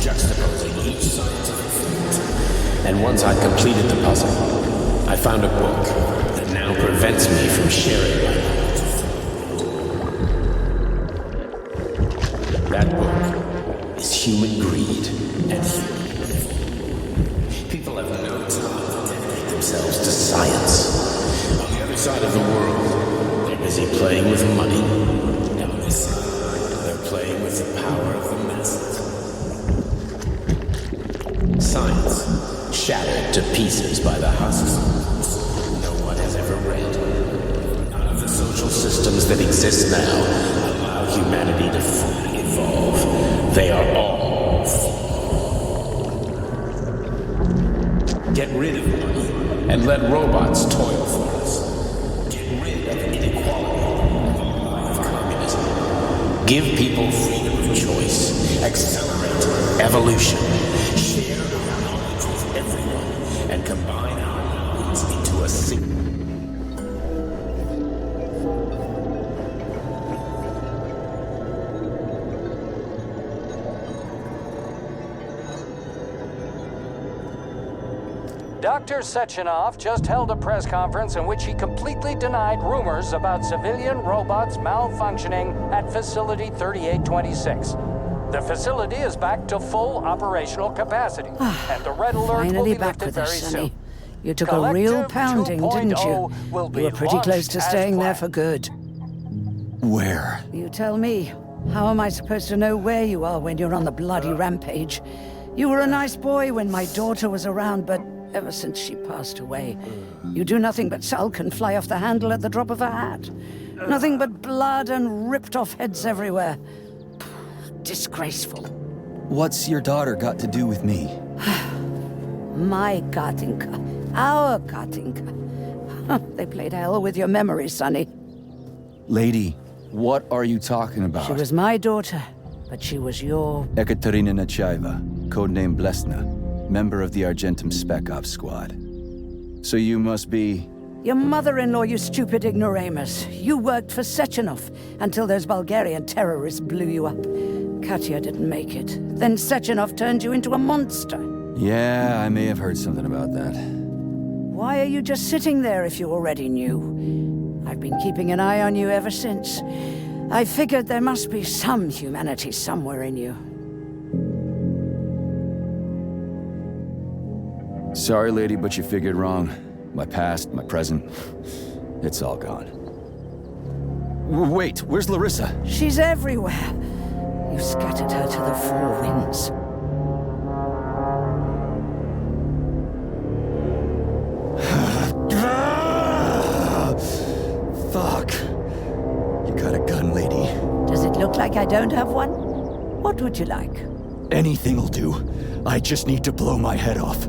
juxtaposing each scientific fact. And once I'd completed the puzzle, I found a book that now prevents me from sharing my knowledge. That book is Human Greed and Human Evil. People have no time to dedicate themselves to science. On the other side of the world, they're busy playing with money. And on this side, they're playing with the power of the masses. Science, shattered to pieces by the husks no one has ever read. None of the social systems that exist now allow humanity to fully evolve. They are all flawed. Get rid of money and let robots toil for us. Get rid of inequality and of communism. Give people freedom of choice. Accelerate evolution. Share our knowledge with everyone and combine our minds into a single. Dr. Sechenov just held a press conference in which he completely denied rumors about civilian robots malfunctioning at Facility 3826. The facility is back to full operational capacity, and the red alert will Finally be back lifted with very us, Sonny. soon. You took a real pounding, didn't you? Will be You were pretty close to launched staying as there for good. Where? You tell me. How am I supposed to know where you are when you're on the bloody rampage? You were a nice boy when my daughter was around, but ever since she passed away, you do nothing but sulk and fly off the handle at the drop of a hat. Nothing but blood and ripped off heads everywhere. Disgraceful. What's your daughter got to do with me? My Katinka. Our Katinka. They played hell with your memory, Sonny. Lady, what are you talking about? She was my daughter, but she was your... Ekaterina Nechaeva, codename Blesna, member of the Argentum Spec Ops squad. So you must be... Your mother-in-law, you stupid ignoramus. You worked for Sechenov until those Bulgarian terrorists blew you up. Katya didn't make it. Then Sechenov turned you into a monster. Yeah, I may have heard something about that. Why are you just sitting there if you already knew? I've been keeping an eye on you ever since. I figured there must be some humanity somewhere in you. Sorry, lady, but you figured wrong. My past, my present, it's all gone. Wait, where's Larissa? She's everywhere. You scattered her to the four winds. Fuck. You got a gun, lady. Does it look like I don't have one? What would you like? Anything'll do. I just need to blow my head off.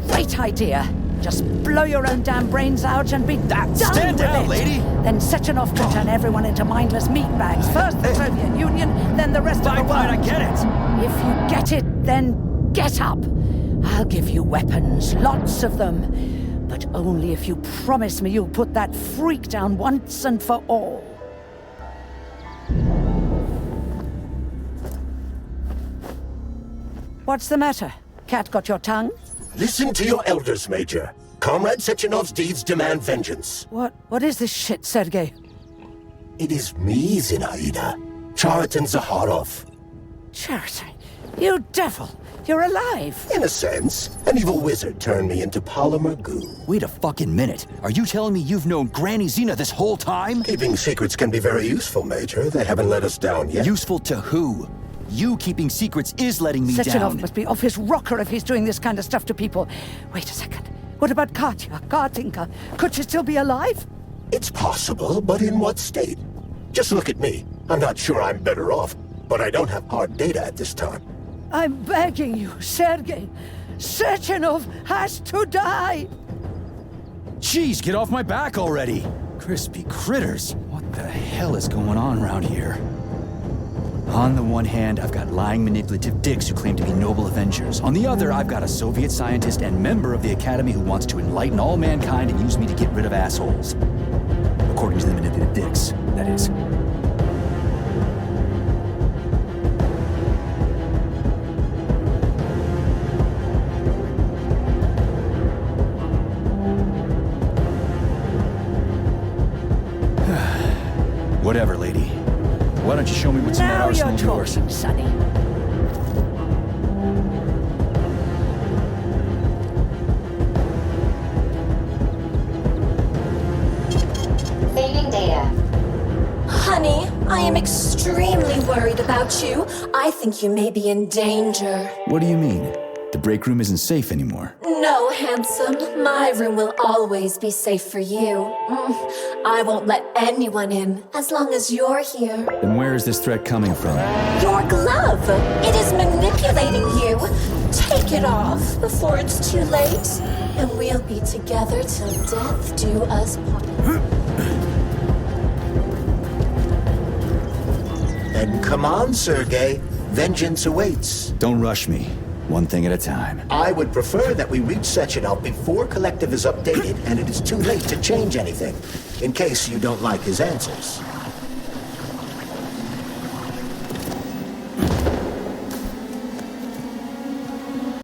Great idea. Just blow your own damn brains out and be done Stand with down, it. lady! Then Sechenov can turn everyone into mindless meatbags. First the Soviet Union, then the rest of the world. I get it. If you get it, then get up. I'll give you weapons, lots of them. But only if you promise me you'll put that freak down once and for all. What's the matter? Cat got your tongue? Listen to your elders, Major. Comrade Sechenov's deeds demand vengeance. What is this shit, Sergei? It is me, Zinaida. Chariton Zaharov. Chariton? You devil! You're alive! In a sense. An evil wizard turned me into polymer goo. Wait a fucking minute. Are you telling me you've known Granny Zina this whole time? Keeping secrets can be very useful, Major. They haven't let us down yet. Useful to who? You keeping secrets is letting me Sechenov down. must be off his rocker if he's doing this kind of stuff to people. Wait a second. What about Katya, Katinka? Could she still be alive? It's possible, but in what state? Just look at me. I'm not sure I'm better off, but I don't have hard data at this time. I'm begging you, Sergei. Sechenov has to die! Jeez, get off my back already! Crispy critters! What the hell is going on around here? On the one hand, I've got lying, manipulative dicks who claim to be noble avengers. On the other, I've got a Soviet scientist and member of the Academy who wants to enlighten all mankind and use me to get rid of assholes. According to the manipulative dicks, that is. Whatever, lady. Why don't you show me what's in that arsenal of yours? Now you're talking, Sonny. Saving data. Honey, I am extremely worried about you. I think you may be in danger. What do you mean? The break room isn't safe anymore. No, handsome. My room will always be safe for you. I won't let anyone in as long as you're here. Then where is this threat coming from? Your glove! It is manipulating you. Take it off before it's too late, and we'll be together till death do us part. Then come on, Sergei. Vengeance awaits. Don't rush me. One thing at a time. I would prefer that we reach Sechenov before Collective is updated and it is too late to change anything, in case you don't like his answers.